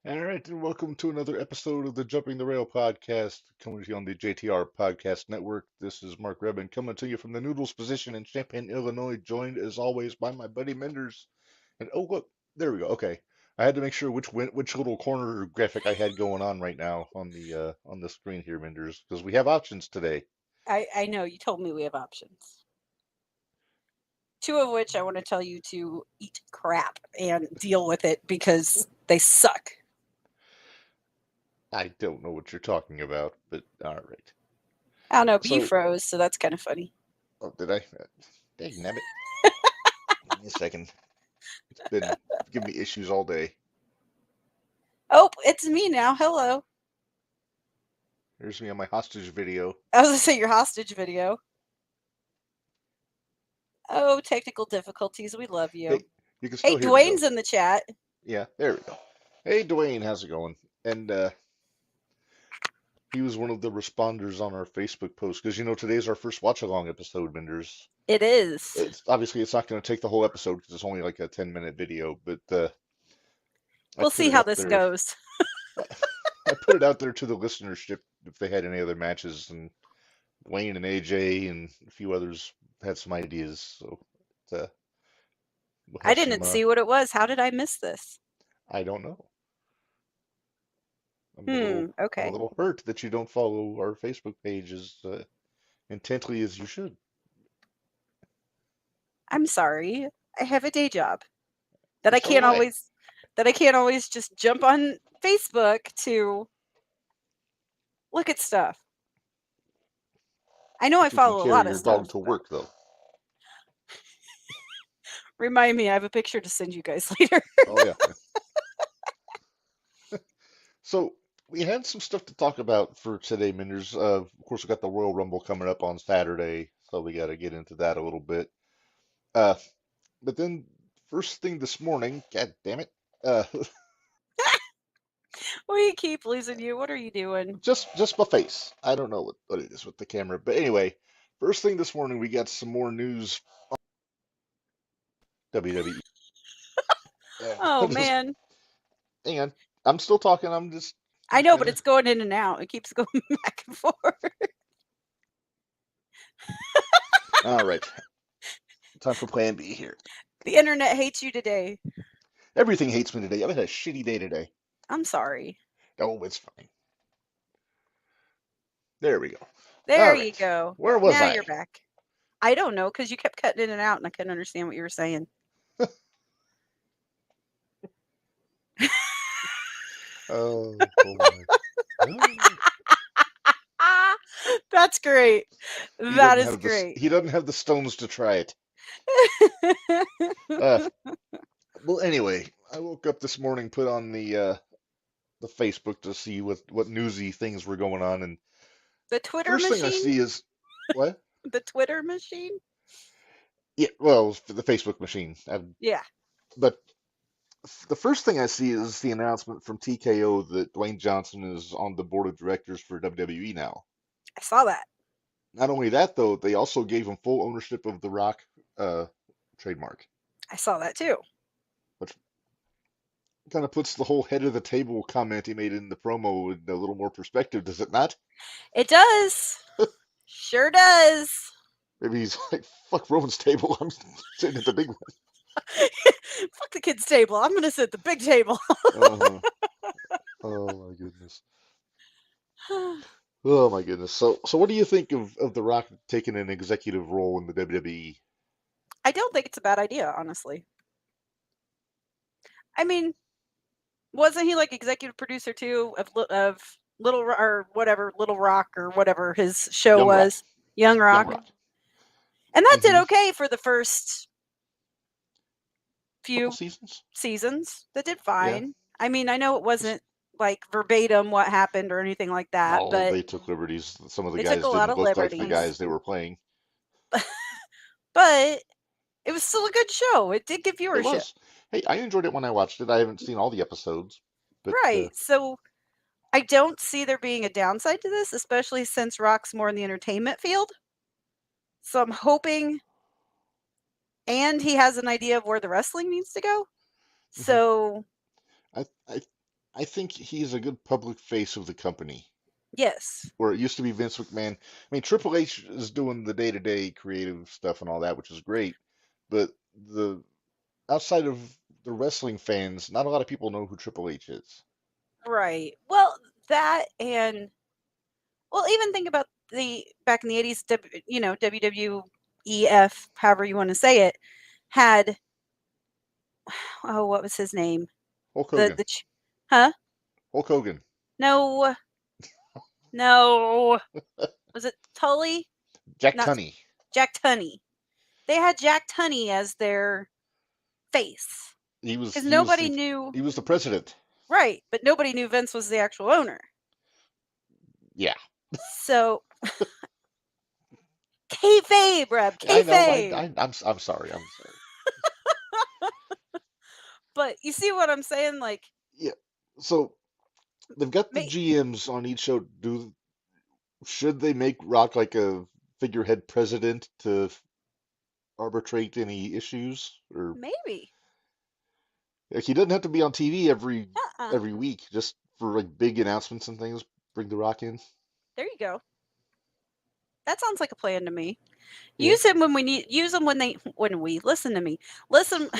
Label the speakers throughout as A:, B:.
A: All right, and welcome to another episode of the Jumping the Rail podcast, coming to you on the JTR Podcast Network. This is Mark Rebin coming to you from the Noodles position in Champaign, Illinois, joined as always by my buddy Menders. And oh, look, there we go. Okay, I had to make sure which little corner graphic I had going on right now on the screen here, Menders, because we have options today.
B: I know you told me we have options. Two of which I want to tell you to eat crap and deal with it because they suck.
A: I don't know what you're talking about, but all right.
B: I don't know, but you
A: So,
B: froze, so that's kind of funny.
A: oh, did I? Dang nabbit. Give me a second. It's been giving me issues all day.
B: Oh, it's me now. Hello.
A: Here's me on my hostage video.
B: I was going to say your hostage video. Oh, technical difficulties. We love you.
A: Hey, you can
B: Hey,
A: still hear me though.
B: Dwayne's in the chat.
A: Yeah, there we go. Hey, Dwayne, how's it going? And he was one of the responders on our Facebook post because today's our first watch along episode, Menders.
B: It is.
A: It's obviously not going to take the whole episode because it's only like a 10-minute video, but I
B: We'll
A: put
B: see
A: it
B: how
A: out
B: this
A: there.
B: goes.
A: I put it out there to the listenership if they had any other matches, and Dwayne and AJ and a few others had some ideas. So uh, we'll
B: I
A: have some.
B: didn't see what it was. How did I miss this?
A: I don't know. I'm a
B: Okay.
A: little hurt that you don't follow our Facebook page as intently as you should.
B: I'm sorry. I have a day job that I
A: So do
B: can't
A: I.
B: always just jump on Facebook to look at stuff. I know I
A: Taking
B: follow a
A: care of
B: lot of
A: your dog
B: stuff,
A: to
B: but
A: work, though.
B: remind me, I have a picture to send you guys later.
A: Oh yeah. So we had some stuff to talk about for today, Minders. Of course, we got the Royal Rumble coming up on Saturday, so we got to get into that a little bit. Uh, but then first thing this morning, God damn it, uh,
B: We keep losing you. What are you doing?
A: just my face. I don't know what it is with the camera, but anyway, first thing this morning, we got some more news on WWE.
B: Oh, man.
A: Hang on. I'm still talking. I'm just
B: I know, but
A: gonna.
B: it's going in and out. It keeps going back and forth.
A: All right. Time for Plan B here.
B: The internet hates you today.
A: Everything hates me today. I've had a shitty day today.
B: I'm sorry.
A: Oh, it's fine. There we go.
B: There
A: All
B: you
A: right.
B: go.
A: Where was
B: Now
A: I?
B: you're back. I don't know because you kept cutting in and out and I couldn't understand what you were saying.
A: Oh boy.
B: Ah, that's great.
A: He
B: That
A: doesn't
B: is
A: have the
B: great.
A: he doesn't have the stones to try it. Uh, well, anyway, I woke up this morning, put on the Facebook to see what newsy things were going on, and
B: The Twitter
A: first thing I
B: machine?
A: see is what?
B: The Twitter machine?
A: Yeah, well, the Facebook machine.
B: Yeah,
A: But the first thing I see is the announcement from TKO that Dwayne Johnson is on the board of directors for WWE now.
B: I saw that.
A: Not only that, though, they also gave him full ownership of the Rock uh, trademark,
B: I saw that too.
A: which kind of puts the whole head of the table comment he made in the promo in a little more perspective, does it not?
B: It does. Sure does.
A: Maybe he's like, fuck Roman's table, I'm sitting at the big one.
B: Fuck the kids' table. I'm going to sit at the big table.
A: Uh-huh. Oh my goodness. Oh my goodness. So what do you think of The Rock taking an executive role in the WWE?
B: I don't think it's a bad idea, honestly. I mean, wasn't he like executive producer too of Little or whatever Little Rock or whatever his show
A: Young Rock.
B: was, Young
A: Young
B: Rock,
A: Rock.
B: and that did
A: Mm-hmm.
B: okay for the first
A: Couple
B: few
A: seasons.
B: seasons. That did
A: Yeah.
B: fine. I mean, I know it wasn't like verbatim what happened or anything like that,
A: No,
B: but
A: they took liberties. Some of the
B: they took a
A: guys
B: lot
A: didn't
B: of
A: look like the
B: liberties.
A: guys they were playing.
B: But it was still a good show. It did get
A: It
B: viewership.
A: was. Hey, I enjoyed it when I watched it. I haven't seen all the episodes, but
B: Right. So I don't see there being a downside to this, especially since Rock's more in the entertainment field. So I'm hoping, and he has an idea of where the wrestling needs to go.
A: mhm.
B: So
A: I I think he's a good public face of the company.
B: Yes.
A: Where it used to be Vince McMahon. I mean, Triple H is doing the day-to-day creative stuff and all that, which is great. But the outside of the wrestling fans, not a lot of people know who Triple H is.
B: Right. Well, that and well, even think about the back in the 80s, WWEF, however you want to say it, had oh, what was his name?
A: Hulk
B: The
A: Hogan.
B: the huh?
A: Hulk Hogan.
B: No, no. Was it Tully?
A: Jack
B: Not
A: Tunney.
B: Jack Tunney. They had Jack Tunney as their face
A: He was
B: because
A: he was
B: nobody
A: the
B: knew.
A: he was the president.
B: Right, but nobody knew Vince was the actual owner.
A: Yeah,
B: So kayfabe, Reb,
A: I know.
B: kayfabe.
A: I'm sorry. I'm sorry.
B: But you see what I'm saying? Like,
A: Yeah. So they've got the
B: may,
A: GMs on each show. Do should they make Rock like a figurehead president to arbitrate any issues, or
B: maybe.
A: like, he doesn't have to be on TV
B: Uh-uh.
A: every week just for like big announcements and things. Bring the Rock in.
B: There you go. That sounds like a plan to me.
A: Yeah.
B: Use him when we need. Use him when we listen to me. Listen.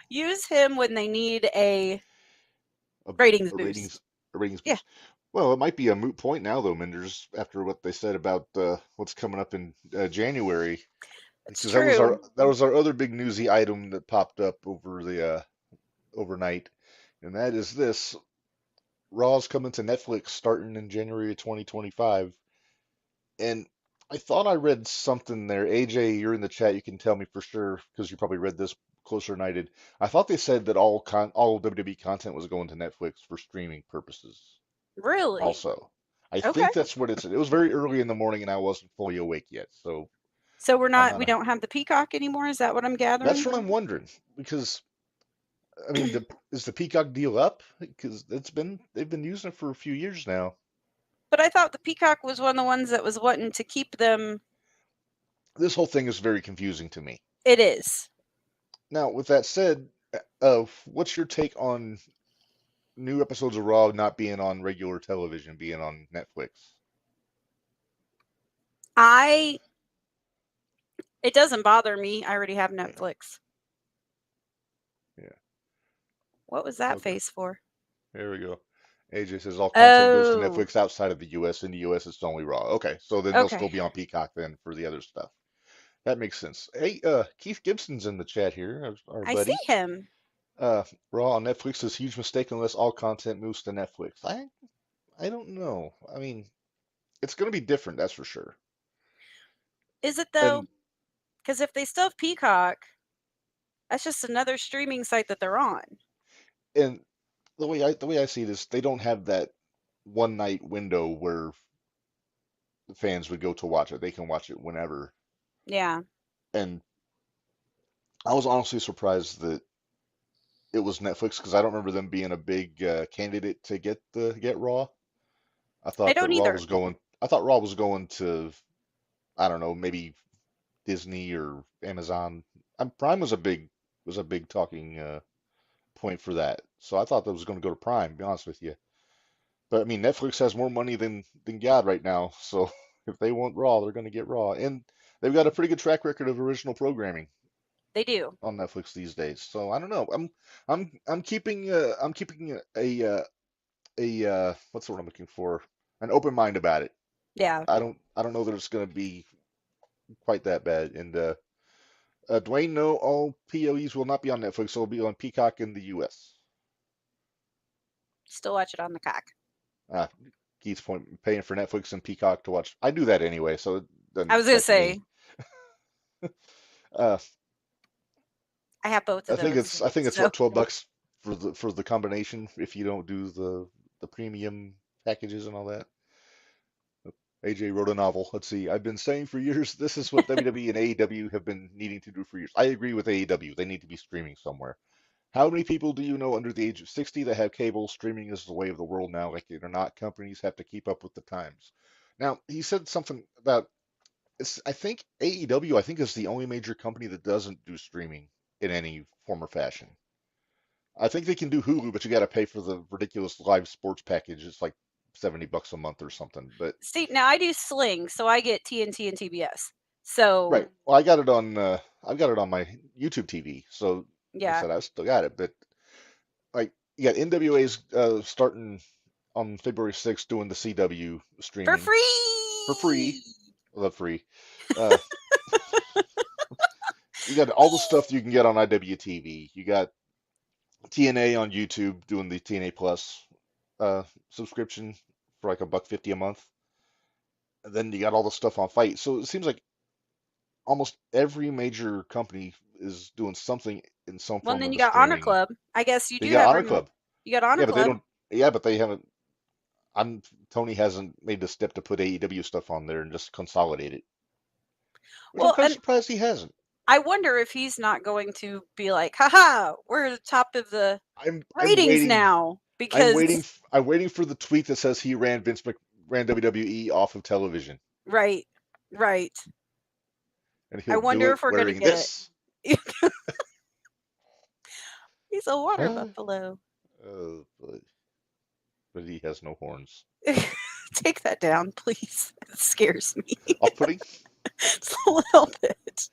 B: Use him when they need a
A: A,
B: ratings
A: a
B: boost.
A: ratings
B: Yeah,
A: boost. Well, it might be a moot point now though, Menders, after what they said about what's coming up in January,
B: it's
A: because
B: true.
A: that was our other big newsy item that popped up over the overnight, and that is this: Raw's coming to Netflix starting in January of 2025. And I thought I read something there. AJ, you're in the chat. You can tell me for sure because you probably read this closer than I did. I thought they said that all WWE content was going to Netflix for streaming purposes.
B: Really?
A: Also, I
B: Okay.
A: think that's what it said. It was very early in the morning and I wasn't fully awake yet, so
B: So
A: I'm not
B: we
A: a.
B: don't have the Peacock anymore. Is that what I'm
A: That's
B: gathering?
A: what I'm wondering because I mean, is the Peacock deal up? Because they've been using it for a few years now.
B: But I thought the Peacock was one of the ones that was wanting to keep them.
A: This whole thing is very confusing to me.
B: It is.
A: Now, with that said, what's your take on new episodes of Raw not being on regular television, being on Netflix?
B: I. It doesn't bother me. I already have
A: Yeah,
B: Netflix.
A: yeah.
B: What was that
A: Okay,
B: face for?
A: there we go. AJ says all content goes to
B: Oh.
A: Netflix outside of the US. In the US, it's only Raw. Okay, so then they'll still
B: Okay.
A: be on Peacock then for the other stuff. That makes sense. Hey, Keith Gibson's in the chat here, our
B: I see
A: buddy.
B: him.
A: Raw on Netflix is a huge mistake unless all content moves to Netflix. I don't know. I mean, it's going to be different, that's for sure.
B: Is it though?
A: And
B: Because if they still have Peacock, that's just another streaming site that they're on.
A: and the way I see it is they don't have that one night window where the fans would go to watch it. They can watch it whenever.
B: Yeah.
A: And I was honestly surprised that it was Netflix because I don't remember them being a big candidate to get Raw. I
B: I
A: thought that
B: don't
A: Raw
B: either.
A: was going. I thought Raw was going to, I don't know, maybe Disney or Amazon. Prime was a big talking point for that. So I thought that was going to go to Prime. To be honest with you, but I mean Netflix has more money than God right now. So if they want Raw, they're going to get Raw, and they've got a pretty good track record of original programming
B: They do.
A: on Netflix these days. So I don't know. I'm keeping a what's the word I'm looking for? An open mind about it.
B: Yeah.
A: I don't know that it's going to be quite that bad. And Dwayne, no, all POEs will not be on Netflix. They'll be on Peacock in the U.S.
B: Still watch it on the cock.
A: Uh, Keith's point, paying for Netflix and Peacock to watch. I do that anyway, so it
B: I
A: doesn't
B: was gonna
A: affect me.
B: say
A: Uh,
B: I have both of those.
A: I think it's
B: So
A: what, $12 for the combination if you don't do the premium packages and all that. AJ wrote a novel. Let's see. I've been saying for years this is what WWE and AEW have been needing to do for years. I agree with AEW. They need to be streaming somewhere. How many people do you know under the age of 60 that have cable? Streaming is the way of the world now. Like it or not, companies have to keep up with the times. Now, he said something about I think AEW, I think, is the only major company that doesn't do streaming in any form or fashion. I think they can do Hulu, but you got to pay for the ridiculous live sports package. It's like $70 a month or something. But
B: See, now I do Sling, so I get TNT and TBS. So
A: right, well, I got it on. I've got it on my YouTube TV. So like I
B: yeah,
A: said, I still got it. But like, you got NWA's starting on February 6th doing the CW
B: for
A: streaming for free.
B: free.
A: I love free. Uh, you got all the stuff you can get on IWTV. You got TNA on YouTube doing the TNA Plus subscription for like $1.50 a month. And then you got all the stuff on Fight. So it seems like almost every major company is doing something in some
B: Well, and
A: form
B: then
A: of
B: you
A: a
B: got Honor
A: streaming.
B: Club. I guess you
A: They
B: do
A: got
B: have
A: Honor
B: room.
A: Club.
B: You got Honor
A: Yeah, but they
B: Club.
A: don't. Yeah, but they haven't. Tony hasn't made the step to put AEW stuff on there and just consolidate it. Which I'm
B: Well,
A: kind of
B: and
A: surprised he hasn't.
B: I wonder if he's not going to be like, haha, we're at the top of the
A: I'm
B: ratings
A: waiting.
B: now because
A: I'm waiting for the tweet that says he ran WWE off of television,
B: right, right.
A: and
B: I
A: he'll do
B: wonder
A: it
B: if we're gonna
A: wearing
B: get
A: this.
B: it. He's a water
A: Uh,
B: buffalo.
A: but he has no horns.
B: Take that down, please. It scares me.
A: Off-putting.
B: Just a little bit.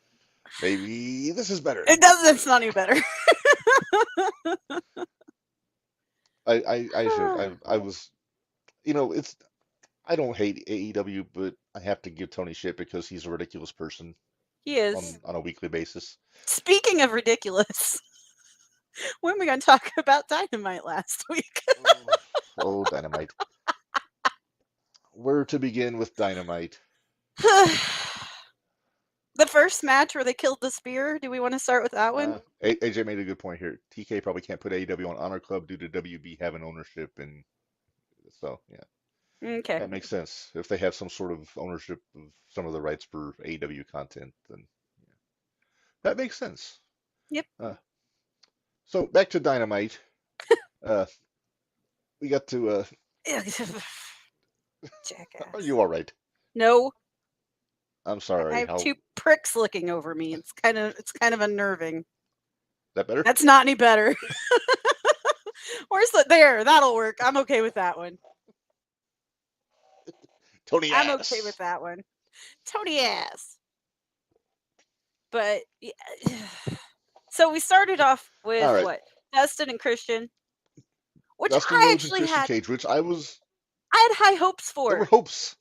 A: Maybe this is better.
B: It doesn't. It's not any better.
A: I was, it's, I don't hate AEW, but I have to give Tony shit because he's a ridiculous person
B: He is.
A: on a weekly basis.
B: Speaking of ridiculous, when are we going to talk about Dynamite last week?
A: Oh, Dynamite. Where to begin with Dynamite?
B: The first match where they killed the spear. Do we want to start with that one?
A: AJ made a good point here. TK probably can't put AEW on Honor Club due to WB having ownership, and so yeah,
B: Okay.
A: that makes sense. If they have some sort of ownership of some of the rights for AEW content, then yeah, that makes sense.
B: Yep.
A: So back to Dynamite. Uh, we got to.
B: Jackass.
A: Are you all right?
B: No.
A: I'm sorry.
B: I have two pricks looking over me. It's kind of unnerving.
A: That better?
B: That's not any better. Where's the there? That'll work. I'm okay with that one.
A: Tony ass.
B: I'm okay with that one. Tony ass. But yeah. So we started off with
A: right.
B: what? Dustin and Christian. Which
A: Dustin
B: I
A: Rhodes
B: actually
A: and Christian
B: had
A: Cage, which I
B: had high hopes for.
A: There were hopes.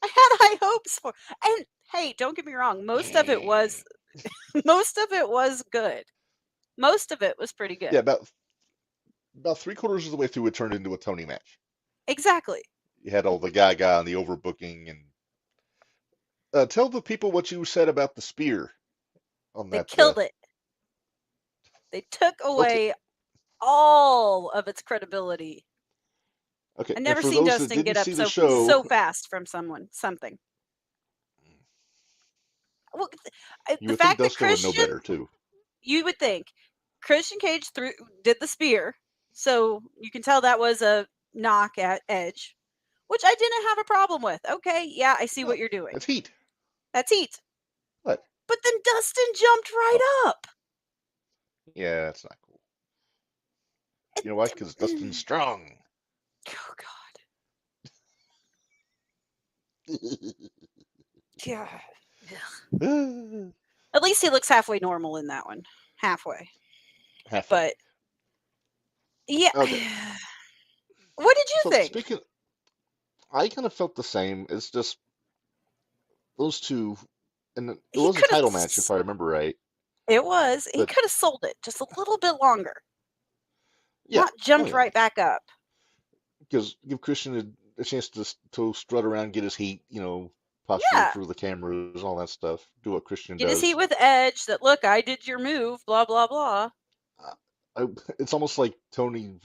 B: I had high hopes for. And hey, don't get me wrong, most of it was good. Most of it was pretty good.
A: Yeah, about 3/4 of the way through, it turned into a Tony match.
B: Exactly.
A: You had all the gaga and the overbooking, and tell the people what you said about the spear on
B: They
A: that.
B: killed it. They took away all of its credibility.
A: Okay.
B: I've never seen Dustin get up so fast from something. Well, the fact that Christian
A: would know better too.
B: You would think Christian Cage did the spear, so you can tell that was a knock at Edge, which I didn't have a problem with. Okay, yeah, I see what you're doing.
A: That's heat.
B: That's heat.
A: What?
B: But then Dustin jumped right up.
A: Yeah, that's not cool. You know why? Because Dustin's strong.
B: Oh God. Yeah. At least he looks halfway normal in that one. Halfway. But yeah. Okay. What did you think?
A: I kind of felt the same. It's just those two, and it was a title match if I remember right.
B: It was. He could have sold it just a little bit longer. Yeah. Not jumped right back up.
A: Because give Christian a chance to strut around, get his heat, posture for the cameras, all that stuff. Do what Christian does.
B: Get his heat with Edge. That look, I did your move. Blah blah blah.
A: It's almost like Tony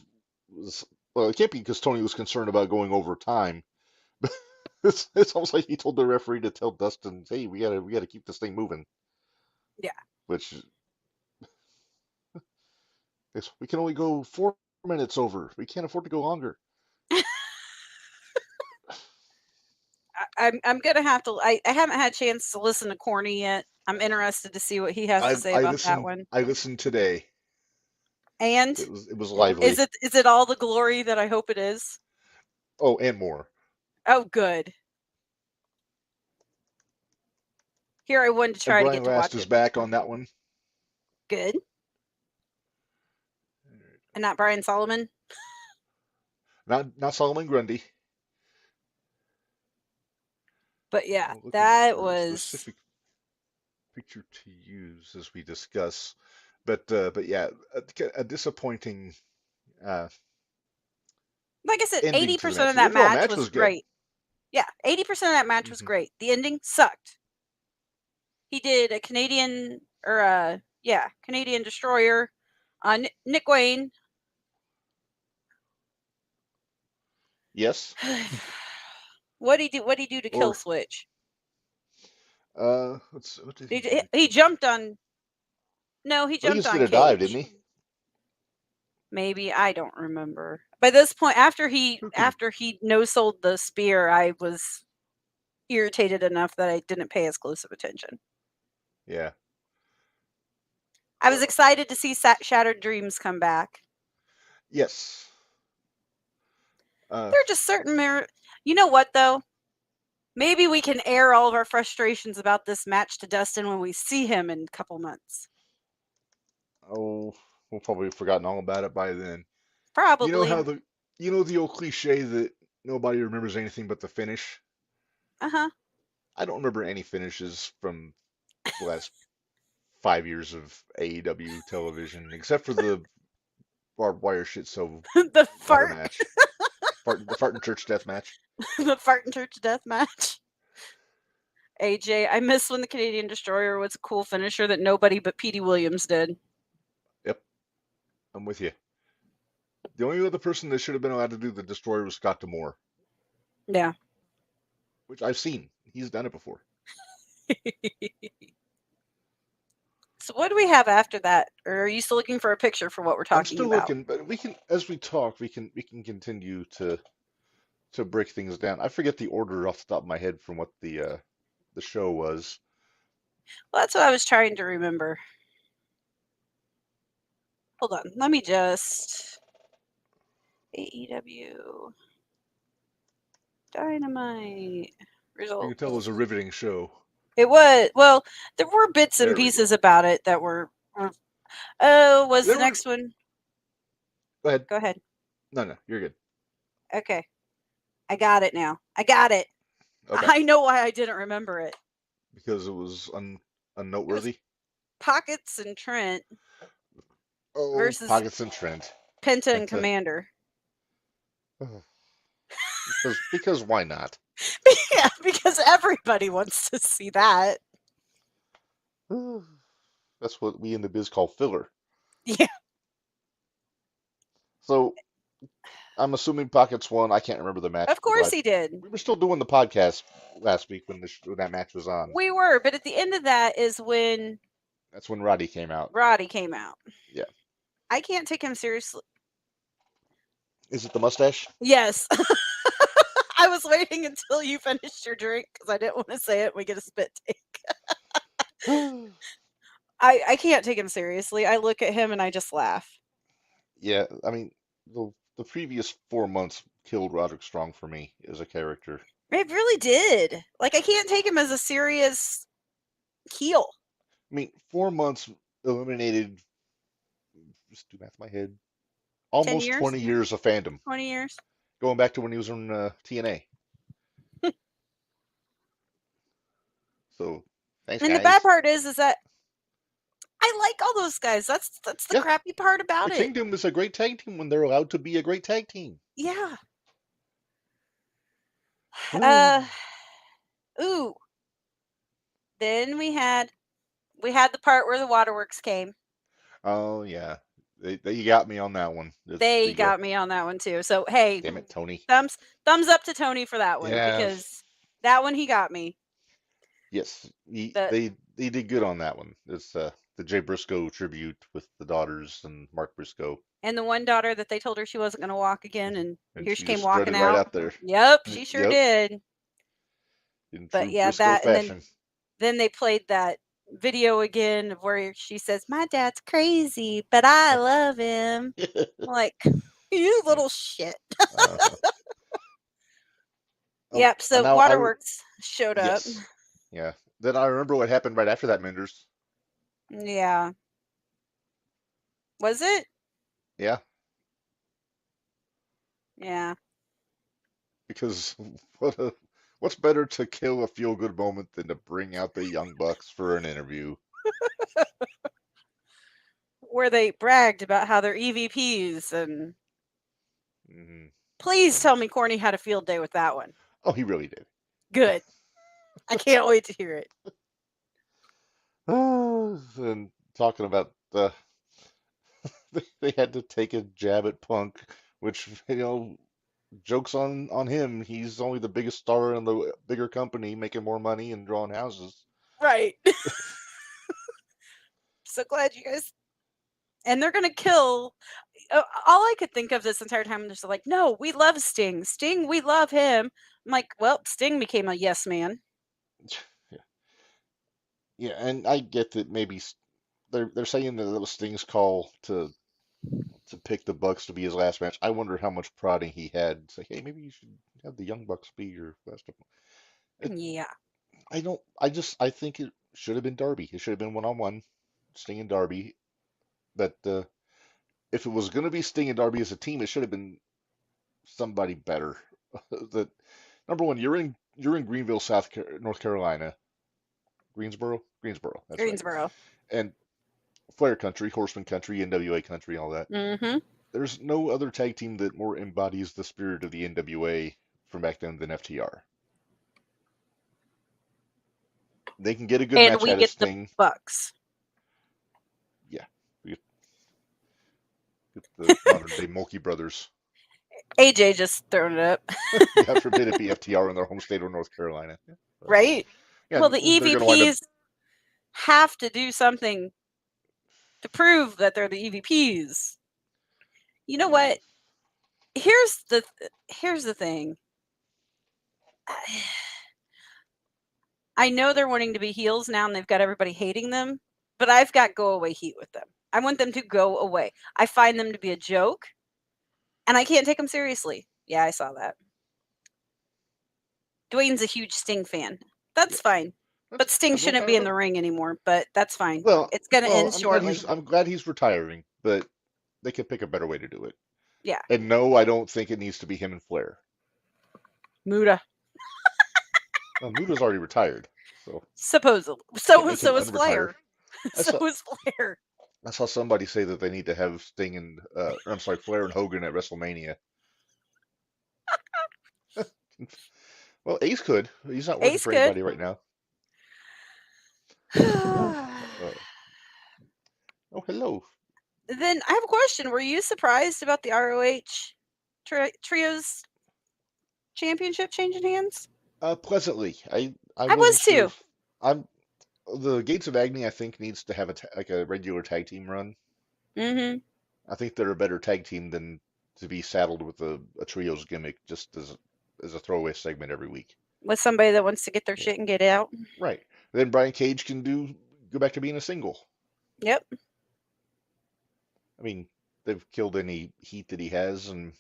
A: was. Well, it can't be because Tony was concerned about going over time. It's almost like he told the referee to tell Dustin, "Hey, we gotta keep this thing moving."
B: Yeah.
A: Which we can only go 4 minutes over. We can't afford to go longer.
B: I'm gonna have to. I haven't had a chance to listen to Corny yet. I'm interested to see what he has to say about that one.
A: I listened today.
B: And
A: It was lively.
B: is it all the glory that I hope it is?
A: Oh, and more.
B: Oh, good. Here I wanted to
A: And
B: try to
A: Brian
B: get to
A: Last
B: watch
A: is
B: it.
A: back on that one.
B: Good. And not Brian Solomon.
A: Not Solomon Grundy.
B: But yeah,
A: I'm looking
B: that
A: for a
B: was
A: specific picture to use as we discuss. But yeah, a disappointing
B: like I said,
A: ending to the
B: 80%
A: match.
B: of
A: The
B: that
A: overall
B: match
A: match
B: was
A: was good.
B: great. Yeah, 80% of that match was
A: Mhm.
B: great. The ending sucked. He did a Canadian Canadian Destroyer on Nick Wayne.
A: Yes.
B: What'd he do to Kill
A: Or
B: Switch?
A: what did he do?
B: He jumped on. No, he
A: I think he
B: jumped
A: just did
B: on
A: a dive,
B: Cage.
A: didn't he?
B: Maybe, I don't remember. By this point, after he
A: Who can?
B: no-sold the spear, I was irritated enough that I didn't pay as close of attention.
A: Yeah.
B: I was excited to see Shattered Dreams come back.
A: Yes.
B: There are just certain You know what, though? Maybe we can air all of our frustrations about this match to Dustin when we see him in a couple months.
A: Oh, we'll probably have forgotten all about it by then.
B: Probably.
A: You know the old cliche that nobody remembers anything but the finish?
B: Uh-huh.
A: I don't remember any finishes from the last 5 years of AEW television, except for the barbed wire shit so
B: The
A: ladder
B: fart.
A: match. The fart and church death match.
B: The fart and church death match. AJ, I miss when the Canadian Destroyer was a cool finisher that nobody but Petey Williams did.
A: Yep. I'm with you. The only other person that should have been allowed to do the destroyer was Scott D'Amore.
B: Yeah.
A: Which I've seen. He's done it before.
B: So what do we have after that? Or are you still looking for a picture for what we're talking about?
A: I'm still looking, but we can, as we talk, we can continue to break things down. I forget the order off the top of my head from what the show was.
B: Well, that's what I was trying to remember. Hold on. Let me just... AEW... Dynamite... Results.
A: You can tell it was a riveting show.
B: It was. Well, there were bits and
A: There we
B: pieces
A: go.
B: about it that were... was
A: There
B: the
A: were-
B: next one...
A: Go ahead.
B: Go ahead.
A: No, you're good.
B: Okay. I got it now. I got it.
A: Okay.
B: I know why I didn't remember it.
A: Because it was unnoteworthy.
B: Pockets and Trent
A: Oh,
B: versus
A: Pockets and Trent.
B: Penta and Commander.
A: Because why not?
B: Yeah, because everybody wants to see that.
A: That's what we in the biz call filler.
B: Yeah.
A: So I'm assuming Pockets won. I can't remember the match.
B: Of course he did.
A: We were still doing the podcast last week when that match was on.
B: We were, but at the end of that is when...
A: That's when Roddy came out.
B: Yeah. I can't take him seriously.
A: Is it the mustache?
B: Yes. I was waiting until you finished your drink because I didn't want to say it and we get a spit take. I can't take him seriously. I look at him and I just laugh.
A: Yeah, I mean, the previous 4 months killed Roderick Strong for me as a character.
B: It really did. Like, I can't take him as a serious heel.
A: I mean, 4 months eliminated, just do math in my head, almost 20 years of fandom.
B: 20 years.
A: Going back to when he was on TNA. So, thanks,
B: and
A: guys.
B: The bad part is that I like all those guys. That's the crappy part about
A: the
B: it.
A: Kingdom is a great tag team when they're allowed to be a great tag team.
B: Yeah. Ooh. Then we had the part where the waterworks came.
A: Oh yeah, they got me on that one.
B: They got me on that one too. So hey,
A: damn it, Tony.
B: Thumbs up to Tony for that one because that one he got me.
A: Yes, they did good on that one. It's the Jay Briscoe tribute with the daughters and Mark Briscoe.
B: And the one daughter that they told her she wasn't going to walk again, and here she came walking
A: right out there.
B: Yep, she sure did.
A: In
B: but
A: true
B: yeah,
A: Briscoe
B: that
A: fashion.
B: And then they played that video again of where she says, "My dad's crazy, but I love him." I'm like, you little shit.
A: Uh-huh.
B: Yep. So
A: Now
B: Waterworks showed up.
A: yes, yeah. Then I remember what happened right after that, Menders.
B: Yeah. Was it?
A: Yeah,
B: Yeah.
A: because what's better to kill a feel good moment than to bring out the Young Bucks for an interview?
B: Where they bragged about how they're EVPs and
A: Hmm.
B: please
A: And
B: tell me Corny had a field day with that one.
A: oh, he really did.
B: Good. I can't wait to hear it.
A: And talking about the they had to take a jab at Punk, which jokes on him. He's only the biggest star in the bigger company, making more money and drawing houses.
B: Right. So glad you guys. And they're going to kill. All I could think of this entire time was like, no, we love Sting. Sting, we love him. I'm like, well, Sting became a yes man.
A: Yeah, yeah, and I get that maybe they're saying that it was Sting's call to pick the Bucks to be his last match. I wonder how much prodding he had. Say, hey, maybe you should have the Young Bucks be your last. It,
B: Yeah.
A: I don't. I think it should have been Darby. It should have been 1-on-1, Sting and Darby. That if it was going to be Sting and Darby as a team, it should have been somebody better. That number one, you're in Greenville, North Carolina, Greensboro. That's right.
B: Greensboro.
A: And Flair country, Horseman country, NWA country, all that.
B: Mm-hmm.
A: There's no other tag team that more embodies the spirit of the NWA from back then than FTR. They can get a good
B: And
A: match
B: we
A: out of
B: get the
A: Sting.
B: Bucks.
A: Yeah, we get the modern day Mulkey brothers.
B: AJ just throwing it up.
A: God forbid it be FTR in their home state of North Carolina. Yeah,
B: Right?
A: yeah,
B: Well, the
A: they're going to wind up.
B: EVPs have to do something to prove that they're the EVPs. You know what? Here's the thing. I know they're wanting to be heels now and they've got everybody hating them, but I've got go away heat with them. I want them to go away. I find them to be a joke and I can't take them seriously. Yeah, I saw that. Dwayne's a huge Sting fan. That's fine. But Sting shouldn't be in the ring anymore, but that's fine.
A: Well,
B: it's going to end shortly.
A: I'm glad he's retiring, but they could pick a better way to do it.
B: Yeah.
A: And no, I don't think it needs to be him and Flair.
B: Muda.
A: Well, Muda's already retired, so
B: supposedly. So
A: make
B: so
A: him
B: is Flair. So is Flair.
A: I saw somebody say that they need to have Sting and Flair and Hogan at WrestleMania. Well, Ace could. He's not working for anybody right now. Oh, hello.
B: Then I have a question. Were you surprised about the ROH Trios Championship changing hands?
A: Pleasantly. I
B: was too.
A: The Gates of Agony, I think, needs to have a regular tag team run.
B: Mm-hmm.
A: I think they're a better tag team than to be saddled with a trios gimmick just as a throwaway segment every week.
B: With somebody that wants to get their shit and get out.
A: Right. Then Brian Cage can go back to being a single.
B: Yep.
A: I mean, they've killed any heat that he has and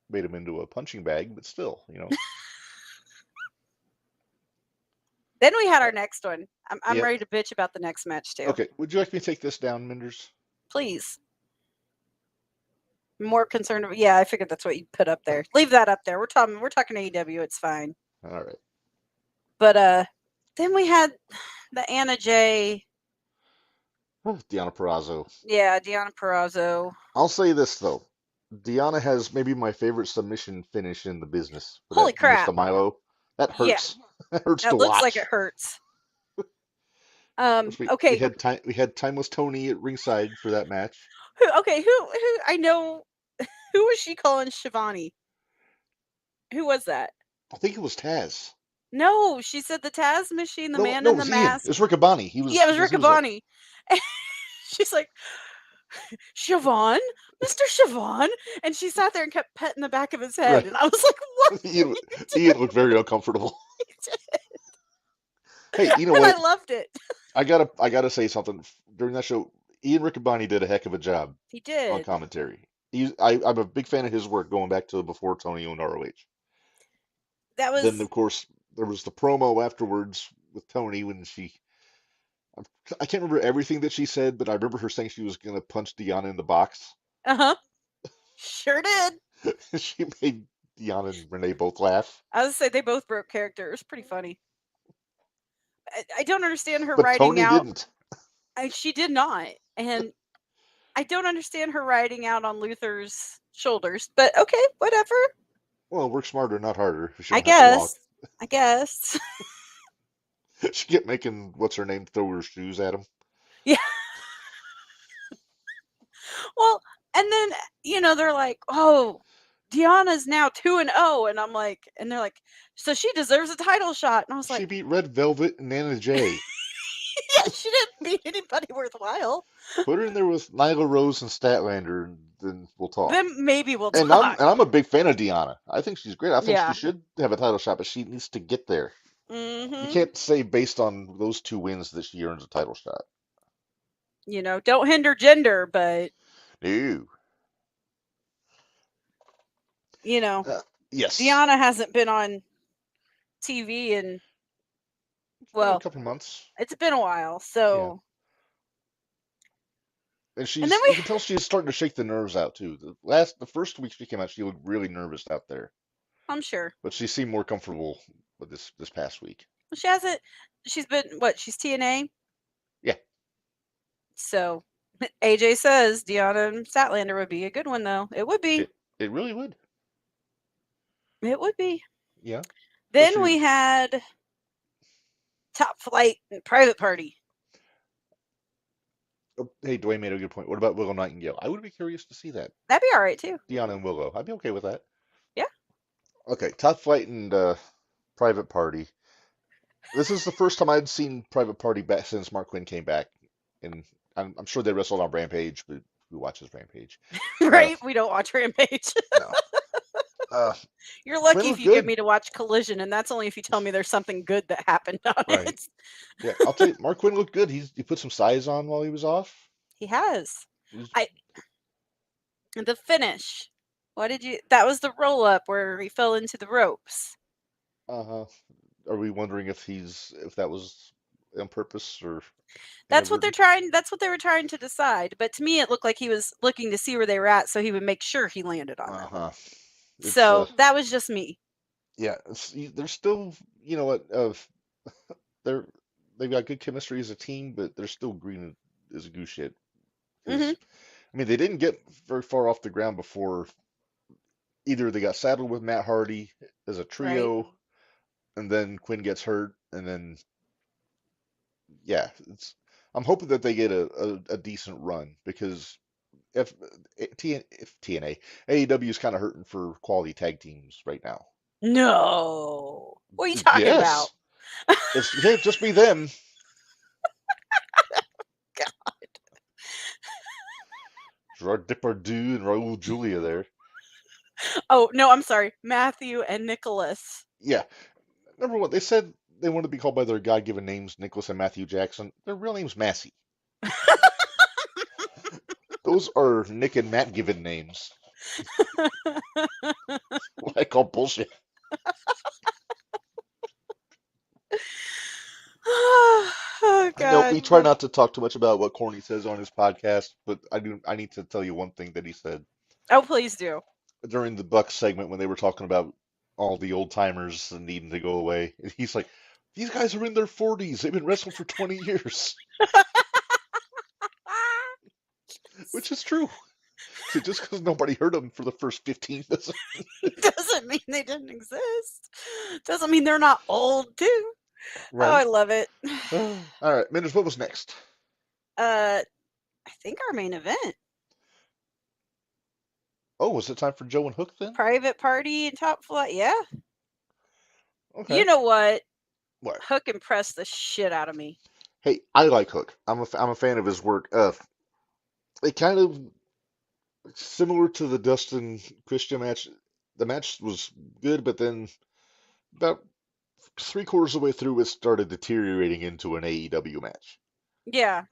A: made him into a punching bag, but still,
B: Then we had our next one. I'm ready to bitch about the next match too.
A: Okay, would you like me to take this down, Menders?
B: Please. More concerned. Yeah, I figured that's what you put up there. Leave that up there. We're talking AEW. It's fine.
A: All right.
B: But then we had the Anna Jay.
A: Deonna Purrazzo.
B: Yeah, Deonna Purrazzo.
A: I'll say this though, Deonna has maybe my favorite submission finish in the business.
B: Holy crap!
A: Mr. Milo. That hurts. Yeah. That hurts to watch.
B: That looks like it hurts. Okay.
A: We had Timeless Tony at ringside for that match.
B: Who I know. Who was she calling Shivani? Who was that?
A: I think it was Taz.
B: No, she said the Taz machine, the man in the mask.
A: It was Riccaboni.
B: It was Riccaboni. She's like, Siobhan, Mr. Siobhan, and she sat there and kept petting the back of his head, right. And I was like, "What?"
A: He looked very uncomfortable. Hey, you know what?
B: I loved it.
A: I gotta say something. During that show, Ian Riccaboni did a heck of a job
B: He
A: on
B: did.
A: commentary. I'm a big fan of his work going back to before Tony owned ROH.
B: That
A: Then,
B: was
A: of course, there was the promo afterwards with Tony when I can't remember everything that she said, but I remember her saying she was going to punch Deanna in the box.
B: uh-huh. Sure did.
A: She made Deanna and Renee both laugh.
B: I was say they both broke character. It was pretty funny. I don't understand her
A: But
B: riding
A: Tony
B: out.
A: didn't.
B: She did not, and I don't understand her riding out on Luther's shoulders. But okay, whatever.
A: Well, work smarter, not harder. She
B: I
A: don't have to walk.
B: guess. I guess.
A: She kept making what's her name throw her shoes at him.
B: Yeah. Well, and then they're like, "Oh, Deanna's now 2-0," and I'm like, and they're like, "So she deserves a title shot." And I was
A: She
B: like,
A: beat Red Velvet and Nana Jay.
B: "Yeah, she didn't beat anybody worthwhile."
A: Put her in there with Nyla Rose and Statlander, and then we'll talk.
B: Then maybe we'll
A: And I'm
B: talk.
A: and I'm a big fan of Deanna. I think she's great. I think she
B: Yeah.
A: should have a title shot, but she needs to get there. You
B: Mhm.
A: can't say based on those two wins that she earns a title shot.
B: Don't hinder gender, but
A: No.
B: you know,
A: Yes.
B: Deanna hasn't been on TV in,
A: It's been a
B: well,
A: couple months.
B: it's been a while.
A: Yeah.
B: So,
A: And
B: and then
A: you can tell she's starting to shake the nerves out too. The first week she came out, she looked really nervous out there,
B: I'm sure.
A: but she seemed more comfortable with this past week.
B: She hasn't she's been what? She's TNA.
A: Yeah,
B: So, AJ says Deanna and Statlander would be a good one though. It would be.
A: it really would.
B: It would be.
A: Yeah,
B: Then
A: especially
B: we had Top Flight and Private Party.
A: hey, Dwayne made a good point. What about Willow Nightingale? I would be curious to see that.
B: That'd be all right too.
A: Deanna and Willow. I'd be okay with that.
B: Yeah.
A: Okay, Top Flight and Private Party. This is the first time I'd seen Private Party back since Mark Quinn came back, and I'm sure they wrestled on Rampage, but who watches Rampage?
B: Right? We don't watch Rampage.
A: No.
B: You're
A: Quinn
B: lucky if
A: looked
B: you get
A: good.
B: me to watch Collision, and that's only if you tell me there's something good that happened on
A: Right.
B: it.
A: Yeah, I'll tell you, Mark Quinn looked good. He put some size on while he was off.
B: He has.
A: He's,
B: The finish. What did you? That was the roll up where he fell into the ropes.
A: uh-huh. Are we wondering if that was on purpose or
B: That's what
A: inadvertent?
B: That's what they were trying to decide. But to me, it looked like he was looking to see where they were at, so he would make sure he landed on them.
A: Uh-huh. It's
B: So that was just me.
A: yeah, they're still, you know what, they're they've got good chemistry as a team, but they're still green as a goose shit.
B: Hmm.
A: Because I mean, they didn't get very far off the ground before either they got saddled with Matt Hardy as a
B: Right.
A: trio, and then Quinn gets hurt, and then yeah, I'm hoping that they get a decent run because if if TNA AEW is kind of hurting for quality tag teams right now.
B: No. What are you talking about?
A: Yes, it can't just be them.
B: God.
A: Gerard Depardieu and Raul Julia there.
B: Oh no, I'm sorry, Matthew and Nicholas.
A: Yeah, number one, they said they want to be called by their God-given names, Nicholas and Matthew Jackson. Their real name's Massey. Those are Nick and Matt given names. What I call bullshit.
B: Oh
A: I know
B: God.
A: we try not to talk too much about what Corny says on his podcast, but I need to tell you one thing that he said
B: Oh, please do.
A: during the Bucks segment when they were talking about all the old timers and needing to go away. He's like, these guys are in their 40s. They've been wrestling for 20 years, which is true. So just because nobody heard them for the first 15 doesn't.
B: Doesn't mean they didn't exist. Doesn't mean they're not old too. Oh, I
A: Right.
B: love it.
A: All right, Miners, what was next?
B: I think our main event.
A: Oh, was it time for Joe and Hook then?
B: Private Party and Top Flight. Yeah.
A: Okay.
B: You know what?
A: What?
B: Hook impressed the shit out of me.
A: Hey, I like Hook. I'm a fan of his work. It kind of similar to the Dustin Christian match. The match was good, but then about 3/4 of the way through, it started deteriorating into an AEW match.
B: Yeah,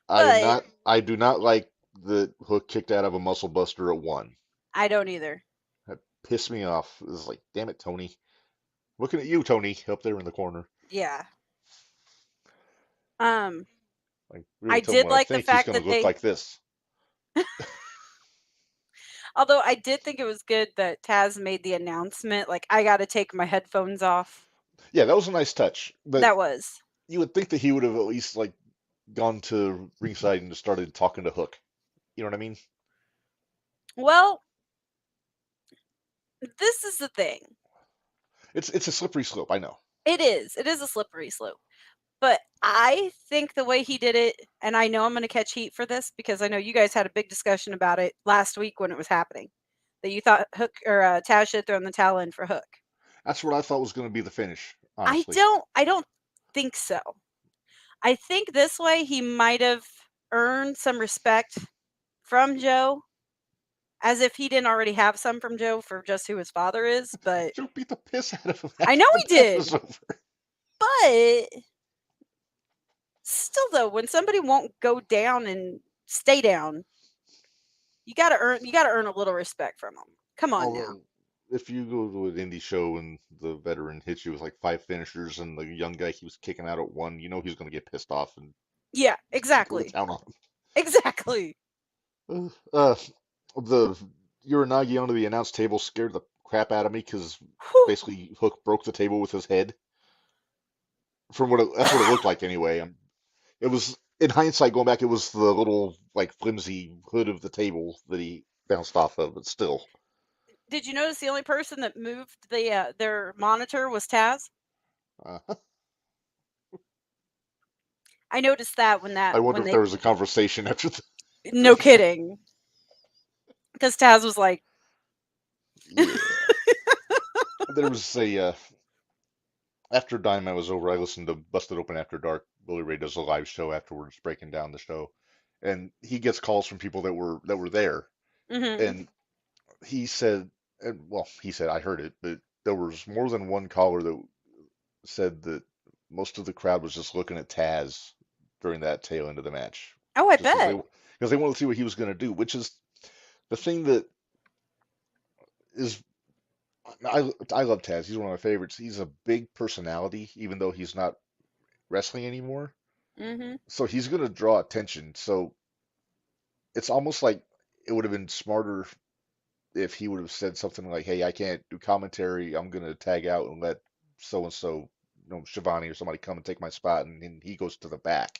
B: but
A: I do not like that Hook kicked out of a muscle buster at 1.
B: I don't either.
A: That pissed me off. It was like, damn it, Tony. Looking at you, Tony, up there in the corner.
B: Yeah. Um,
A: Like,
B: I
A: really tell him
B: did
A: what I
B: like the
A: think. He's
B: fact
A: going
B: that
A: to look
B: they,
A: like this.
B: although I did think it was good that Taz made the announcement, like, I got to take my headphones off.
A: Yeah, that was a nice touch. But
B: That was.
A: you would think that he would have at least like gone to ringside and started talking to Hook. You know what I mean?
B: Well, this is the thing.
A: It's a slippery slope. I know.
B: It is. It is a slippery slope. But I think the way he did it, and I know I'm going to catch heat for this because I know you guys had a big discussion about it last week when it was happening, that you thought Hook or Taz should have thrown the towel in for Hook.
A: That's what I thought was going to be the finish.
B: I
A: Honestly,
B: don't. I don't think so. I think this way he might have earned some respect from Joe, as if he didn't already have some from Joe for just who his father is. But
A: Joe beat the piss out of him
B: I
A: after
B: know
A: the
B: he
A: match
B: did.
A: was over.
B: But still, though, when somebody won't go down and stay down, you gotta earn a little respect from them. Come on now.
A: Although, if you go to an indie show and the veteran hits you with like 5 finishers and the young guy keeps kicking out at 1, you know he's going to get pissed off and
B: Yeah,
A: go to
B: exactly.
A: town on
B: Exactly.
A: him. The Uranagi onto the announce table scared the crap out of me because
B: Whew.
A: basically Hook broke the table with his head. That's what it looked like anyway. It was in hindsight going back, it was the little like flimsy hood of the table that he bounced off of, but still.
B: Did you notice the only person that moved their monitor was Taz?
A: Uh,
B: I noticed that
A: I wonder
B: when
A: if
B: they
A: there was a conversation after the.
B: no kidding, because Taz was like,
A: Yeah. There was after Dynamite was over, I listened to Busted Open After Dark. Billy Ray does a live show afterwards, breaking down the show, and he gets calls from people that were there,
B: mm-hmm.
A: and he said, well, he said I heard it, but there was more than one caller that said that most of the crowd was just looking at Taz during that tail end of the match,
B: Oh, I
A: just
B: bet.
A: because they wanted to see what he was going to do, which is the thing that is I love Taz. He's one of my favorites. He's a big personality, even though he's not wrestling anymore.
B: Mm-hmm.
A: So he's going to draw attention. So it's almost like it would have been smarter if he would have said something like, "Hey, I can't do commentary. I'm going to tag out and let so and so, Shivani or somebody come and take my spot," and then he goes to the back,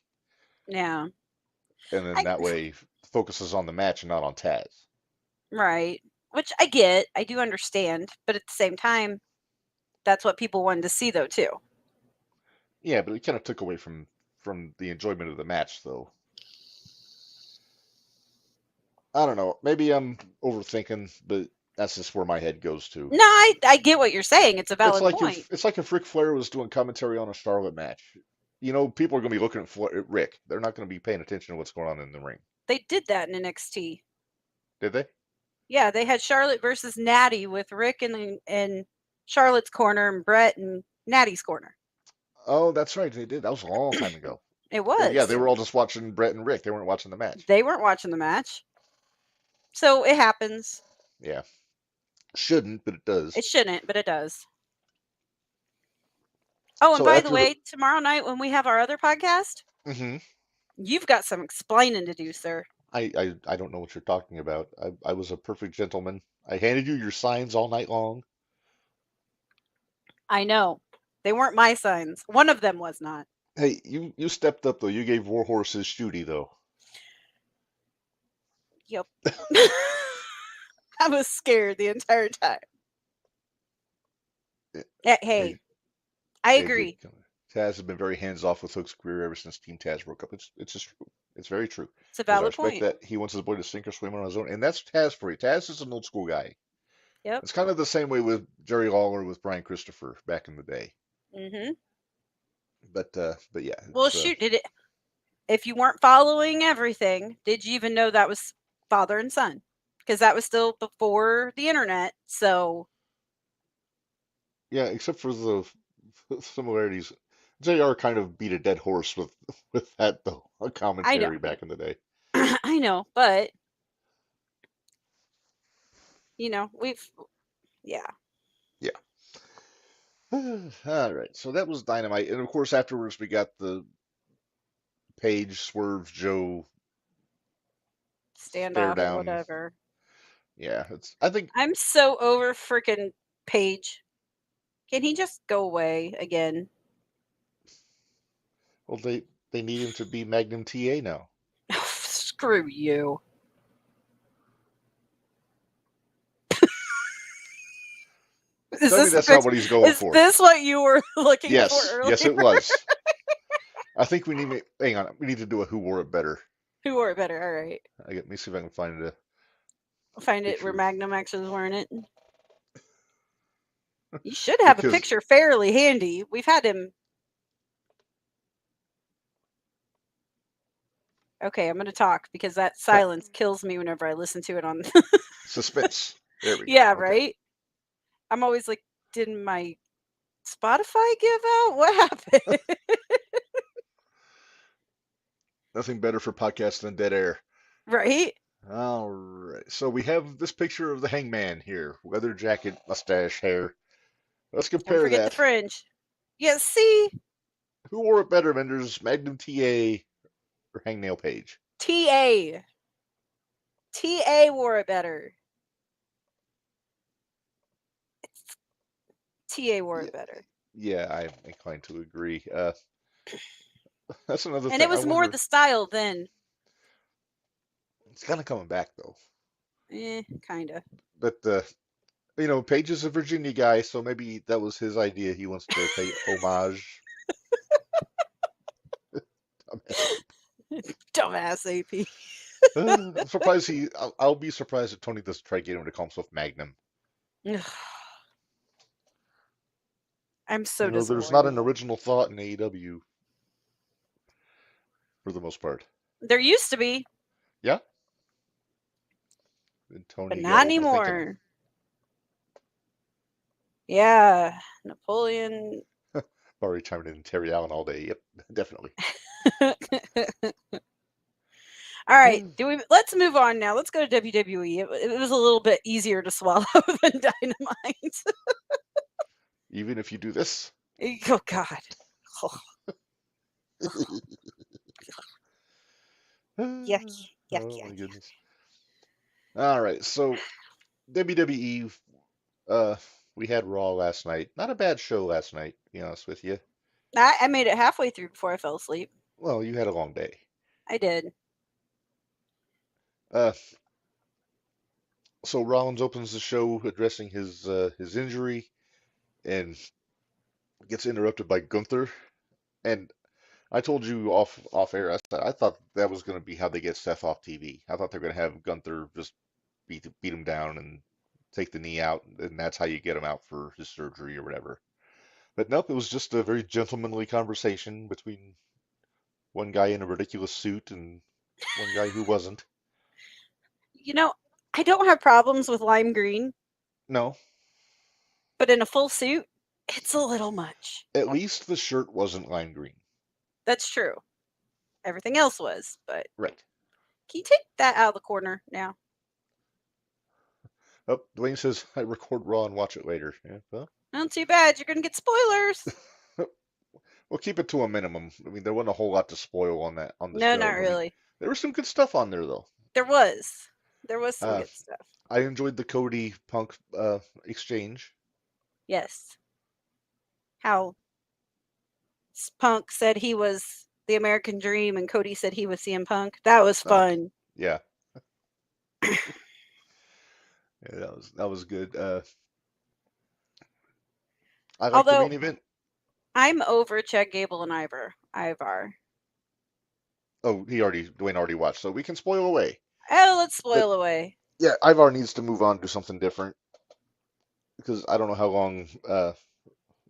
B: Yeah.
A: and then
B: I
A: that way focuses on the match and not on Taz.
B: right. Which I get. I do understand, but at the same time, that's what people wanted to see, though, too.
A: Yeah, but it kind of took away from the enjoyment of the match, though. I don't know. Maybe I'm overthinking, but that's just where my head goes to.
B: No, I get what you're saying. It's a valid point.
A: It's like if Ric Flair was doing commentary on a Charlotte match. People are going to be looking at Rick. They're not going to be paying attention to what's going on in the ring.
B: They did that in NXT.
A: Did they?
B: Yeah, they had Charlotte versus Natty with Rick in Charlotte's corner and Brett in Natty's corner.
A: Oh, that's right. They did. That was a long time ago.
B: It
A: Yeah, they
B: was.
A: were all just watching Brett and Rick. They weren't watching the match.
B: They weren't watching the match. So it happens.
A: Yeah. Shouldn't, but it does.
B: It shouldn't, but it does. Oh, and
A: So
B: by the
A: after the.
B: way, tomorrow night when we have our other podcast,
A: Hmm.
B: you've got some explaining to do, sir.
A: I don't know what you're talking about. I was a perfect gentleman. I handed you your signs all night long.
B: I know. They weren't my signs. One of them was not.
A: Hey, you stepped up though. You gave Warhorse his shooty though.
B: Yep. I was scared the entire time. Hey,
A: Hey,
B: I
A: hey, dude,
B: agree.
A: Taz has been very hands off with Hook's career ever since Team Taz broke up. It's just true. It's very true.
B: It's a
A: Because I
B: valid
A: respect
B: point.
A: that he wants his boy to sink or swim on his own, and that's Taz for you. Taz is an old school guy.
B: Yep.
A: It's kind of the same way with Jerry Lawler with Brian Christopher back in the day.
B: Mm-hmm.
A: But yeah,
B: Well,
A: it's
B: shoot, did it? If you weren't following everything, did you even know that was father and son? Because that was still before the internet. So
A: yeah, except for similarities. JR kind of beat a dead horse with that though, a
B: I know.
A: commentary back in the day.
B: I know, but yeah.
A: Yeah. All right. So that was Dynamite, and of course afterwards we got the Page Swerve Joe stare
B: Standoff,
A: down.
B: whatever.
A: Yeah, I think.
B: I'm so over freaking Paige. Can he just go away again?
A: Well, they need him to be Magnum TA now.
B: Screw you. Is
A: Tell me
B: this the
A: that's not
B: picture?
A: what he's going
B: Is
A: for.
B: this what you were looking for
A: Yes,
B: earlier?
A: yes, it was. I think we need. Hang on, we need to do a Who Wore It Better.
B: Who wore it better? All right.
A: Let me see if I can find a
B: I'll find it where
A: picture
B: Magnum actually was wearing it. You should have a
A: because
B: picture fairly handy. We've had him. Okay, I'm going to talk because that
A: okay,
B: silence kills me whenever I listen to it on.
A: suspense. There we go.
B: Yeah,
A: Okay,
B: right? I'm always like, did my Spotify give out? What happened?
A: nothing better for podcasts than dead air.
B: Right?
A: All right, so we have this picture of the Hangman here, leather jacket, mustache, hair. Let's
B: Don't
A: compare
B: forget the
A: that.
B: fringe. Yeah, see?
A: Who wore it better, Vendors? Magnum TA or Hangnail Page?
B: TA. TA wore it better. TA wore
A: Yeah,
B: it better.
A: yeah, I'm inclined to agree. That's another
B: And it
A: thing. I
B: was more
A: wonder.
B: the style then.
A: It's kind of coming back though.
B: Kind of.
A: But Page is a Virginia guy, so maybe that was his idea. He wants to pay homage.
B: Dumbass AP.
A: I'm surprised I'll be surprised if Tony doesn't try to get him to call himself Magnum.
B: I'm so
A: There's not
B: disappointed.
A: an original thought in AEW for the most part.
B: There used to be,
A: Yeah, and
B: but
A: Tony got
B: not
A: overthinking.
B: anymore. Yeah, Napoleon.
A: Barry chimed in Terry Allen all day. Yep, definitely.
B: All right, let's move on now. Let's go to WWE. It was a little bit easier to swallow than Dynamite.
A: Even if you do this.
B: Oh God. Oh, yucky, yuck,
A: Oh my
B: yuck.
A: goodness. All right, so WWE, we had Raw last night. Not a bad show last night, to be honest with you.
B: I made it halfway through before I fell asleep.
A: Well, you had a long day.
B: I did.
A: Uh, so Rollins opens the show addressing his injury and gets interrupted by Gunther. And I told you off air, I thought that was going to be how they get Seth off TV. I thought they were going to have Gunther just beat him down and take the knee out, and that's how you get him out for his surgery or whatever. But nope, it was just a very gentlemanly conversation between one guy in a ridiculous suit and one guy who wasn't.
B: I don't have problems with lime green,
A: No,
B: but in a full suit, it's a little much.
A: at least the shirt wasn't lime green.
B: That's true. Everything else was, but
A: Right.
B: can you take that out of the corner now?
A: Oh, Dwayne says I record Raw and watch it later. Yeah, well,
B: Not too bad. You're gonna get spoilers.
A: we'll keep it to a minimum. I mean, there wasn't a whole lot to spoil on the
B: No,
A: show.
B: not
A: I mean,
B: really.
A: there was some good stuff on there though.
B: There was some
A: Uh,
B: good stuff.
A: I enjoyed the Cody Punk exchange.
B: Yes. How Punk said he was the American Dream and Cody said he was CM Punk. That was fun.
A: Yeah. Yeah, that was good. I like the
B: Although
A: main event.
B: I'm over Chad Gable and Ivar.
A: Oh, Dwayne already watched, so we can spoil away.
B: Oh, let's
A: But
B: spoil away.
A: yeah, Ivar needs to move on to something different because I don't know how long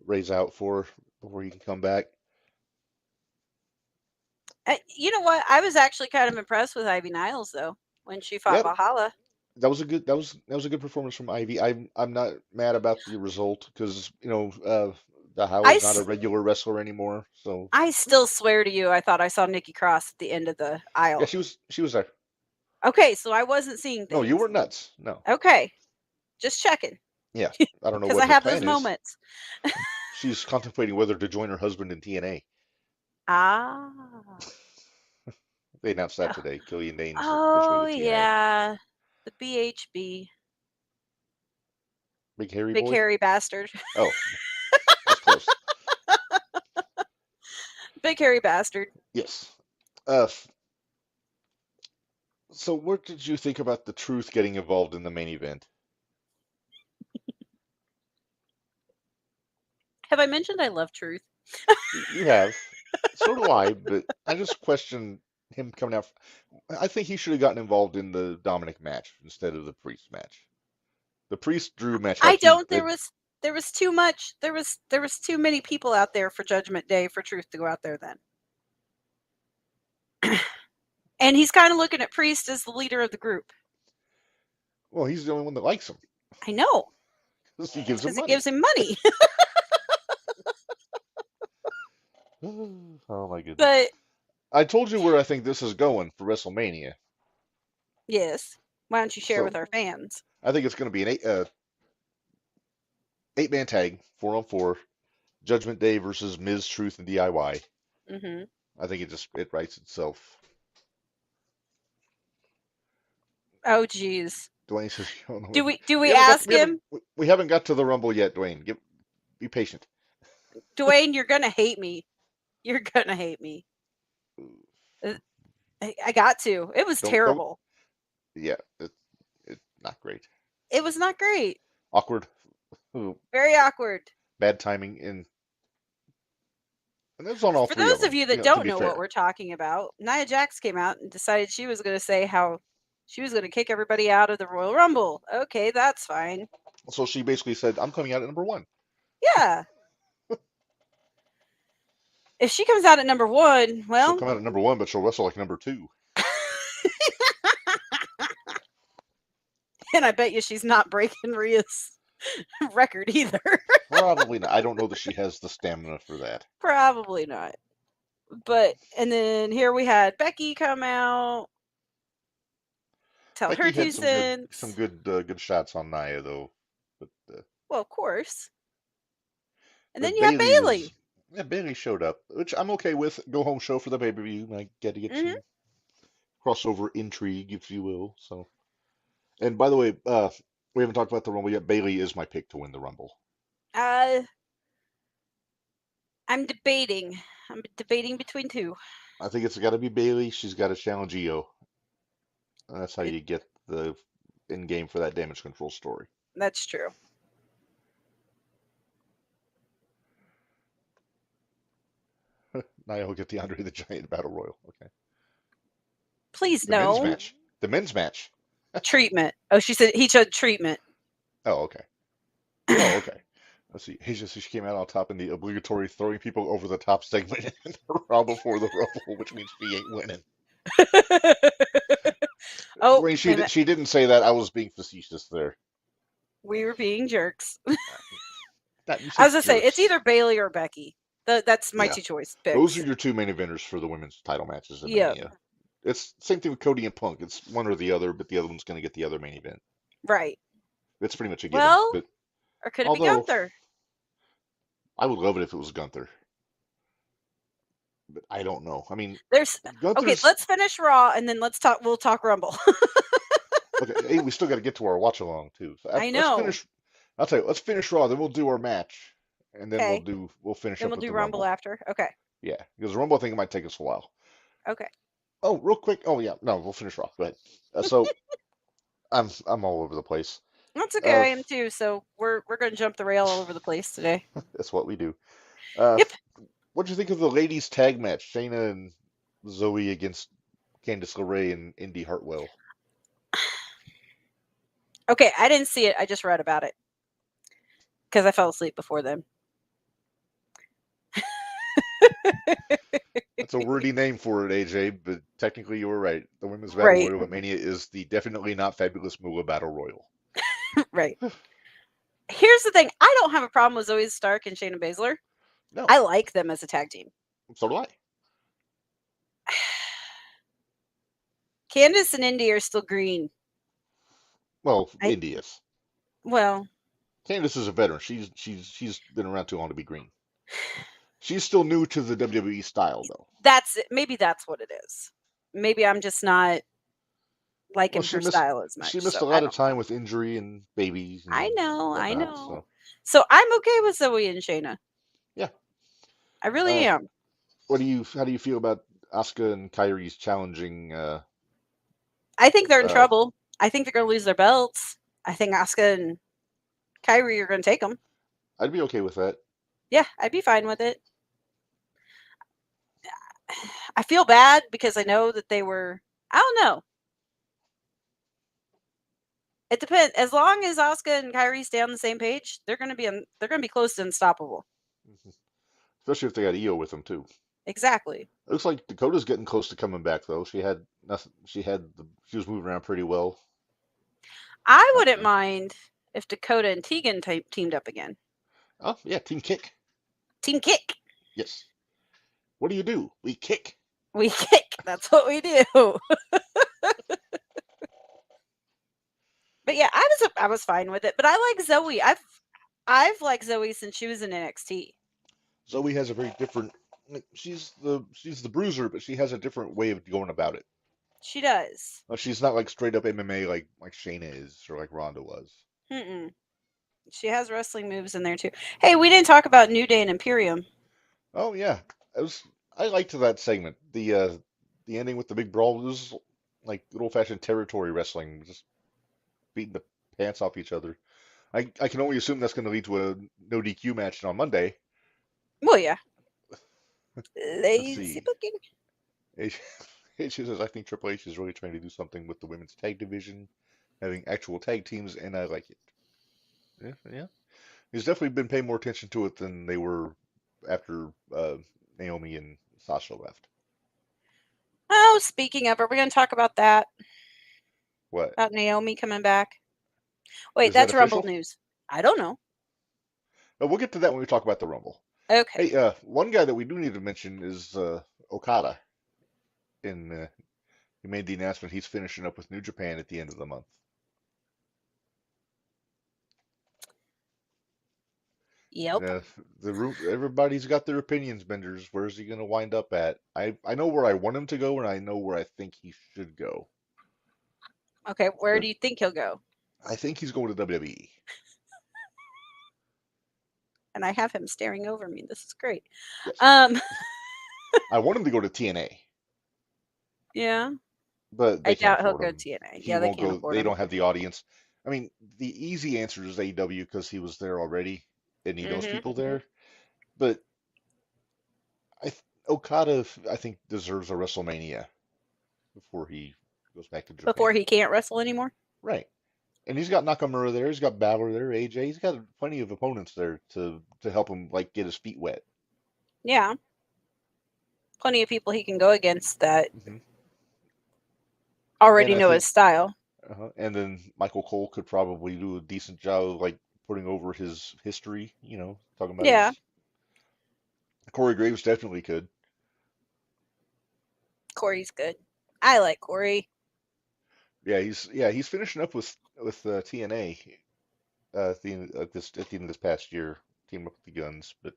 A: Ray's out for before he can come back.
B: You know what? I was actually kind of impressed with Ivy Niles though when she fought
A: Yep,
B: Valhalla.
A: that was a good performance from Ivy. I'm not mad about the result because How
B: I,
A: is not a regular wrestler anymore. So
B: I still swear to you, I thought I saw Nikki Cross at the end of the
A: yeah,
B: aisle.
A: she was there.
B: Okay, so I wasn't seeing
A: No, you
B: things.
A: weren't nuts. No.
B: Okay, just checking.
A: Yeah, I don't know
B: Because
A: what
B: I
A: her
B: have those
A: plan is.
B: moments.
A: She's contemplating whether to join her husband in TNA.
B: Ah.
A: They announced that today. Killian Dane's officially
B: Oh,
A: with TNA.
B: yeah. The BHB.
A: Big hairy
B: Big
A: boy.
B: hairy bastard.
A: Oh, that's close.
B: Big hairy bastard.
A: Yes. Uh, so what did you think about the Truth getting involved in the main event?
B: Have I mentioned I love truth?
A: You have. So do I, but I just question him coming out. I think he should have gotten involved in the Dominic match instead of the Priest match. The Priest Drew match
B: I
A: had heat.
B: don't. There was too much. There was too many people out there for Judgment Day for Truth to go out there then. And he's kind of looking at Priest as the leader of the group.
A: Well, he's the only one that likes him
B: I know.
A: because he gives him
B: Because it
A: money.
B: gives him money.
A: Oh my goodness.
B: But
A: I told you where I think this is going for WrestleMania.
B: yes. Why don't you share
A: So
B: with our fans?
A: I think it's going to be an eight-man tag, 4-on-4, Judgment Day versus Miz, Truth, and DIY.
B: Mm-hmm.
A: I think it writes itself.
B: Oh, geez.
A: Dwayne says,
B: Do we ask him?
A: We haven't got to the Rumble yet, Dwayne. Be patient.
B: Dwayne, you're gonna hate me. You're gonna hate me. I got to. It was
A: Don't,
B: terrible.
A: yeah, it's not great.
B: It was not great.
A: Awkward.
B: Very awkward.
A: Bad timing and that's on all
B: For
A: three of
B: those
A: them.
B: of you that
A: to
B: don't
A: be
B: know
A: fair.
B: what we're talking about, Nia Jax came out and decided she was going to say how she was going to kick everybody out of the Royal Rumble. Okay, that's fine.
A: So she basically said, "I'm coming out at number 1."
B: Yeah. If she comes out at number 1,
A: She'll
B: well,
A: come out at number 1, but she'll wrestle like number 2.
B: and I bet you she's not breaking Rhea's record either.
A: Probably not. I don't know that she has the stamina for that.
B: Probably not. But and then here we had Becky come out, tell
A: Becky
B: her
A: had
B: 2 cents.
A: some good shots on Nia though, but
B: Well, of course. And
A: but
B: then you have Bailey.
A: Bailey showed up, which I'm okay with. Go home show for the pay-per-view. I get to get
B: Mm-hmm.
A: some crossover intrigue, if you will. So, and by the way, we haven't talked about the Rumble yet. Bailey is my pick to win the Rumble.
B: I'm debating. I'm debating between 2.
A: I think it's got to be Bailey. She's got to challenge Io. And that's how you get the in game for that damage control story.
B: That's true.
A: Nia will get the Andre the Giant Battle Royal. Okay.
B: Please
A: The men's
B: no.
A: match. The men's match.
B: Treatment. Oh, she said he said treatment.
A: Oh, okay. Oh, okay. Let's see. She came out on top in the obligatory throwing people over the top segment in the Raw before the Rumble, which means she ain't winning.
B: Oh,
A: Dwayne, she didn't say that. I was being facetious there.
B: We were being jerks.
A: I
B: was gonna say it's either Bailey or Becky. That's my 2 choice picks.
A: Those are your 2 main eventers for the women's title matches in Mania. It's same thing with Cody and Punk. It's one or the other, but the other one's going to get the other main event.
B: Right.
A: It's pretty much a given.
B: Well,
A: but
B: or could it be Gunther?
A: I would love it if it was Gunther. But I don't know. I mean,
B: okay. Let's finish Raw and then we'll talk Rumble.
A: Okay, hey, we still got to get to our watch along too. So
B: I know.
A: I'll tell you. Let's finish Raw, then we'll do our match, and then we'll finish.
B: Then
A: up
B: we'll
A: with
B: do
A: the
B: Rumble after. Okay.
A: Yeah, because the Rumble I think it might take us a while.
B: Okay.
A: Oh, real quick. Oh yeah, no, we'll finish Raw. Go ahead. So I'm all over the place.
B: That's okay. I am too. So we're going to jump the rail all over the place today.
A: That's what we do.
B: Yep.
A: What do you think of the ladies' tag match? Shayna and Zoe against Candice LeRae and Indy Hartwell.
B: Okay, I didn't see it. I just read about it because I fell asleep before then.
A: That's a wordy name for it, AJ, but technically you were right. The Women's Battle Royal at Mania is the definitely not Fabulous Moolah Battle Royal.
B: Right. Here's the thing. I don't have a problem with Zoe Stark and Shayna Baszler.
A: No,
B: I like them as a tag team.
A: so do I.
B: Candice and Indy are still green.
A: Well,
B: I
A: India's.
B: well,
A: Candice is a veteran. She's been around too long to be green. She's still new to the WWE style, though.
B: that's it. Maybe that's what it is. Maybe I'm just not
A: Well,
B: liking her style as
A: she
B: much.
A: missed
B: So
A: a
B: I
A: lot of
B: don't know.
A: time with injury and babies
B: I
A: and
B: know, I
A: whatnot.
B: know.
A: So
B: So I'm okay with Zoe and Shayna.
A: yeah.
B: I really
A: Uh,
B: am.
A: how do you feel about Asuka and Kyrie's challenging?
B: I think they're in
A: Uh,
B: trouble. I think they're going to lose their belts. I think Asuka and Kyrie are going to take them.
A: I'd be okay with that.
B: Yeah, I'd be fine with it. I feel bad because I know that they were. I don't know. It depends. As long as Asuka and Kyrie stay on the same page, they're going to be. They're going to be close to unstoppable.
A: Especially if they got Io with them too.
B: Exactly.
A: It looks like Dakota's getting close to coming back though. She had nothing. She was moving around pretty well.
B: I wouldn't mind if Dakota and Tegan teamed up again.
A: Oh yeah, Team Kick.
B: Team Kick.
A: Yes. What do? We kick.
B: We kick. That's what we do. But yeah, I was fine with it. But I like Zoe. I've liked Zoe since she was in NXT.
A: Zoe has a very different. She's the bruiser, but she has a different way of going about it.
B: She does.
A: She's not like straight up MMA like Shayna is or like Ronda was.
B: Mm-mm. She has wrestling moves in there too. Hey, we didn't talk about New Day and Imperium.
A: Oh yeah, I liked that segment. The ending with the big brawl was like good old fashioned territory wrestling, just beating the pants off each other. I can only assume that's going to lead to a no DQ match on Monday.
B: Well, yeah.
A: Let's
B: Lazy
A: see.
B: booking.
A: It says I think Triple H is really trying to do something with the women's tag division, having actual tag teams, and I like it. Yeah, yeah. He's definitely been paying more attention to it than they were after Naomi and Sasha left.
B: Oh, speaking of, are we going to talk about that?
A: What?
B: About Naomi coming back? Wait,
A: Is that
B: that's Rumble
A: official?
B: news. I don't know.
A: No, we'll get to that when we talk about the Rumble.
B: Okay.
A: Hey, one guy that we do need to mention is Okada. He made the announcement he's finishing up with New Japan at the end of the month.
B: Yep.
A: Everybody's got their opinions, Benders. Where's he going to wind up at? I know where I want him to go, and I know where I think he should go.
B: Okay, where
A: But
B: do you think he'll go?
A: I think he's going to WWE.
B: And I have him staring over me. This is great.
A: Yes.
B: Um,
A: I want him to go to TNA,
B: yeah.
A: but
B: I
A: they can't
B: doubt he'll
A: afford
B: go
A: him.
B: TNA.
A: He
B: Yeah, they
A: won't
B: can't
A: go.
B: afford
A: They
B: him.
A: don't have the audience. I mean, the easy answer is AEW because he was there already and he knows people there. But Okada, I think, deserves a WrestleMania before he goes back to
B: Before
A: Japan.
B: he can't wrestle anymore.
A: Right. And he's got Nakamura there. He's got Balor there. AJ. He's got plenty of opponents there to help him like get his feet wet.
B: Yeah. Plenty of people he can go against that
A: Hmm.
B: already
A: And I
B: know his
A: think,
B: style.
A: and then Michael Cole could probably do a decent job of like putting over his history. Talking about
B: Yeah.
A: his. Corey Graves definitely could.
B: Corey's good. I like Corey.
A: He's finishing up with TNA at the end at the end of this past year, team up with the Guns. But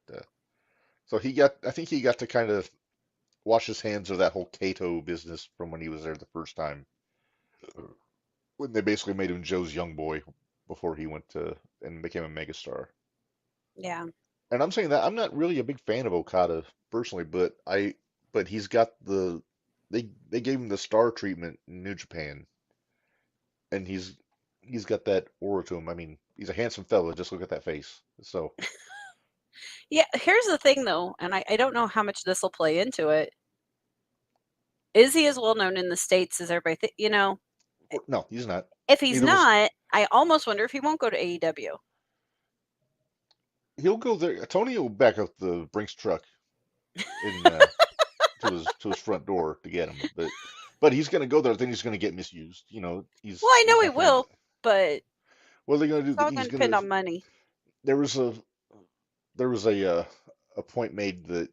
A: so I think he got to kind of wash his hands of that whole Kato business from when he was there the first time, when they basically made him Joe's young boy before he went to and became a megastar.
B: Yeah.
A: And I'm saying that I'm not really a big fan of Okada personally, but he's got they gave him the star treatment in New Japan, and he's got that aura to him. I mean, he's a handsome fella. Just look at that face. So
B: Yeah. Here's the thing, though, and I don't know how much this will play into it. Is he as well known in the States as everybody
A: no, he's not.
B: if he's
A: Neither was
B: not, I almost wonder if he won't go to AEW.
A: he'll go there. Tony will back up the Brinks truck in to his front door to get him, but he's going to go there. I think he's going to get misused.
B: Well, I know
A: he's
B: he
A: not going to.
B: will, but
A: What are they going to
B: it's
A: do?
B: all
A: He's
B: going to
A: going
B: depend
A: to.
B: on money.
A: There was a there was a a point made that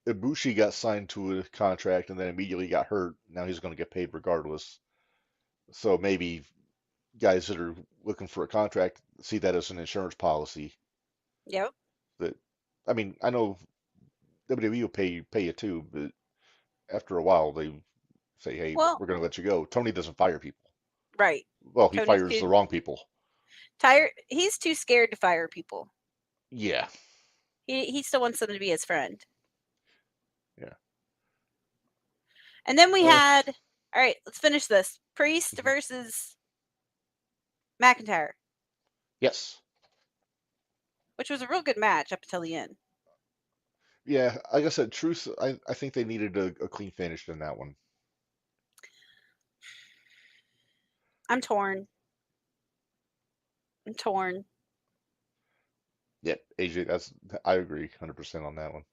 A: Ibushi got signed to a contract and then immediately got hurt. Now he's going to get paid regardless. So maybe guys that are looking for a contract see that as an insurance policy.
B: Yep.
A: That, I mean, I know WWE will pay you too, but after a while they say, "Hey,
B: Well,
A: we're going to let you go." Tony doesn't fire people.
B: right.
A: Well, he
B: Tony's
A: fires
B: too
A: the wrong people.
B: tired. He's too scared to fire people.
A: Yeah,
B: He still wants them to be his friend.
A: yeah.
B: And then we
A: Uh,
B: had, all right, let's finish this. Priest
A: mhm.
B: versus McIntyre,
A: Yes,
B: which was a real good match up until the end.
A: yeah. Like I said, truth. I think they needed a clean finish in that one.
B: I'm torn. I'm torn.
A: Yeah, AJ. I agree 100% on that one.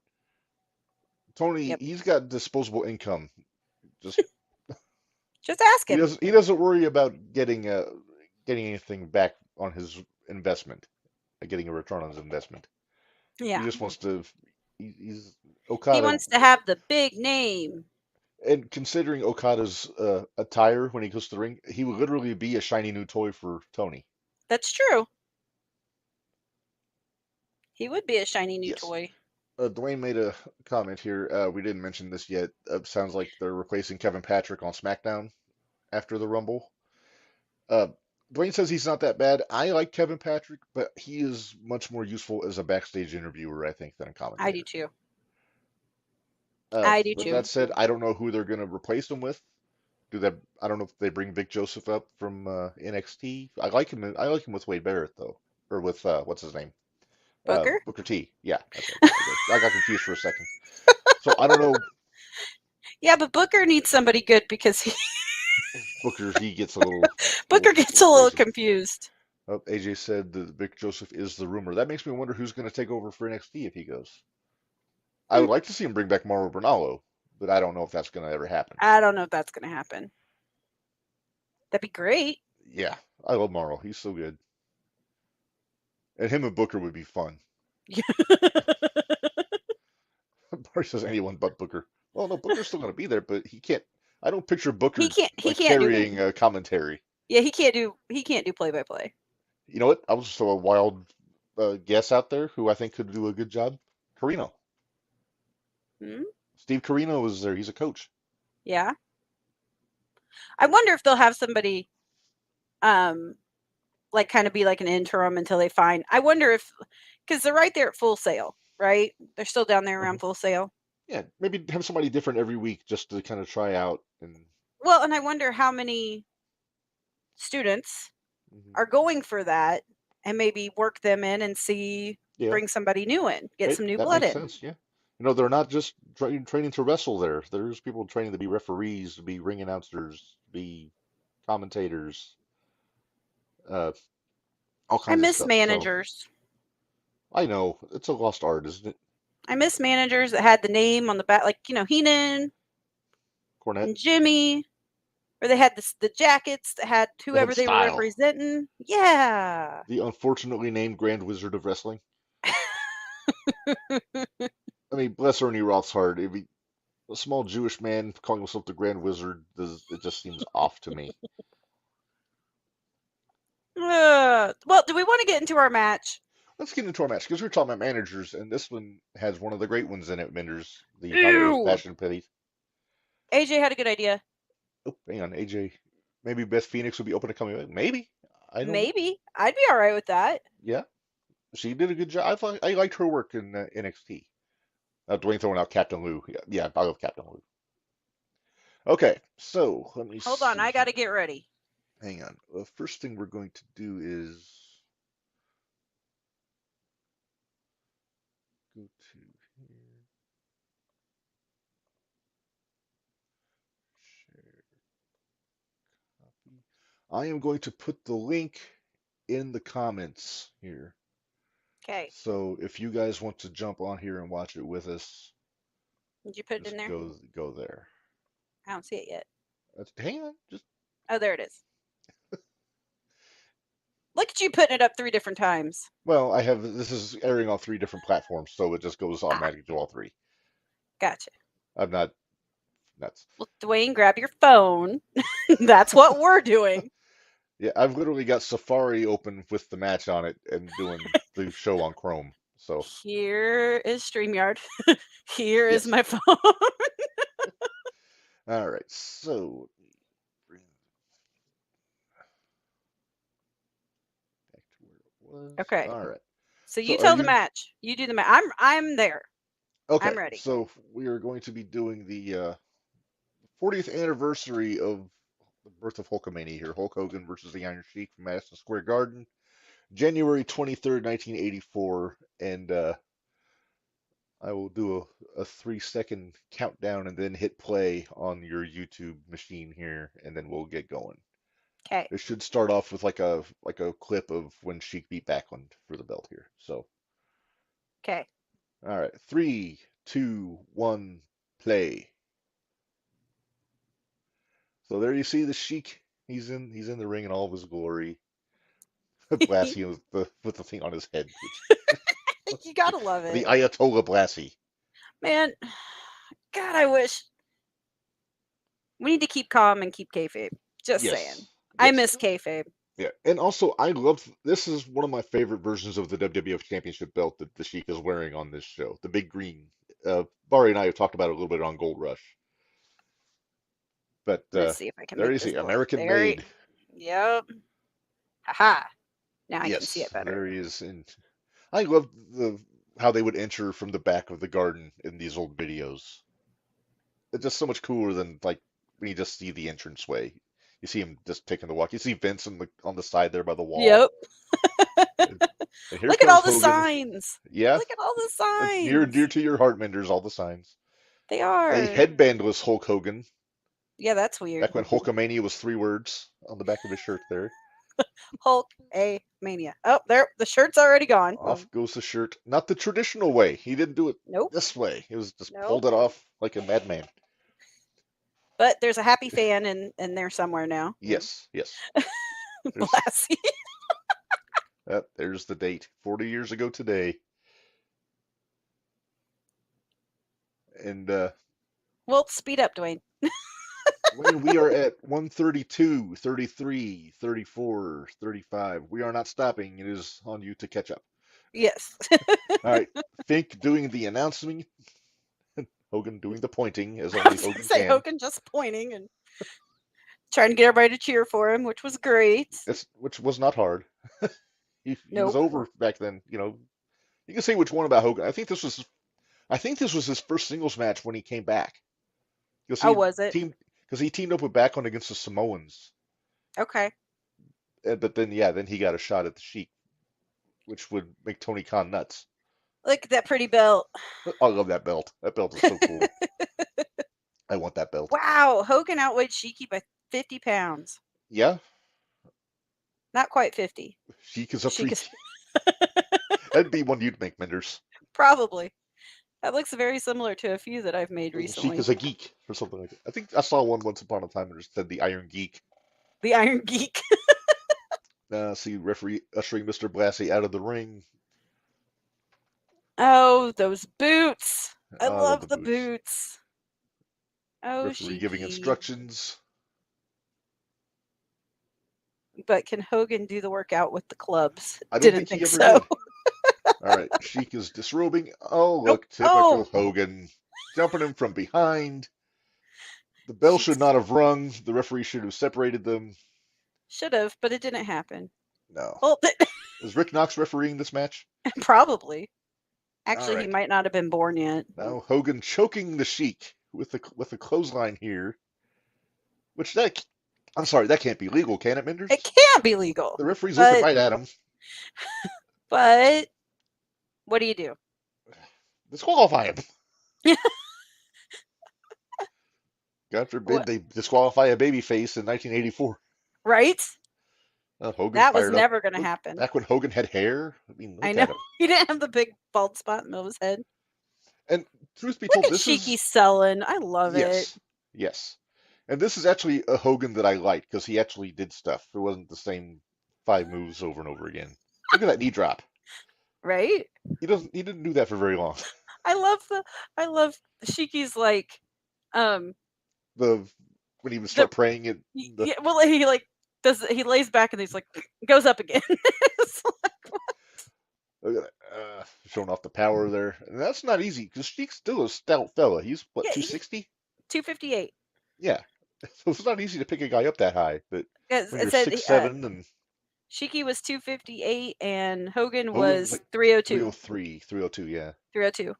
A: Tony,
B: Yep.
A: he's got disposable income. Just
B: Just ask
A: he
B: him.
A: doesn't worry about getting anything back on his investment, getting a return on his investment. He
B: Yeah.
A: just wants to. He's
B: He
A: Okada,
B: wants to have the big name.
A: and considering Okada's attire when he goes to the ring, he would literally be a shiny new toy for Tony.
B: That's true. He would be a shiny new
A: Yes.
B: toy.
A: Dwayne made a comment here. We didn't mention this yet. Sounds like they're replacing Kevin Patrick on SmackDown after the Rumble. Uh, Dwayne says he's not that bad. I like Kevin Patrick, but he is much more useful as a backstage interviewer, I think, than a
B: I do
A: commentator.
B: too. I do
A: With
B: too.
A: that said, I don't know who they're going to replace him with. Do that? I don't know if they bring Vic Joseph up from NXT. I like him. I like him with Wade Barrett though, or with what's his name?
B: Booker?
A: Booker T. Yeah, that's right. I got confused for a second. So I don't know.
B: Yeah, but Booker needs somebody good because
A: Booker, he gets a little,
B: Booker gets a
A: little
B: little
A: crazy.
B: confused.
A: Oh, AJ said that Vic Joseph is the rumor. That makes me wonder who's going to take over for NXT if he goes. I
B: Hmm.
A: would like to see him bring back Mauro Ranallo, but I don't know if that's going to ever happen.
B: I don't know if that's going to happen. That'd be great.
A: Yeah, I love Mauro. He's so good. And him and Booker would be fun. Barry says anyone but Booker. Well, no, Booker's still going to be there, but he can't. I don't picture
B: he
A: Booker
B: can't. He
A: like
B: can't do.
A: carrying commentary.
B: Yeah, he can't do. He can't do play by play.
A: You know what? I was just a wild guess out there who I think could do a good job. Carino.
B: Hmm?
A: Steve Carino was there. He's a coach.
B: Yeah. I wonder if they'll have somebody, um, like kind of be like an interim until they find. I wonder if, because they're right there at Full Sail, right? They're still down there
A: Uh-huh.
B: around Full Sail.
A: Yeah, maybe have somebody different every week just to kind of try out and.
B: Well, and I wonder how many students
A: Mhm.
B: are going for that, and maybe work them in and see
A: Yeah,
B: bring somebody new in, get
A: hey,
B: some new
A: that
B: blood
A: makes
B: in.
A: sense. Yeah, they're not just training to wrestle there. There's people training to be referees, to be ring announcers, to be commentators, uh, all
B: I
A: kinds of
B: miss
A: stuff. So
B: managers.
A: I know it's a lost art, isn't it?
B: I miss managers that had the name on the back, like Heenan
A: Cornette,
B: and Jimmy, or they had the jackets that had
A: they had
B: whoever they were
A: style.
B: representing. Yeah.
A: The unfortunately named Grand Wizard of Wrestling. I mean, bless Ernie Roth's heart. If he, a small Jewish man calling himself the Grand Wizard, it just seems off to me.
B: Well, do we want to get into our match?
A: Let's get into our match because we're talking about managers, and this one has one of the great ones in it, Menders, the Highway of
B: Ew.
A: Passion Pity.
B: AJ had a good idea.
A: Oh, hang on, AJ. Maybe Beth Phoenix would be open to coming back. Maybe. I don't.
B: Maybe. I'd be all right with that.
A: Yeah, she did a good job. I liked her work in NXT. Dwayne throwing out Captain Lou. Yeah, yeah, I love Captain Lou. Okay, so let me
B: Hold on,
A: see
B: I got to
A: here.
B: get ready.
A: Hang on. The first thing we're going to do is go to here, share copy. I am going to put the link in the comments here.
B: Okay.
A: So if you guys want to jump on here and watch it with us,
B: Did you put it
A: just
B: in there?
A: go there.
B: I don't see it yet.
A: Hang on, just
B: Oh, there it is. Look at you putting it up 3 different times.
A: Well, this is airing on 3 different platforms, so it just goes
B: Ah,
A: automatically to all 3.
B: gotcha.
A: I'm not nuts.
B: Well, Dwayne, grab your phone. That's what we're doing.
A: Yeah, I've literally got Safari open with the match on it and doing the show on Chrome. So,
B: Here is StreamYard. Here is
A: yes.
B: my phone.
A: All right. So, bring back to where it was.
B: Okay.
A: All right.
B: So
A: So,
B: you
A: are
B: tell the
A: you
B: match. You do the match. I'm there.
A: okay?
B: I'm ready.
A: So, we are going to be doing the 40th anniversary of the birth of Hulkamania here. Hulk Hogan versus the Iron Sheik from Madison Square Garden, January 23rd, 1984. And I will do a 3-second countdown and then hit play on your YouTube machine here, and then we'll get going.
B: Okay.
A: It should start off with like a clip of when Sheik beat Backlund for the belt here. So,
B: Okay.
A: all right, 3, 2, 1, play. So there you see the Sheik. He's in the ring in all of his glory. Blassie with the thing on his head, which
B: You gotta love
A: the
B: it.
A: Ayatollah Blassie.
B: Man, God, I wish. We need to keep calm and keep kayfabe. Just saying.
A: Yes,
B: I
A: yes,
B: miss kayfabe.
A: yeah. And also, I love this is one of my favorite versions of the WWF Championship belt that the Sheik is wearing on this show. The big green. Barry and I have talked about it a little bit on Gold Rush. But
B: Let's see if I can
A: there
B: make
A: you
B: this
A: see,
B: look.
A: American
B: There he,
A: made.
B: yep. Haha. Now I can see
A: Yes,
B: it better.
A: there he is. And I love how they would enter from the back of the garden in these old videos. It's just so much cooler than like when you just see the entranceway. You see him just taking the walk. You see Vince on the side there by the wall.
B: Yep.
A: And here
B: Look at all
A: comes
B: the
A: Hogan.
B: signs.
A: Yeah,
B: Look at all the
A: near
B: signs.
A: dear to your heart, Menders, all the signs.
B: They
A: A
B: are.
A: headbandless Hulk Hogan.
B: Yeah, that's weird.
A: Back when Hulkamania was 3 words on the back of his shirt there.
B: Hulk A Mania. Oh, there. The shirt's already gone.
A: Off goes the shirt. Not the traditional way. He didn't do it
B: Nope.
A: this way. He was just
B: Nope.
A: pulled it off like a madman.
B: But there's a happy fan in there somewhere now.
A: Yes, yes.
B: Blassie.
A: There's the date. 40 years ago today. And
B: Well, speed up, Dwayne.
A: Wayne, we are at 132, 33, 34, 35. We are not stopping. It is on you to catch up.
B: Yes.
A: All right. Fink doing the announcing. Hogan doing the pointing, as
B: I
A: only
B: was going
A: Hogan
B: to say
A: can.
B: Hogan just pointing and trying to get everybody to cheer for him, which was great.
A: Which was not hard. He was
B: Nope.
A: over back then. You know, you can say which one about Hogan. I think this was his first singles match when he came back.
B: Oh, was it?
A: Because he teamed up with Backlund against the Samoans.
B: Okay.
A: But then he got a shot at the Sheik, which would make Tony Khan nuts.
B: Look at that pretty belt.
A: I love that belt. That belt is so cool. I want that belt.
B: Wow. Hogan outweighed Sheiky by 50 pounds.
A: Yeah,
B: Not quite 50.
A: Sheik is a
B: Sheik
A: freak.
B: is
A: That'd be one you'd make, Menders.
B: probably. That looks very similar to a few that I've made
A: Sheik
B: recently.
A: is a geek or something like that. I think I saw one once upon a time that just said the Iron Geek.
B: The Iron Geek.
A: See referee ushering Mr. Blassie out of the ring.
B: Oh, those boots. I
A: love
B: love the boots. Oh,
A: Referee giving
B: Sheiky.
A: instructions.
B: But can Hogan do the workout with the clubs?
A: I don't
B: Didn't
A: think he ever
B: so.
A: did. All right, Sheik is disrobing. Oh, look,
B: Nope.
A: typical
B: Oh.
A: Hogan. Jumping him from behind. The bell should not have rung. The referee should have separated them.
B: Should have, but it didn't happen.
A: No.
B: Well,
A: Is Rick Knox refereeing this match?
B: probably. Actually,
A: right.
B: he might not have been born yet.
A: Now Hogan choking the Sheik with the clothesline here. Which I'm sorry, that can't be legal, can it, Menders?
B: It can't be legal.
A: The referee's looking right at him.
B: But what do you do?
A: Disqualify him. God forbid they disqualify a babyface in 1984.
B: Right?
A: Hogan
B: That was
A: fired
B: never
A: up.
B: going to happen.
A: Back when Hogan had hair. I mean, look
B: I
A: at
B: know.
A: him.
B: He didn't have the big bald spot in the middle of his head.
A: And truth be
B: Look
A: told,
B: at
A: this
B: Sheiky
A: is
B: selling. I love it.
A: Yes. And this is actually a Hogan that I liked because he actually did stuff. It wasn't the same 5 moves over and over again. Look at that knee drop.
B: Right?
A: He didn't do that for very long.
B: I love Shiki's like um
A: When he would
B: the
A: start praying it.
B: yeah, well he like he lays back and he's like goes up again. It's
A: Look at that. Showing off the power there. And that's not easy because Sheik's still a stout fella. He's what,
B: yeah,
A: 260?
B: 258.
A: Yeah. So it's not easy to pick a guy up that high. But when
B: It
A: you're
B: said
A: 6'7" and
B: Shiki was 258 and Hogan
A: Hogan's
B: was
A: like
B: 302.
A: 303, 302, yeah.
B: 302.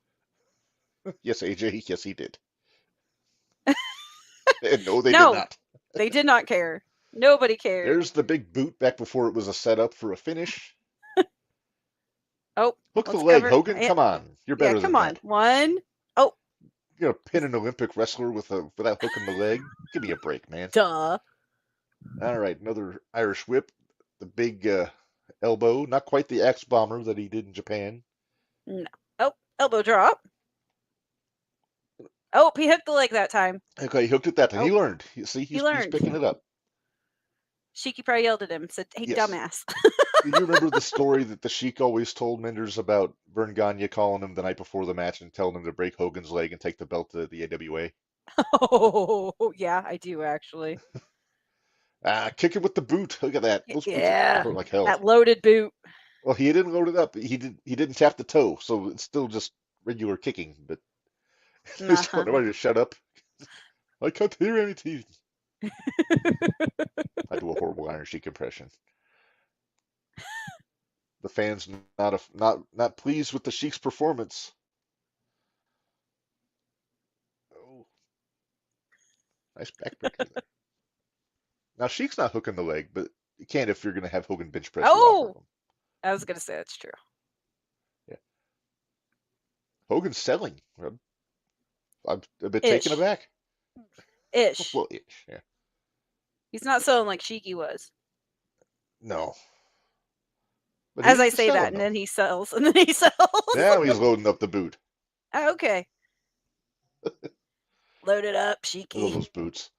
A: Yes, AJ, yes, he did. And no, they did
B: No,
A: not.
B: they did not care. Nobody cared.
A: There's the big boot back before it was a setup for a finish.
B: Oh,
A: Hook the
B: let's
A: leg,
B: cover.
A: Hogan. Come on. You're
B: Yeah,
A: better
B: come
A: than
B: on.
A: that.
B: One. Oh,
A: You're gonna pin an Olympic wrestler without hooking the leg? Give me a break, man.
B: duh.
A: All right, another Irish whip. The big elbow, not quite the axe bomber that he did in Japan.
B: No. Oh, elbow drop. Oh, he hooked the leg that time.
A: Okay, he hooked it that time.
B: Oh,
A: He learned. See, he's
B: learned.
A: picking it up.
B: Shiki probably yelled at him, said, "Hey,
A: Yes.
B: dumbass."
A: Do you remember the story that the Sheik always told Menders about Vern Gagne calling him the night before the match and telling him to break Hogan's leg and take the belt to the AWA?
B: Oh, yeah, I do actually.
A: Kick it with the boot. Look at that. Those boots
B: Yeah,
A: hurt like hell.
B: that loaded boot.
A: Well, he didn't load it up. He didn't tap the toe, so it's still just regular kicking. But he's telling everybody to shut up. I can't hear anything. I do a horrible Iron Sheik impression. The fans not pleased with the Sheik's performance. Oh, nice backbreaker there. Now Sheik's not hooking the leg, but you can't if you're going to have Hogan bench press you off of him.
B: I was gonna say that's true.
A: Yeah, Hogan's selling. I'm a bit taken aback.
B: Ish.
A: Well, ish. Yeah.
B: He's not selling like Shiki was.
A: No. But
B: As I
A: he's
B: say
A: selling,
B: that, and
A: though.
B: then he sells, and then he sells.
A: Now he's loading up the boot.
B: Okay. Load it up,
A: Look at
B: Shiki.
A: those boots.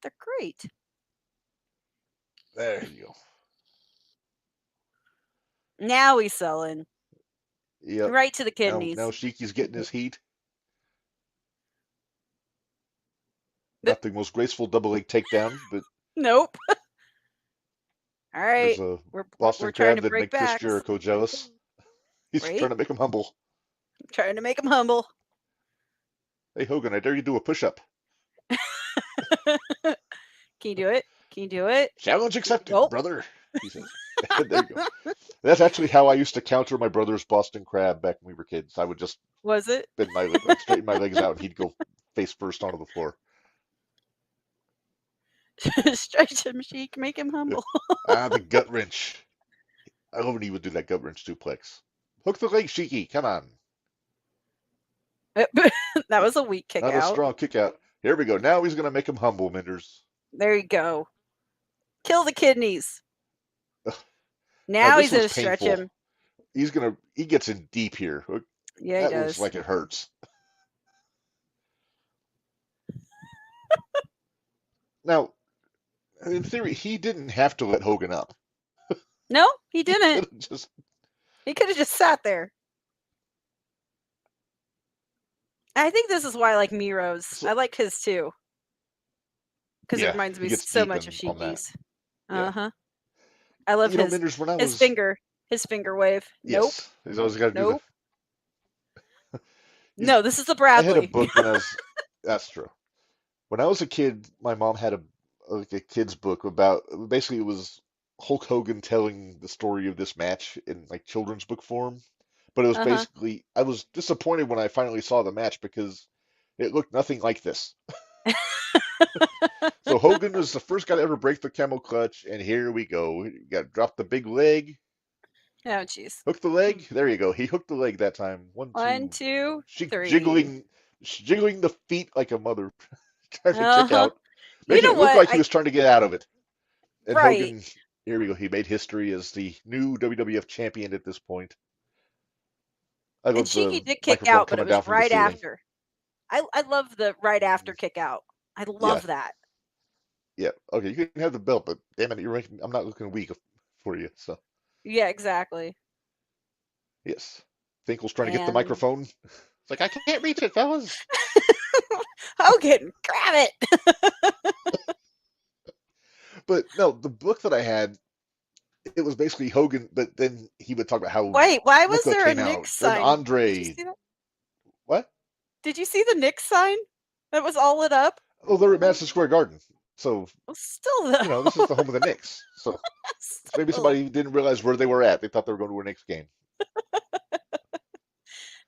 B: They're great.
A: There you go.
B: Now he's selling.
A: Yep.
B: Right to the kidneys.
A: Now Shiki's getting his heat. Not the most graceful double leg takedown, but
B: nope. All right.
A: there's a
B: We're
A: Boston
B: trying
A: Crab
B: to
A: that
B: break
A: make Chris
B: backs.
A: Jericho jealous. He's
B: Right?
A: trying to make him humble.
B: Trying to make him humble.
A: Hey Hogan, I dare you do a push-up.
B: Can you do it? Can you do it?
A: Challenge accepted,
B: Nope.
A: brother. He says. There you go. That's actually how I used to counter my brother's Boston Crab back when we were kids. I would just
B: Was it?
A: bend my like straighten my legs out, and he'd go face first onto the floor.
B: Stretch him, Sheik. Make him humble.
A: The gut wrench. I love when he would do that gut wrench duplex. Hook the leg, Shiki. Come on.
B: That was a weak kick
A: Not
B: out.
A: a strong kick out. Here we go. Now he's going to make him humble, Menders.
B: There you go. Kill the kidneys.
A: Ugh.
B: Now he's
A: this
B: going to
A: was
B: stretch
A: painful.
B: him.
A: He gets in deep here.
B: Yeah, he
A: That
B: does.
A: looks like it hurts. Now, in theory, he didn't have to let Hogan up.
B: No, he didn't.
A: Just
B: He could have just sat there. I think this is why I like Miro's. I like his too. Because it reminds me so much of Shiki's.
A: Yeah.
B: I love his
A: Menders, when I
B: his
A: was...
B: finger wave.
A: Yes.
B: Nope.
A: He's always got to
B: Nope.
A: do
B: No, this is the Bradley.
A: I had a book when I was... That's true. When I was a kid, my mom had a kid's book about... Basically, it was Hulk Hogan telling the story of this match in like children's book form. But it was basically... I was disappointed when I finally saw the match because it looked nothing like this. So Hogan was the first guy to ever break the camel clutch, and here we go. You got to drop the big leg.
B: Oh, jeez.
A: Hook the leg. There you go. He hooked the leg that time. One,
B: two, three.
A: Jiggling the feet like a mother, trying to kick out, making it look
B: what?
A: like he was trying to get out of it. And
B: Right.
A: Hogan, here we go. He made history as the new WWF champion at this point.
B: And Shiki did kick out, but it was right after. I love the right after kick out. I love that.
A: Yeah. Okay, you can have the belt, but damn it, I'm not looking weak. for you. So
B: Yeah, exactly.
A: yes, Finkel's trying to get the
B: And
A: microphone. It's like I can't reach it, fellas.
B: Hogan, grab it.
A: But no, the book that I had, it was basically Hogan, but then he would talk about how
B: Wait, why was
A: Luca
B: there a
A: came out,
B: Nick
A: then
B: sign? Did you
A: Andre.
B: see that?
A: What?
B: Did you see the Nick sign that was all lit up?
A: Oh, they're at Madison Square Garden. So,
B: Well, still though.
A: this is the home of the Knicks. So maybe
B: Still.
A: somebody didn't realize where they were at. They thought they were going to a Knicks game.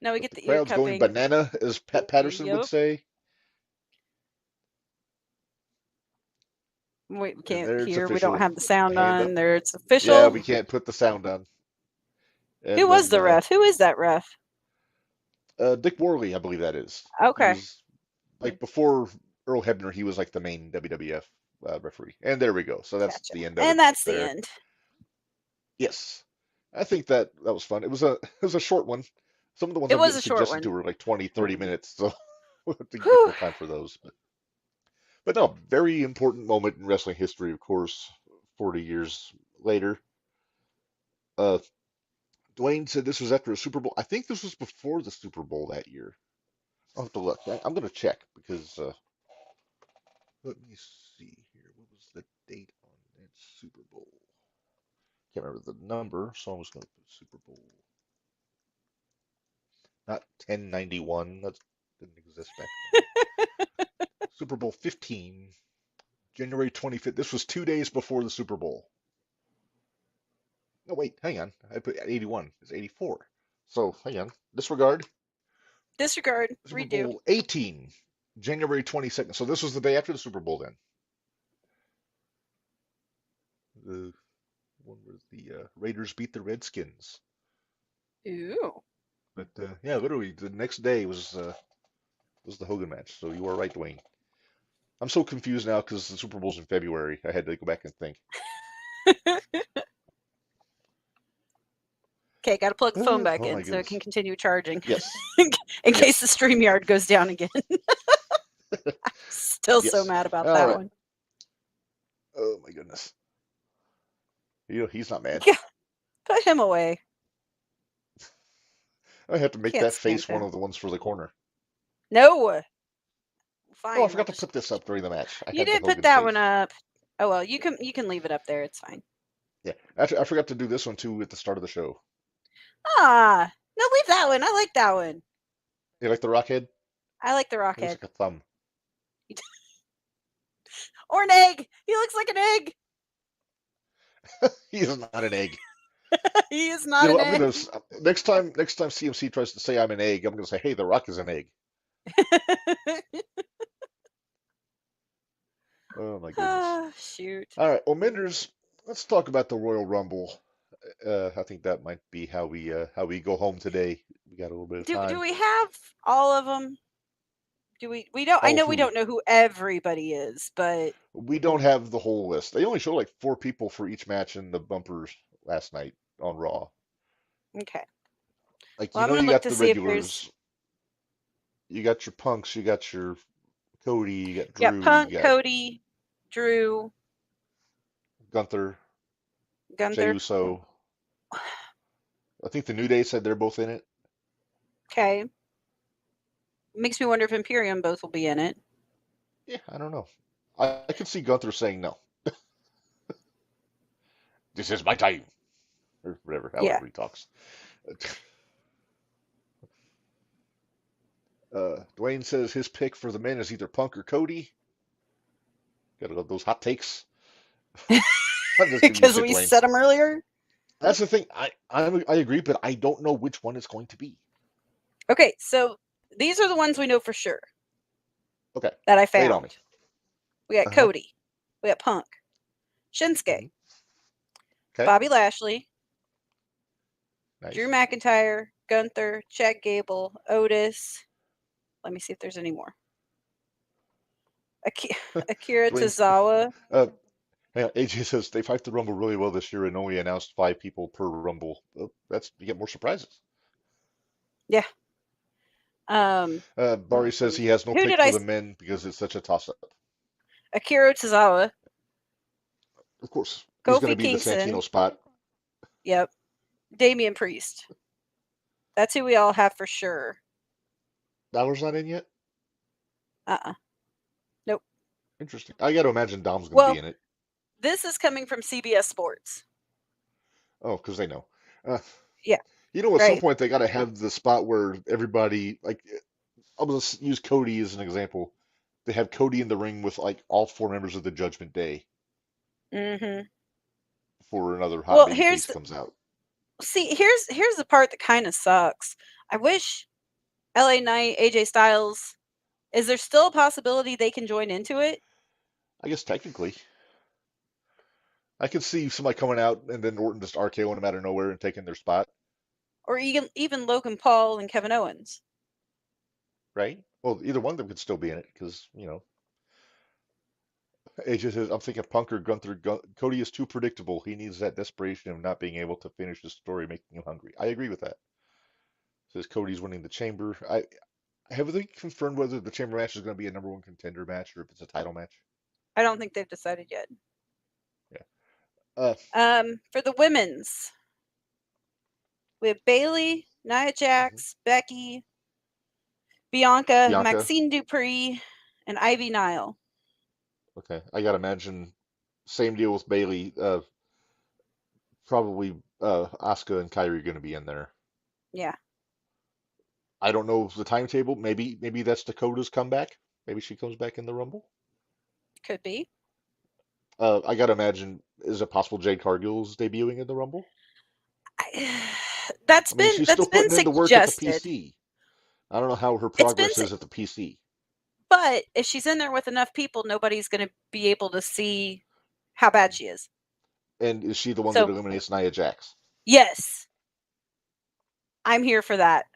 B: Now we
A: But
B: get
A: the
B: the ear
A: crowd's going
B: cupping.
A: banana, as Pat Patterson would
B: Yep.
A: say.
B: We
A: And
B: can't
A: there it's
B: hear. We don't
A: official.
B: have the sound
A: Hand
B: on.
A: up.
B: There, it's
A: Yeah,
B: official.
A: we can't put the sound on.
B: Who
A: And
B: was
A: then
B: the ref? Who is that ref?
A: Dick Worley, I believe that is. He
B: Okay.
A: was like before Earl Hebner, he was like the main WWF referee. And there we go. So that's
B: Gotcha.
A: the end of it
B: And that's the
A: there.
B: end.
A: Yes. I think that was fun. It was a short one. Some of the ones
B: It
A: I'm
B: was
A: getting
B: a short
A: suggested to
B: one.
A: were like 20, 30 minutes. So we'll have to
B: Whew.
A: equal time for those. But no, very important moment in wrestling history, of course, 40 years later. Uh, Dwayne said this was after a Super Bowl. I think this was before the Super Bowl that year. I'll have to look. I'm going to check because let me see here. What was the date on that Super Bowl? Can't remember the number, so I'm just going to put Super Bowl. Not 1091. That didn't exist back then. Super Bowl 15, January 25th. This was 2 days before the Super Bowl. No, wait, hang on. I put 81. It's 84. So, hang on. Disregard.
B: Disregard.
A: Super
B: Redo.
A: Bowl 18, January 22nd. So this was the day after the Super Bowl then. The one where the Raiders beat the Redskins.
B: Ooh.
A: But yeah, literally the next day was the Hogan match. So you are right, Dwayne. I'm so confused now because the Super Bowl's in February. I had to go back and think.
B: Okay, got to plug the phone back
A: Oh
B: in
A: my
B: so it
A: goodness.
B: can continue charging.
A: Yes.
B: In case the
A: Yes.
B: StreamYard goes down again. I'm still so
A: Yes.
B: mad about
A: All
B: that
A: right.
B: one.
A: Oh my goodness. He's not mad.
B: Yeah, put him away.
A: I have to make
B: Can't
A: that
B: stand
A: face one
B: him.
A: of the ones for the corner.
B: No. Fine.
A: Oh, I forgot to put this up during the match. I
B: You
A: had the
B: did put
A: Hogan
B: that
A: face.
B: one up. Oh well, you can leave it up there. It's fine.
A: Yeah. Actually, I forgot to do this one too at the start of the show.
B: Ah, no, leave that one. I like that one.
A: You like the Rockhead?
B: I like the
A: It looks
B: Rockhead.
A: like a thumb.
B: Or an egg. He looks like an egg.
A: He is not an egg.
B: He is not an
A: I'm
B: egg.
A: gonna next time CMC tries to say I'm an egg, I'm gonna say, hey, the Rock is an egg. Oh my goodness.
B: Ah, shoot.
A: All right, well, Menders, let's talk about the Royal Rumble. I think that might be how we go home today. We got a little bit of
B: Do
A: time.
B: we have all of them? Do we don't? I
A: All
B: know we
A: who?
B: don't know who everybody is, but
A: We don't have the whole list. They only show like 4 people for each match in the bumpers last night on Raw.
B: okay.
A: Like
B: Well, I'm gonna
A: you
B: look
A: got
B: to
A: the
B: see if there's
A: regulars, you got your Punks, you got your Cody, you got Drew,
B: Punk,
A: you got
B: Cody, Drew,
A: Gunther, Jey
B: Gunther.
A: Uso. I think the New Day said they're both in it.
B: Okay. Makes me wonder if Imperium both will be in it.
A: Yeah, I don't know. I could see Gunther saying no. This is my time, or whatever,
B: Yeah.
A: however he talks. Dwayne says his pick for the men is either Punk or Cody. Gotta love those hot takes. I'm just giving you
B: Because
A: shit,
B: we
A: Dwayne.
B: said them earlier.
A: That's the thing. I agree, but I don't know which one it's going to be.
B: Okay, so these are the ones we know for sure.
A: Okay.
B: That I
A: Lay it on
B: found.
A: me.
B: We got Cody. We got Punk. Shinsuke.
A: Mhm. Okay.
B: Bobby Lashley.
A: Nice.
B: Drew McIntyre. Gunther. Chad Gable. Otis. Let me see if there's any more. Akira Tozawa.
A: AJ says they fight the Rumble really well this year and only announced 5 people per Rumble. Oh, you get more surprises.
B: Yeah.
A: Barry says he has no
B: who
A: pick
B: did
A: for
B: I
A: the men because it's such a toss-up.
B: Akira Tozawa.
A: Of course, he's going
B: Kofi
A: to be the
B: Kingston.
A: Santino spot.
B: Yep. Damian Priest. That's who we all have for sure.
A: Balor's not in yet?
B: Uh-uh. Nope.
A: Interesting. I got to imagine Dom's going to be
B: Well,
A: in it.
B: this is coming from CBS Sports.
A: Oh, because they know. Uh,
B: Yeah,
A: at some
B: right.
A: point they got to have the spot where everybody, like, I'll just use Cody as an example. They have Cody in the ring with like all four members of the Judgment Day
B: Mm-hmm.
A: before another hot
B: Well,
A: baby face comes out.
B: here's the part that kind of sucks. I wish LA Knight, AJ Styles. Is there still a possibility they can join into it?
A: I guess technically, I could see somebody coming out and then Orton just RKOing them out of nowhere and taking their spot,
B: Or even Logan Paul and Kevin Owens?
A: right? Well, either one of them could still be in it because AJ says, I'm thinking Punk or Gunther. Cody is too predictable. He needs that desperation of not being able to finish his story, making him hungry. I agree with that. Says Cody's winning the Chamber. Have they confirmed whether the Chamber match is going to be a number one contender match or if it's a title match?
B: I don't think they've decided yet.
A: Yeah. Uh,
B: For the women's, we have Bailey, Nia Jax, Becky, Bianca,
A: Bianca.
B: Maxine Dupree, and Ivy Nile.
A: Okay. I got to imagine same deal with Bailey. Probably Asuka and Kyrie are going to be in there.
B: Yeah,
A: I don't know the timetable. Maybe that's Dakota's comeback. Maybe she comes back in the Rumble.
B: could be.
A: I got to imagine, is it possible Jade Cargill's debuting in the Rumble?
B: That's
A: I mean,
B: been
A: she's still
B: that's been
A: putting in the work at the
B: suggested.
A: PC. I don't know how her
B: It's been,
A: progress is at the PC.
B: but if she's in there with enough people, nobody's going to be able to see how bad she is.
A: And is she the one that
B: So
A: eliminates Nia Jax?
B: yes, I'm here for that.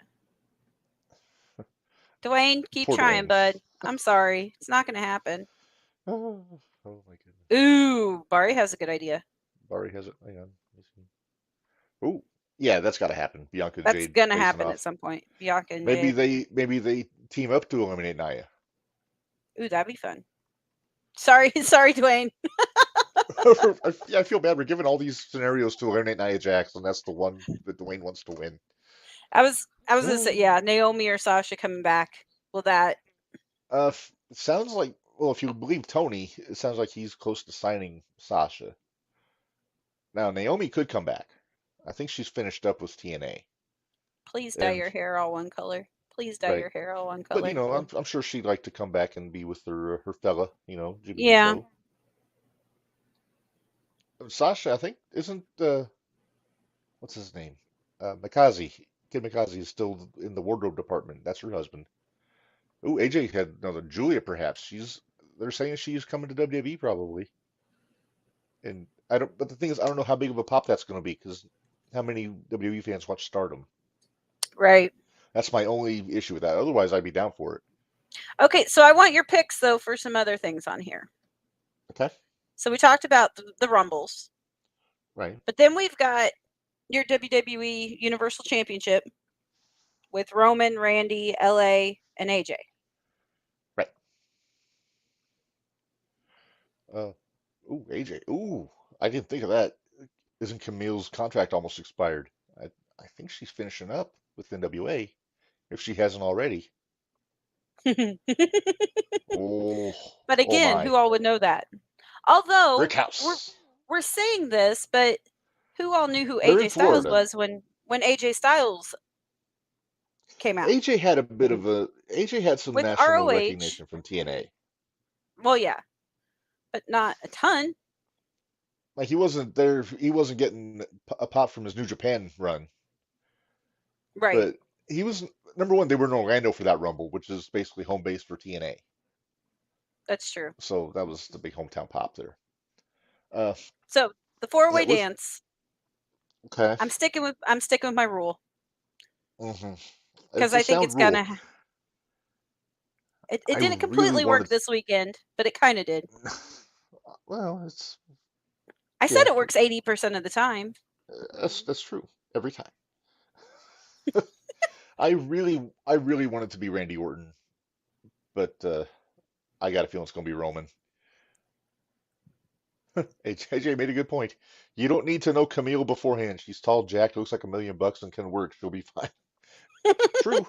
B: Dwayne, keep
A: Poor
B: trying,
A: Dwayne.
B: bud. I'm sorry, it's not going to happen.
A: Oh, my goodness.
B: Ooh, Bari has a good idea.
A: Bari has it. Hang on. Let me see. Oh, yeah, that's got to happen. Bianca and
B: That's
A: Jade
B: going to
A: facing
B: happen at
A: off.
B: some point. Bianca and
A: Maybe
B: Jade.
A: they team up to eliminate Nia.
B: Ooh, that'd be fun. Sorry, Dwayne.
A: I feel bad. We're giving all these scenarios to eliminate Nia Jax, and that's the one that Dwayne wants to win.
B: I was gonna say, yeah, Naomi or Sasha coming back. Will that?
A: It sounds like, well, if you believe Tony, it sounds like he's close to signing Sasha. Now, Naomi could come back. I think she's finished up with TNA.
B: Please dye
A: And
B: your hair all one color. Please dye
A: right,
B: your hair all one
A: but
B: color.
A: I'm sure she'd like to come back and be with her fella, Jimmy
B: Yeah,
A: Uso. Sasha, I think, isn't what's his name? Mikaze. Kid Mikaze is still in the wardrobe department. That's her husband. Ooh, AJ had another Julia, perhaps. They're saying she's coming to WWE probably. And I don't, but the thing is, I don't know how big of a pop that's going to be because how many WWE fans watch Stardom?
B: right.
A: That's my only issue with that. Otherwise, I'd be down for it.
B: Okay, so I want your picks though for some other things on here.
A: Okay,
B: So we talked about the Rumbles,
A: right,
B: but then we've got your WWE Universal Championship with Roman, Randy, LA, and AJ.
A: right. Ooh, AJ. Ooh, I didn't think of that. Isn't Camille's contract almost expired? I think she's finishing up with NWA if she hasn't already. Oh,
B: But
A: oh
B: again,
A: my.
B: who all would know that? Although
A: Brick
B: we're
A: House.
B: we're saying this, but who all knew who
A: They're in
B: AJ Styles
A: Florida.
B: was when AJ Styles came out
A: AJ had a bit of a AJ had some
B: with
A: national
B: ROH?
A: recognition from TNA.
B: Well, yeah, but not a ton,
A: Like he wasn't there, he wasn't getting a pop from his New Japan run,
B: right?
A: but he was number one. They were in Orlando for that Rumble, which is basically home base for TNA.
B: That's true.
A: So that was the big hometown pop there. Uh,
B: So the four-way
A: yeah, with
B: dance.
A: okay.
B: I'm sticking with my rule
A: hmm
B: because
A: It's a
B: I think
A: sound
B: it's
A: rule.
B: gonna. It
A: I
B: didn't
A: really
B: completely work
A: wanted.
B: this weekend, but it kind of did.
A: Well, it's
B: I said
A: yeah,
B: it works 80% of the time.
A: that's true every time. I really wanted to be Randy Orton, but I got a feeling it's gonna be Roman. AJ made a good point. You don't need to know Camille beforehand. She's tall, jacked, looks like $1 million, and can work. She'll be fine. True.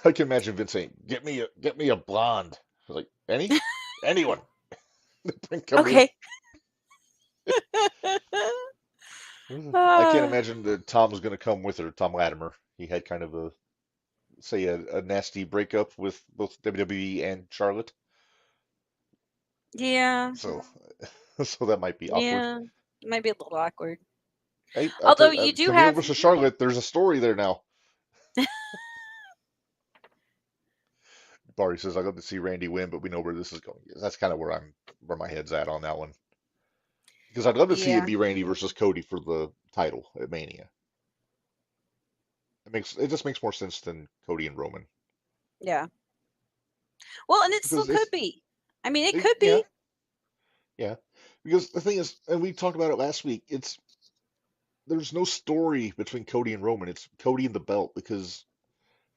A: I can imagine Vince saying, "Get me a blonde." I was like, anyone. Bring Camille.
B: Okay.
A: I can't
B: uh,
A: imagine that Tom was going to come with her. Tom Latimer. He had kind of a nasty breakup with both WWE and Charlotte.
B: yeah.
A: So, so that might be awkward.
B: Yeah. It might be a little awkward.
A: Hey, I'll tell
B: Although
A: you,
B: you do
A: Camille
B: have
A: versus Charlotte. There's a story there now. Barry says, "I'd love to see Randy win, but we know where this is going." That's kind of where my head's at on that one. Because I'd love to see it
B: yeah.
A: be Randy versus Cody for the title at Mania. It just makes more sense than Cody and Roman.
B: Yeah. Well, and it still
A: Because
B: could
A: it's
B: be. I mean, it could
A: yeah,
B: be.
A: yeah. Because the thing is, and we talked about it last week, there's no story between Cody and Roman. It's Cody and the belt because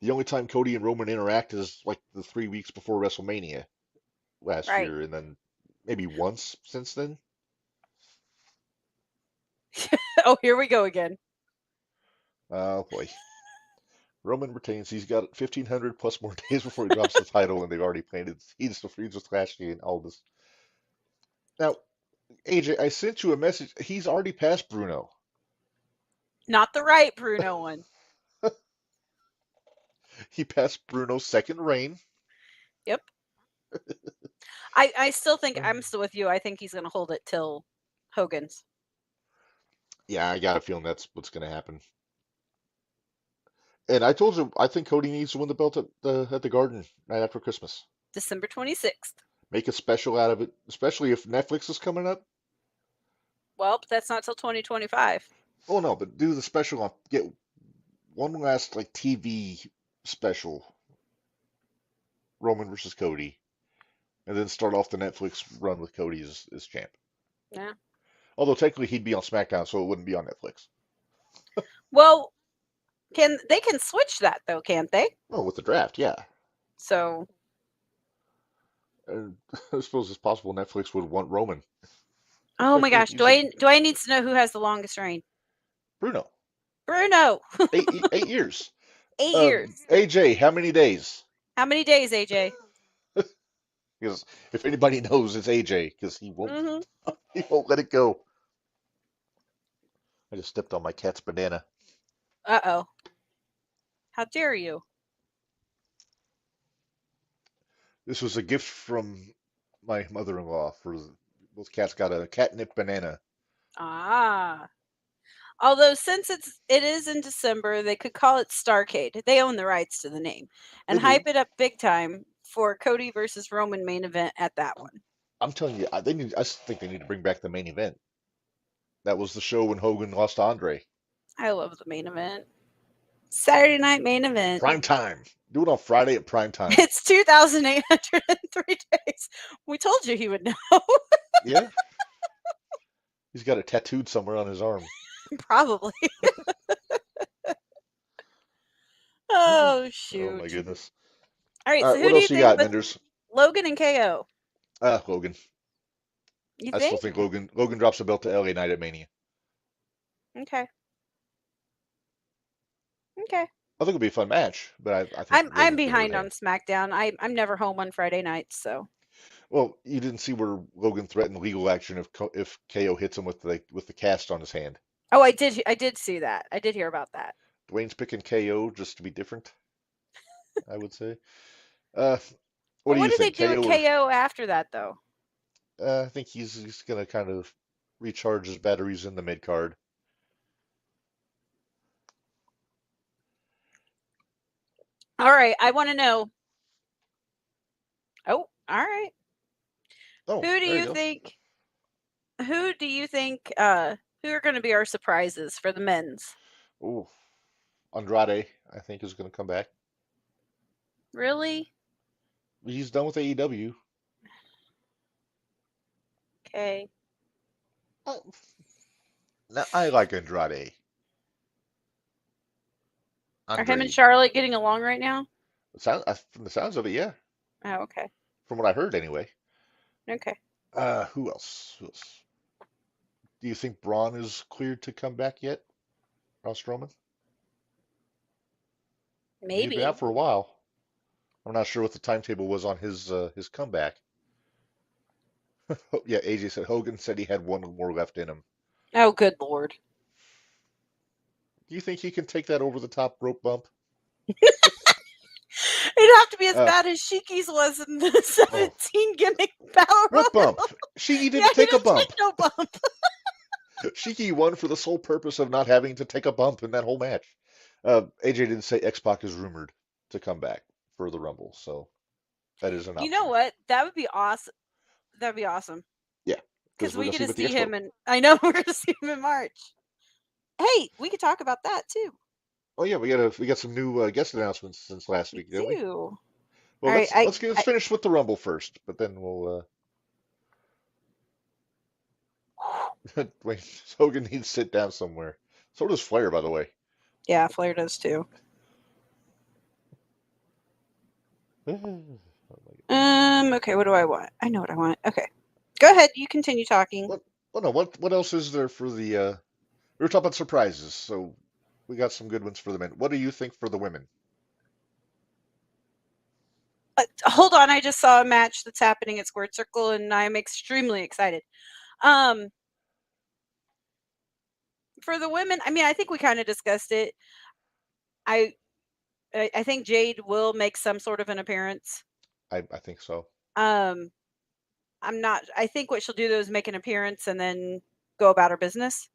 A: the only time Cody and Roman interact is like the 3 weeks before WrestleMania last
B: Right.
A: year, and then maybe once since then.
B: Oh, here we go again.
A: Oh boy. Roman retains. He's got 1,500 plus more days before he drops the title, and they've already planted seeds to feuds with Lashley and Aldis. Now, AJ, I sent you a message. He's already passed Bruno.
B: Not the right Bruno one.
A: He passed Bruno's second reign.
B: Yep. I still think
A: Uh,
B: I'm still with you. I think he's going to hold it till Hogan's.
A: Yeah, I got a feeling that's what's going to happen. And I told you, I think Cody needs to win the belt at the Garden right after Christmas.
B: December 26th.
A: Make a special out of it, especially if Netflix is coming up.
B: Well, but that's not till 2025.
A: Oh no, but do the special on get one last like TV special, Roman versus Cody, and then start off the Netflix run with Cody as champ.
B: Yeah.
A: Although technically he'd be on SmackDown, so it wouldn't be on Netflix.
B: Well, they can switch that though, can't they?
A: Oh, with the draft, yeah.
B: So,
A: And I suppose it's possible Netflix would want Roman.
B: oh my gosh,
A: He's a
B: do I need to know who has the longest reign?
A: Bruno.
B: Bruno.
A: 8 years.
B: 8 years.
A: AJ, how many days?
B: How many days, AJ?
A: Because if anybody knows, it's AJ, because he won't
B: Mm-hmm.
A: he won't let it go. I just stepped on my cat's banana.
B: Uh-oh. How dare you?
A: This was a gift from my mother-in-law for both cats got a catnip banana.
B: Ah. Although since it is in December, they could call it Starcade. They own the rights to the name.
A: They
B: And
A: do.
B: hype it up big time for Cody versus Roman main event at that one.
A: I'm telling you, I think they need to bring back the main event. That was the show when Hogan lost to Andre.
B: I love the main event. Saturday night main event.
A: Prime time. Do it on Friday at prime time.
B: It's 2,803 days. We told you he would know.
A: Yeah. He's got it tattooed somewhere on his arm.
B: Probably. Oh,
A: Oh my
B: shoot.
A: goodness.
B: All right,
A: All
B: so
A: right,
B: who
A: what
B: do you
A: else you
B: think
A: got,
B: with
A: Menders?
B: Logan and KO?
A: Logan.
B: You
A: I still
B: think?
A: think Logan drops the belt to LA Knight at Mania.
B: Okay. Okay.
A: I think it'll be a fun match, but I think
B: I'm
A: Logan's going to
B: behind
A: retain.
B: on SmackDown. I'm never home on Friday nights, so.
A: Well, you didn't see where Logan threatened legal action if KO hits him with the cast on his hand.
B: Oh, I did see that. I did hear about that.
A: Dwayne's picking KO just to be different, I would say. What
B: Well,
A: do
B: what
A: you
B: did they
A: think,
B: do with
A: KO or
B: KO after that though?
A: I think he's going to kind of recharge his batteries in the mid card.
B: All right, I want to know. Oh, all right.
A: Oh,
B: Who do
A: there you
B: you
A: go.
B: think who do you think who are going to be our surprises for the men's?
A: Ooh, Andrade, I think, is going to come back.
B: Really?
A: He's done with AEW.
B: Okay.
A: Now, I like Andrade.
B: Are him and
A: Andre.
B: Charlotte getting along right now?
A: From the sounds of it, yeah.
B: Oh, okay.
A: From what I heard, anyway.
B: Okay.
A: Who else? Who else? Do you think Braun is cleared to come back yet? Braun Strowman? He's been out
B: Maybe.
A: for a while. I'm not sure what the timetable was on his comeback. Oh, yeah, AJ said Hogan said he had one more left in him.
B: Oh, good Lord.
A: Do you think he can take that over the top rope bump?
B: It'd have to be as
A: Uh,
B: bad as Shiki's was in the
A: oh,
B: 17 gimmick battle
A: what bump?
B: royal.
A: Shiki
B: Yeah,
A: didn't
B: he
A: take a
B: didn't take
A: bump.
B: no bump.
A: Shiki won for the sole purpose of not having to take a bump in that whole match. AJ didn't say X-Pac is rumored to come back for the Rumble, so that is an
B: You know
A: option.
B: what? That would be awesome. That'd be awesome.
A: Yeah, because
B: Because
A: we're
B: we
A: gonna
B: get
A: see
B: to
A: him at the
B: see
A: Expo.
B: him, and I know we're going to see him in March. Hey, we could talk about that too.
A: Oh yeah, we got some new guest announcements since last
B: We
A: week, didn't we?
B: do.
A: Well,
B: All right.
A: let's finish with the Rumble first, but then we'll wait. Hogan needs to sit down somewhere. So does Flair, by the way.
B: Yeah, Flair does too. Okay, what do I want? I know what I want. Okay. Go ahead, you continue talking.
A: What? Well, no. What else is there for the? We were talking about surprises, so we got some good ones for the men. What do you think for the women?
B: Hold on, I just saw a match that's happening at Squared Circle, and I'm extremely excited. Um, for the women, I mean, I think we kind of discussed it. I I think Jade will make some sort of an appearance.
A: I think so.
B: Um, I'm not. I think what she'll do though is make an appearance and then go about her business.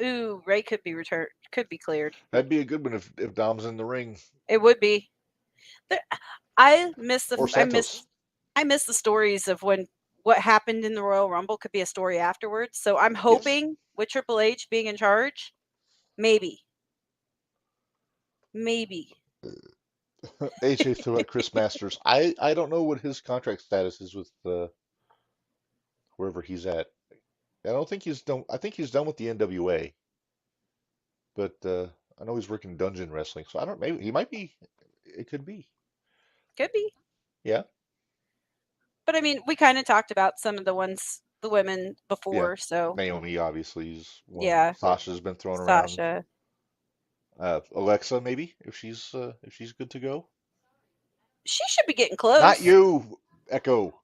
B: Ooh, Ray could be returned. Could be cleared.
A: That'd be a good one if Dom's in the ring
B: It would be. There, I miss the.
A: or Santos.
B: I miss the stories of when what happened in the Royal Rumble could be a story afterwards. So I'm
A: Yes.
B: hoping with Triple H being in charge, maybe, maybe.
A: AJ threw at Chris Masters. I don't know what his contract status is with wherever he's at. I don't think he's done. I think he's done with the NWA, but I know he's working Dungeon Wrestling. So I don't. Maybe he might be. It could be.
B: Could be.
A: Yeah.
B: But I mean, we kind of talked about some of the women
A: Yeah.
B: before. So
A: Naomi obviously is one.
B: yeah,
A: Sasha's been thrown around.
B: Sasha.
A: Alexa maybe if she's good to go.
B: She should be getting
A: Not
B: close.
A: you, Echo.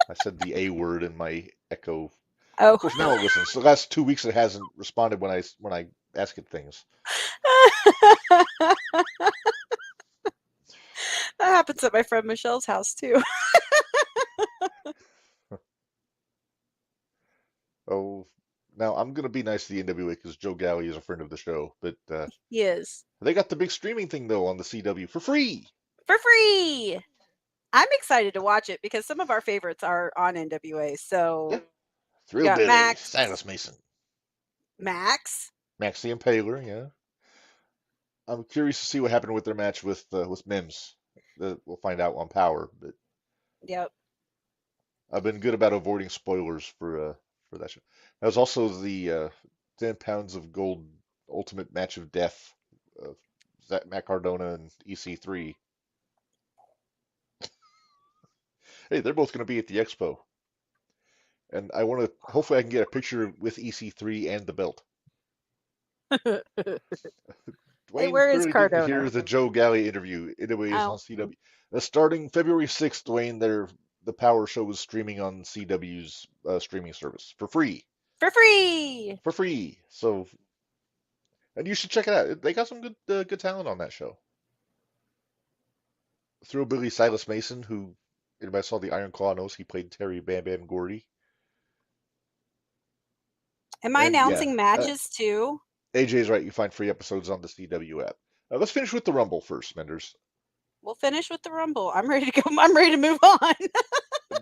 A: I said the A word in my Echo.
B: Oh,
A: Of course, now it listens. The last 2 weeks it hasn't responded when I ask it things.
B: that happens at my friend Michelle's house too.
A: Oh, now I'm gonna be nice to the NWA because Joe Galley is a friend of the show, but
B: He is
A: they got the big streaming thing though on the CW for free.
B: for free. I'm excited to watch it because some of our favorites are on NWA. So
A: Yeah,
B: we
A: Thrill
B: got
A: Billy, Silas Mason,
B: Max.
A: Max the Impaler. Yeah, I'm curious to see what happened with their match with Mims. We'll find out on Power, but
B: Yep.
A: I've been good about avoiding spoilers for that show. That was also the 10 pounds of gold ultimate match of death of Matt Cardona and EC3. Hey, they're both going to be at the expo, and I want to. Hopefully, I can get a picture with EC3 and the belt.
B: Hey,
A: Dwayne
B: where is
A: clearly didn't
B: Cardona?
A: hear the Joe Galley interview. Anyway, it's
B: Oh,
A: on CW. Starting February 6th, Dwayne, the Power Show is streaming on CW's streaming service for free.
B: for free.
A: For free. So, and you should check it out. They got some good talent on that show. Billy Silas Mason, who anybody saw the Iron Claw knows he played Terry Bam Bam Gordy.
B: Am I
A: And yeah,
B: announcing matches too?
A: AJ's right. You find free episodes on the CW app. Let's finish with the Rumble first, Menders.
B: We'll finish with the Rumble. I'm ready to go. I'm ready to move on.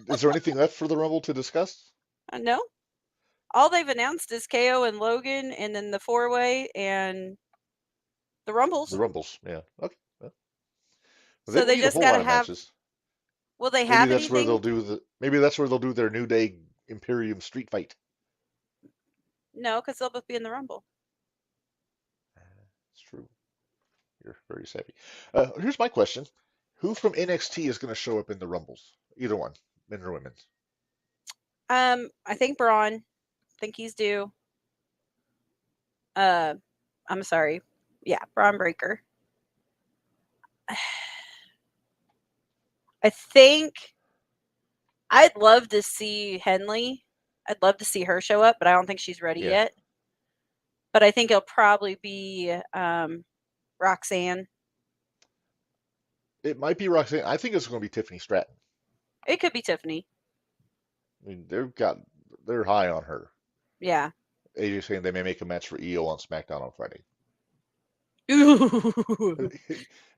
A: Is there anything left for the Rumble to discuss?
B: No. All they've announced is KO and Logan, and then the 4-way and the
A: The
B: Rumbles.
A: Rumbles, yeah. Okay. Well, they
B: So
A: don't
B: they
A: need a
B: just
A: whole
B: got
A: lot
B: to
A: of
B: have.
A: matches.
B: Will they
A: Maybe
B: have
A: that's where they'll
B: anything?
A: do the. Maybe that's where they'll do their New Day Imperium street fight.
B: No, because they'll both be in the Rumble.
A: It's true. You're very savvy. Here's my question: Who from NXT is going to show up in the Rumbles? Either one, men or women.
B: I think Braun. I think he's due. I'm sorry. Yeah, Braun Breaker. I think I'd love to see Henley. I'd love to see her show up, but I don't think she's ready
A: Yeah.
B: yet. But I think it'll probably be Roxanne.
A: It might be Roxanne. I think it's going to be Tiffany Stratton.
B: It could be Tiffany.
A: I mean, they're high on her.
B: Yeah.
A: AJ saying they may make a match for EO on SmackDown on Friday.
B: Ooh.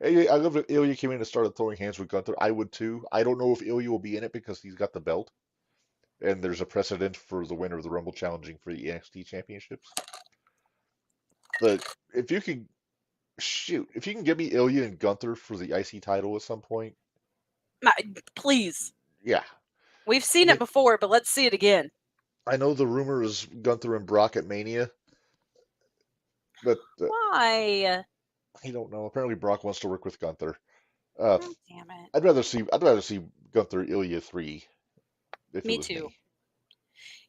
A: I love that Ilya came in and started throwing hands with Gunther. I would too. I don't know if Ilya will be in it because he's got the belt, and there's a precedent for the winner of the Rumble challenging for the NXT championships. But if you can if you can get me Ilya and Gunther for the IC title at some point,
B: Please.
A: yeah.
B: We've seen it before, but let's see it again.
A: I know the rumor is Gunther and Brock at Mania, but
B: why?
A: I don't know. Apparently, Brock wants to work with Gunther.
B: Oh, damn it!
A: I'd rather see Gunther Ilya 3. If
B: Me
A: it was
B: too.
A: me.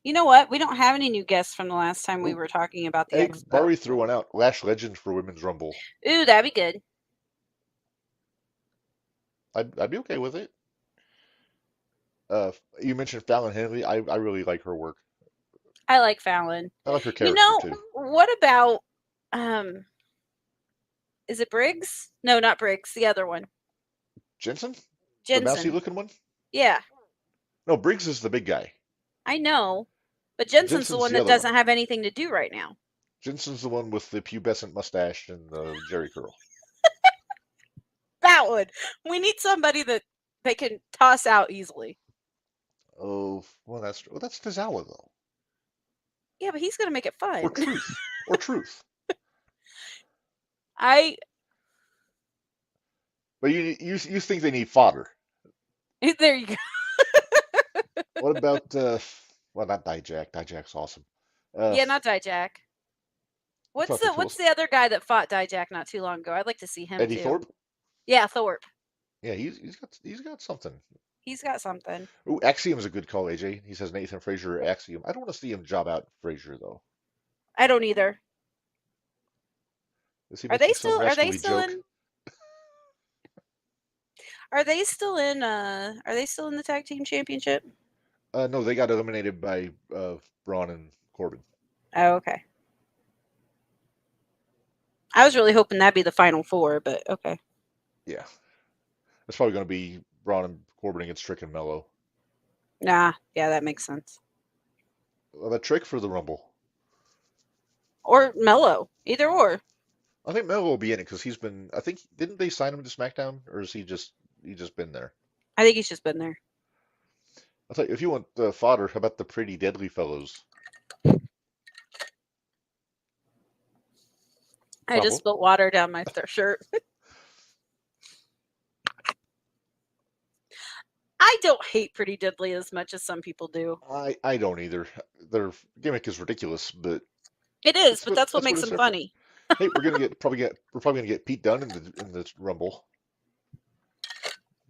B: You know what? We don't have any new guests from the last time we were talking about the Expo.
A: Bari threw one out. Lash Legend for Women's Rumble.
B: Ooh, that'd be good.
A: I'd be okay with it. You mentioned Fallon Henley. I really like her work.
B: I like Fallon.
A: I like her character too.
B: What about is it Briggs? No, not Briggs. The other one.
A: Jensen? The mousy looking one?
B: Yeah.
A: No, Briggs is the big guy.
B: I know, but Jensen's the one that doesn't have anything to do right now.
A: Jensen's the one with the pubescent mustache and the Jerry curl.
B: That one. We need somebody that they can toss out easily.
A: Oh, well, that's Tozawa though.
B: Yeah, but he's gonna make it fun.
A: Or Truth. Or Truth. But you think they need fodder?
B: There you go.
A: What about well, not Dijak. Dijak's awesome.
B: Yeah, not Dijak. What's the other guy that fought Dijak not too long ago? I'd like to see him
A: Eddie
B: too.
A: Thorpe?
B: Yeah, Thorpe.
A: Yeah, he's got something.
B: He's got something.
A: Ooh, Axiom's a good call, AJ. He says Nathan Frazier or Axiom. I don't want to see him job out Frazier though.
B: I don't either. Are they still in the tag team championship?
A: No, they got eliminated by Braun and Corbin.
B: Oh, okay. I was really hoping that'd be the final four, but okay.
A: Yeah. It's probably going to be Braun and Corbin against Trick and Mello.
B: Nah, yeah, that makes sense.
A: The Trick for the Rumble.
B: Or Mello. Either or.
A: I think Mello will be in it because didn't they sign him to SmackDown, or is he just been there?
B: I think he's just been there.
A: I thought if you want fodder, how about the Pretty Deadly Fellows?
B: I just spilled water down my shirt. I don't hate Pretty Deadly as much as some people do.
A: I don't either. Their gimmick is ridiculous, but
B: it is. But that's what makes them funny.
A: Hey, we're probably gonna get Pete Dunne in the Rumble.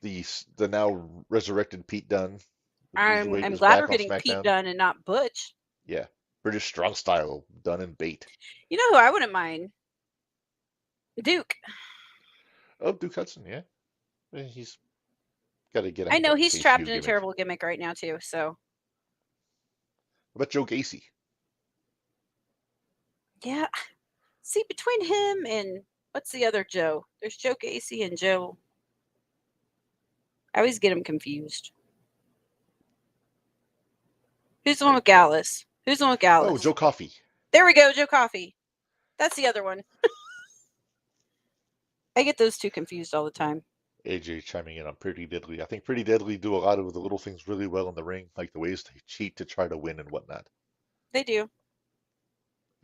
A: The now resurrected Pete Dunne.
B: I'm glad we're getting Pete Dunne and not Butch.
A: Yeah, British strong style, Dunne and Bate.
B: You know who I wouldn't mind? Duke.
A: Oh, Duke Hudson, yeah. He's got to get out.
B: I know he's trapped in a terrible gimmick right now too. So.
A: What about Joe Gacy?
B: Yeah. See, between him and what's the other Joe? There's Joe Gacy and Joe. I always get him confused. Who's the one with Gallus? Oh,
A: Joe Coffey.
B: There we go, Joe Coffey. That's the other one. I get those two confused all the time.
A: AJ chiming in on Pretty Deadly. I think Pretty Deadly do a lot of the little things really well in the ring, like the ways they cheat to try to win and whatnot.
B: They do.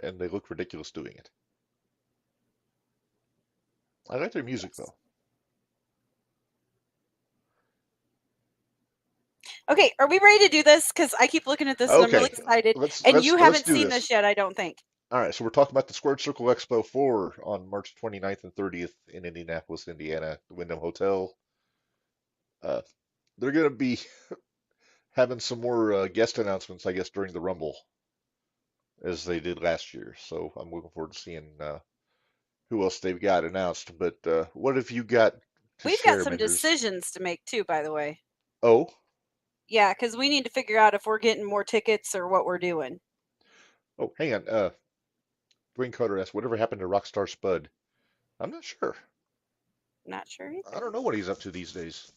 A: And they look ridiculous doing it. I like their music, though.
B: Okay, are we ready to do this? Because I keep looking at this and I'm really excited. And you haven't seen this yet, I don't think.
A: All right, so we're talking about the Squared Circle Expo 4 on March 29th and 30th in Indianapolis, Indiana, the Wyndham Hotel. Uh, they're going to be having some more guest announcements, I guess, during the Rumble as they did last year. So I'm looking forward to seeing who else they've got announced. But what have you got to
B: We've got
A: share,
B: some
A: Menders?
B: decisions to make too, by the way.
A: Oh,
B: Yeah, because we need to figure out if we're getting more tickets or what we're doing.
A: oh, hang on. Dwayne Carter asked, whatever happened to Rockstar Spud? I'm not sure.
B: Not sure
A: I
B: either.
A: don't know what he's up to these days.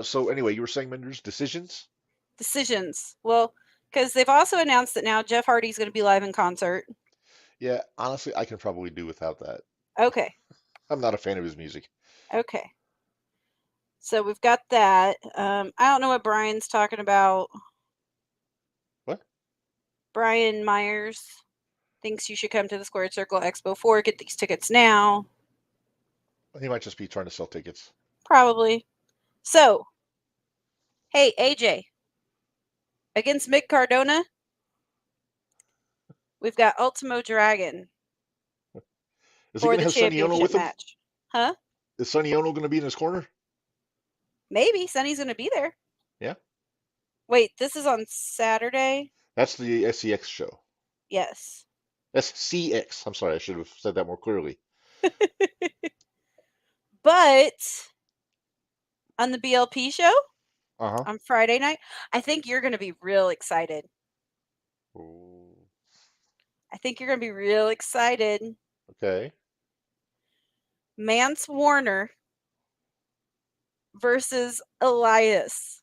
A: So anyway, you were saying, Menders, decisions?
B: Decisions. Well, because they've also announced that now Jeff Hardy's going to be live in concert.
A: Yeah, honestly, I can probably do without that.
B: Okay.
A: I'm not a fan of his music.
B: Okay. So we've got that. I don't know what Brian's talking about.
A: What?
B: Brian Myers thinks you should come to the Squared Circle Expo 4. Get these tickets now.
A: He might just be trying to sell tickets.
B: Probably. So, hey, AJ. Against Mick Cardona, we've got Ultimo Dragon
A: Is he
B: for
A: going to
B: the
A: have Sonny Ono
B: championship
A: with him?
B: match. Huh?
A: Is Sonny Ono going to be in his corner?
B: Maybe. Sonny's going to be there.
A: Yeah.
B: Wait, this is on Saturday?
A: That's the SCX show.
B: Yes.
A: SCX. I'm sorry, I should have said that more clearly.
B: But on the BLP show
A: Uh-huh.
B: on Friday night, I think you're going to be real excited.
A: Ooh,
B: I think you're going to be real excited.
A: okay.
B: Mance Warner versus Elias.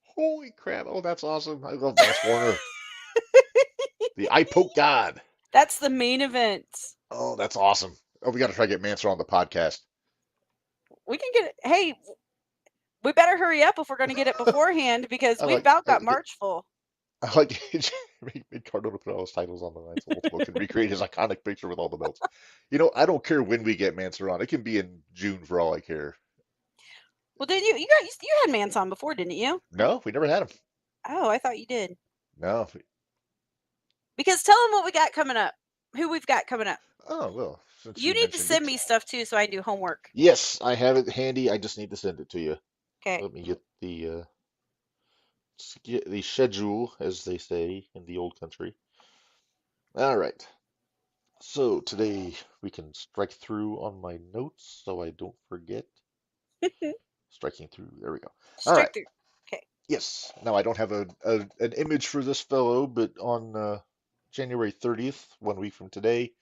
A: Holy crap. Oh, that's awesome. I love Vance Warner. The I Poke God.
B: That's the main event.
A: Oh, that's awesome. Oh, we got to try to get Mansour on the podcast.
B: We can get it. Hey, we better hurry up if we're going to get it beforehand because
A: I
B: we've
A: like
B: about got March full.
A: I like make Cardona put all his titles on the line so Ultimo can recreate his iconic picture with all the belts. You know, I don't care when we get Mansour on. It can be in June for all I care.
B: Well, didn't you? You had Mance on before, didn't you?
A: No, we never had him.
B: Oh, I thought you did.
A: No.
B: Because tell them what we got coming up. Who we've got coming up.
A: Oh, well, since
B: You
A: you
B: need to
A: mentioned
B: send
A: it.
B: me stuff too so I can do homework.
A: Yes, I have it handy. I just need to send it to you.
B: Okay.
A: Let me get the schedule, as they say in the old country. All right. So today we can strike through on my notes so I don't forget. Striking through. There we go. All right.
B: Strike through. Okay.
A: Yes. Now I don't have an image for this fellow, but on January 30th, 1 week from today,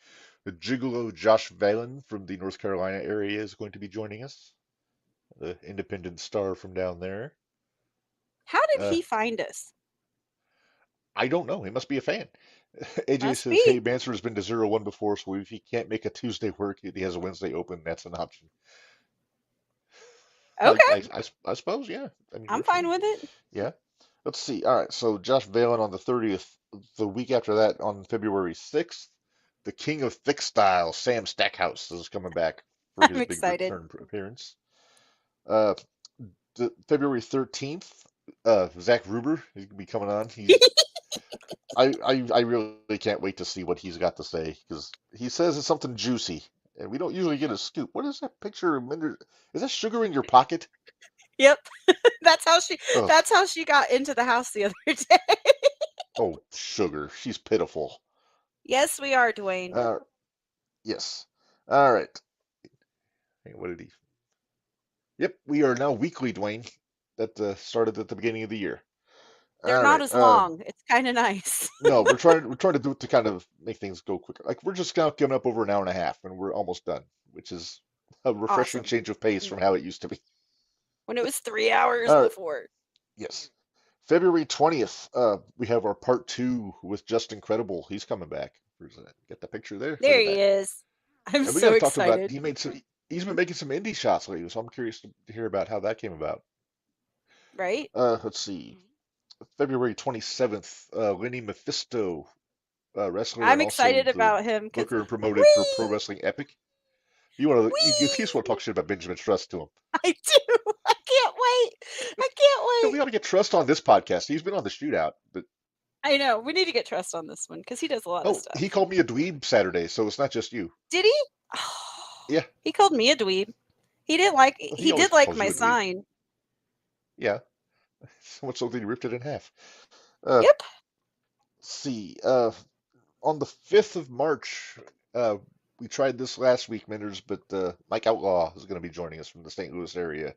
A: the Gigolo Josh Valen from the North Carolina area is going to be joining us. The independent star from down there.
B: How did
A: Uh,
B: he find us?
A: I don't know. He must be a fan. AJ
B: Must
A: says, "Hey,
B: be.
A: Mansour has been to 0-1 before, so if he can't make a Tuesday work, he has a Wednesday open. That's an option."
B: Okay.
A: I suppose, yeah. I mean,
B: I'm fine with it.
A: yeah. Let's see. All right. So Josh Valen on the 30th. The week after that, on February 6th, the King of Thick Style, Sam Stackhouse, is coming back for
B: I'm
A: his big
B: excited.
A: return appearance. February 13th, Zach Ruber is gonna be coming on. I really can't wait to see what he's got to say because he says it's something juicy, and we don't usually get a scoop. What is that picture of Minder? Is that sugar in your pocket?
B: Yep. That's how she
A: Ugh.
B: that's how she got into the house the other day.
A: Oh, sugar. She's pitiful.
B: Yes, we are, Dwayne.
A: Yes. All right. Hey, what did he? Yep, we are now weekly, Dwayne. That started at the beginning of the year.
B: They're
A: All
B: not
A: right.
B: as long. It's kind of nice.
A: No, we're trying to do it to kind of make things go quicker. Like we're just now coming up over an hour and a half, and we're almost done, which is a refreshing
B: Awesome.
A: change of pace from how it used to be.
B: When it was 3 hours
A: All right.
B: before.
A: Yes. February 20th, we have our part 2 with Just Incredible. He's coming back. Where's that? Get the picture there?
B: There
A: Look at
B: he
A: that.
B: is. I'm
A: And we
B: so
A: got to talk about
B: excited.
A: he's been making some indie shots lately, so I'm curious to hear about how that came about.
B: Right?
A: Let's see. February 27th, Lenny Mephisto, wrestler
B: I'm
A: and also
B: excited
A: the
B: about him because
A: booker and promoted for Pro
B: wee,
A: Wrestling Epic. You just want to
B: wee.
A: talk shit about Benjamin Trust to him.
B: I do. I can't wait. I can't
A: Yeah,
B: wait.
A: we ought to get Trust on this podcast. He's been on the shootout, but
B: I know. We need to get Trust on this one because he does a lot of stuff.
A: he called me a dweeb Saturday, so it's not just you.
B: Did he?
A: Yeah.
B: He called me a dweeb. He did
A: He always
B: like
A: calls
B: my
A: you a dweeb.
B: sign.
A: Yeah, so much so that he ripped it in half. Uh,
B: Yep.
A: see, on the 5th of March, uh, we tried this last week, Menders, but Mike Outlaw is going to be joining us from the St. Louis area.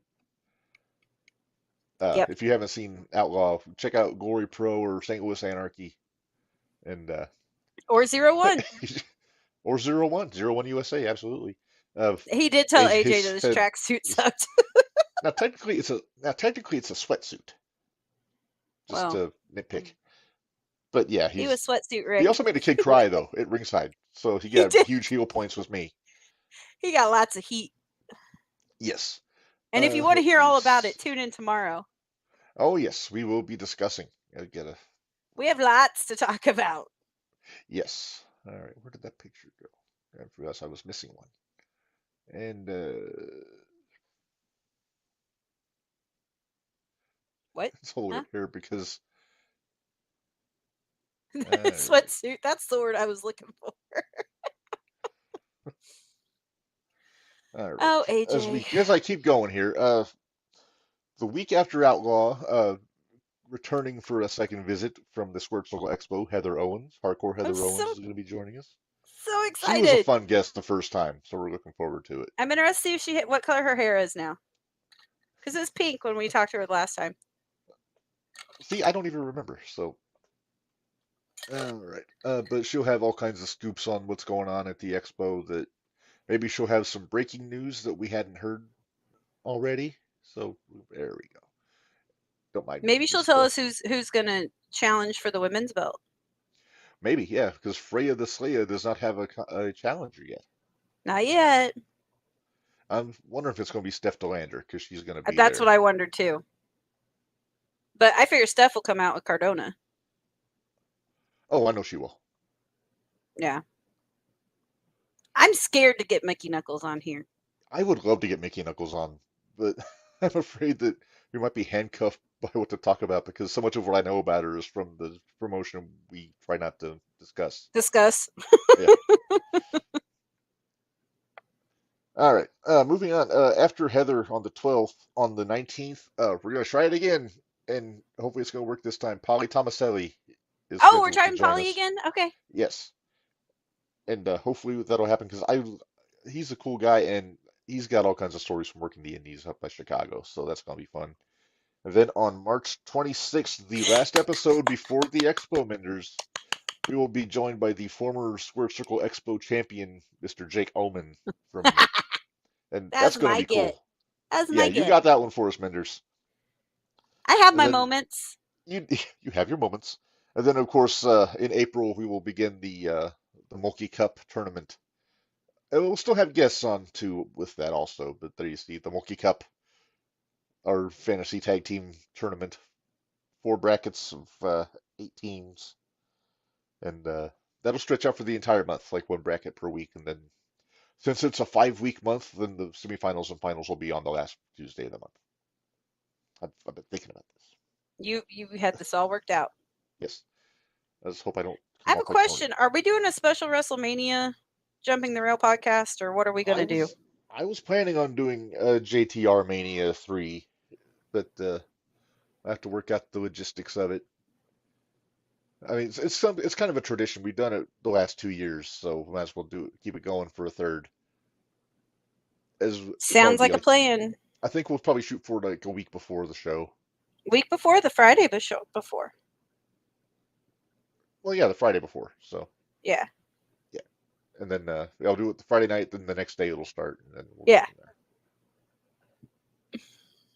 B: Yep.
A: If you haven't seen Outlaw, check out Glory Pro or St. Louis Anarchy, and
B: Or 01.
A: or 01 USA, absolutely.
B: He did tell AJ
A: His
B: that his
A: head.
B: tracksuit sucked.
A: Now technically it's a sweatsuit, just
B: Well,
A: to nitpick. But yeah,
B: he was sweatsuit
A: he
B: Rick.
A: also made a kid cry though at ringside, so he
B: He
A: got
B: did.
A: huge heel points with me.
B: He got lots of heat.
A: Yes.
B: And if you want to
A: Let's
B: hear
A: see.
B: all about it, tune in tomorrow.
A: Oh yes, we will be discussing. I get a
B: We have lots to talk about.
A: yes. All right, where did that picture go? I realized I was missing one. And
B: What?
A: it's all the way
B: Huh?
A: up here because
B: Sweatsuit. That's the word I was looking for.
A: all right.
B: Oh, AJ.
A: As I keep going here, the week after Outlaw, returning for a second visit from the Squirt Circle Expo, Heather Owens, Hardcore
B: I'm
A: Heather Owens
B: so
A: is going to be joining us. She was a
B: excited.
A: fun guest the first time, so we're looking forward to it.
B: I'm interested to see if she what color her hair is now. Because it was pink when we talked to her last time.
A: See, I don't even remember, so all right. But she'll have all kinds of scoops on what's going on at the expo. That maybe she'll have some breaking news that we hadn't heard already. So there we go. Don't mind me.
B: Maybe she'll
A: Just
B: tell us who's gonna challenge for the women's belt.
A: maybe, yeah, because Freya the Slayer does not have a challenger yet.
B: Not yet.
A: I'm wondering if it's going to be Steph Delander because she's going to be
B: That's
A: there.
B: what I wondered too. But I figure Steph will come out with Cardona.
A: Oh, I know she will.
B: Yeah. I'm scared to get Mickey Knuckles on here.
A: I would love to get Mickey Knuckles on, but I'm afraid that we might be handcuffed by what to talk about because so much of what I know about her is from the promotion we try not to discuss.
B: Discuss.
A: Yeah. All right. Moving on. After Heather on the 12th, on the 19th, we're gonna try it again, and hopefully it's gonna work this time. Polly Tomaselli is
B: Oh, we're
A: scheduled to
B: trying
A: join
B: Polly
A: us.
B: again? Okay.
A: Yes, and hopefully that'll happen because he's a cool guy and he's got all kinds of stories from working the Indies up by Chicago, so that's gonna be fun. And then on March 26th, the last episode before the Expo Menders, we will be joined by the former Square Circle Expo champion, Mr. Jake Ullman from, and that's
B: That's
A: gonna
B: my
A: be
B: get.
A: cool.
B: That's
A: Yeah,
B: my
A: you
B: get.
A: got that one for us, Menders.
B: I have
A: And
B: my
A: then
B: moments.
A: you you have your moments. And then of course in April we will begin the Mulkey Cup tournament. And we'll still have guests on too with that also, but there you see the Mulkey Cup, our fantasy tag team tournament, 4 brackets of 8 teams, and that'll stretch out for the entire month, like 1 bracket per week. And then since it's a 5 week month, then the semifinals and finals will be on the last Tuesday of the month. I've been thinking about this.
B: You had this all worked out.
A: Yes. I just hope I don't
B: I
A: come
B: have a
A: off like Tony.
B: question. Are we doing a special WrestleMania Jumping the Rail podcast, or what are we
A: I
B: gonna do?
A: was I was planning on doing JTR Mania 3, but I have to work out the logistics of it. I mean, it's kind of a tradition. We've done it the last 2 years, so we might as well keep it going for a third. As it'll probably
B: Sounds
A: be
B: like a
A: like
B: plan.
A: I think we'll probably shoot for like a week before the show.
B: Week before the Friday before.
A: Well, yeah, the Friday before. So
B: Yeah.
A: yeah, and then I'll do it the Friday night. Then the next day it'll start, and then we'll go
B: Yeah.
A: from there.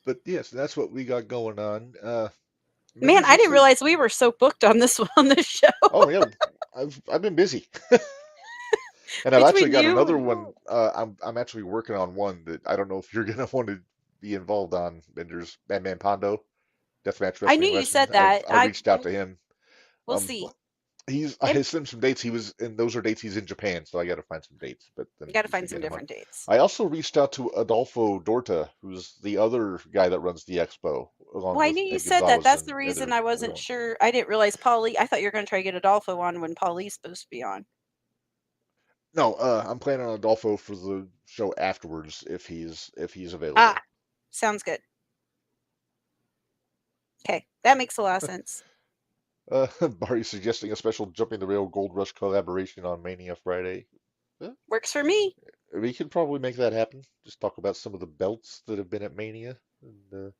A: But yes, that's what we got going on.
B: Man,
A: Menders,
B: I
A: you
B: didn't
A: said,
B: realize we were so booked on this show.
A: oh yeah, I've been busy. And I've actually
B: Between
A: got another
B: you,
A: one. I'm actually working on one that I don't know if you're gonna want to be involved on. And there's Madman Pondo, Deathmatch
B: I knew
A: Wrestling
B: you
A: Legend.
B: said that.
A: I reached out to him.
B: We'll
A: Um,
B: see.
A: I
B: It,
A: sent him some dates. And those are dates he's in Japan, so I got to find some dates. But
B: you
A: then
B: got to
A: we should
B: find some
A: get him on.
B: different dates.
A: I also reached out to Adolfo Dorta, who's the other guy that runs the expo, along
B: Well, I
A: with
B: knew you
A: Ed
B: said that.
A: Gonzalez
B: That's the
A: and
B: reason I wasn't
A: everyone.
B: sure. I didn't realize Paulie. I thought you were going to try to get Adolfo on when Paulie's supposed to be on.
A: No, I'm planning on Adolfo for the show afterwards if he's available.
B: Ah, sounds good. Okay, that makes a lot of sense.
A: Barry suggesting a special Jumping the Rail Gold Rush collaboration on Mania Friday.
B: Works for me.
A: We could probably make that happen. Just talk about some of the belts that have been at Mania. And,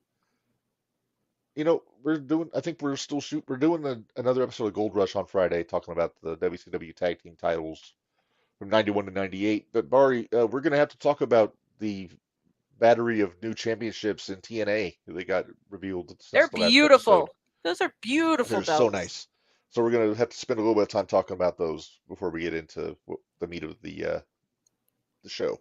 A: we're doing. I think we're still shoot. We're doing another episode of Gold Rush on Friday, talking about the WCW Tag Team titles from '91 to '98. But Barry, we're gonna have to talk about the battery of new championships in TNA that they got revealed since
B: They're
A: the last episode.
B: beautiful. Those are beautiful
A: They're so
B: belts.
A: nice. So we're gonna have to spend a little bit of time talking about those before we get into the meat of the show.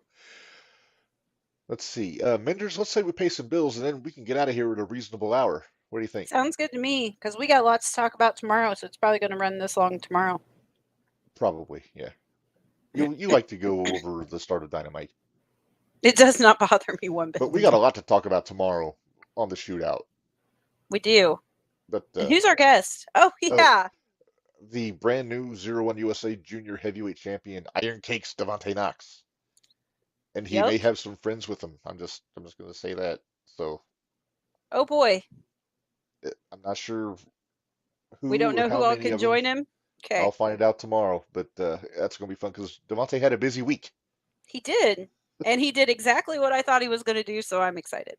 A: Let's see, Menders. Let's say we pay some bills and then we can get out of here at a reasonable hour. What do you think?
B: Sounds good to me, because we got lots to talk about tomorrow, so it's probably going to run this long tomorrow.
A: Probably, yeah. You like to go over the start of Dynamite,
B: It does not bother me one bit.
A: but we got a lot to talk about tomorrow on the shootout.
B: We do.
A: But
B: And who's our guest? Oh, yeah.
A: The brand new 01 USA Junior Heavyweight Champion Iron Cakes Devontae Knox, and he may have some friends with him. I'm just going to say that. So.
B: Oh boy.
A: I'm not sure who.
B: We don't know who all can join him. Okay.
A: I'll find out tomorrow, but that's going to be fun because Devontae had a busy week.
B: He did. And he did exactly what I thought he was going to do, so I'm excited.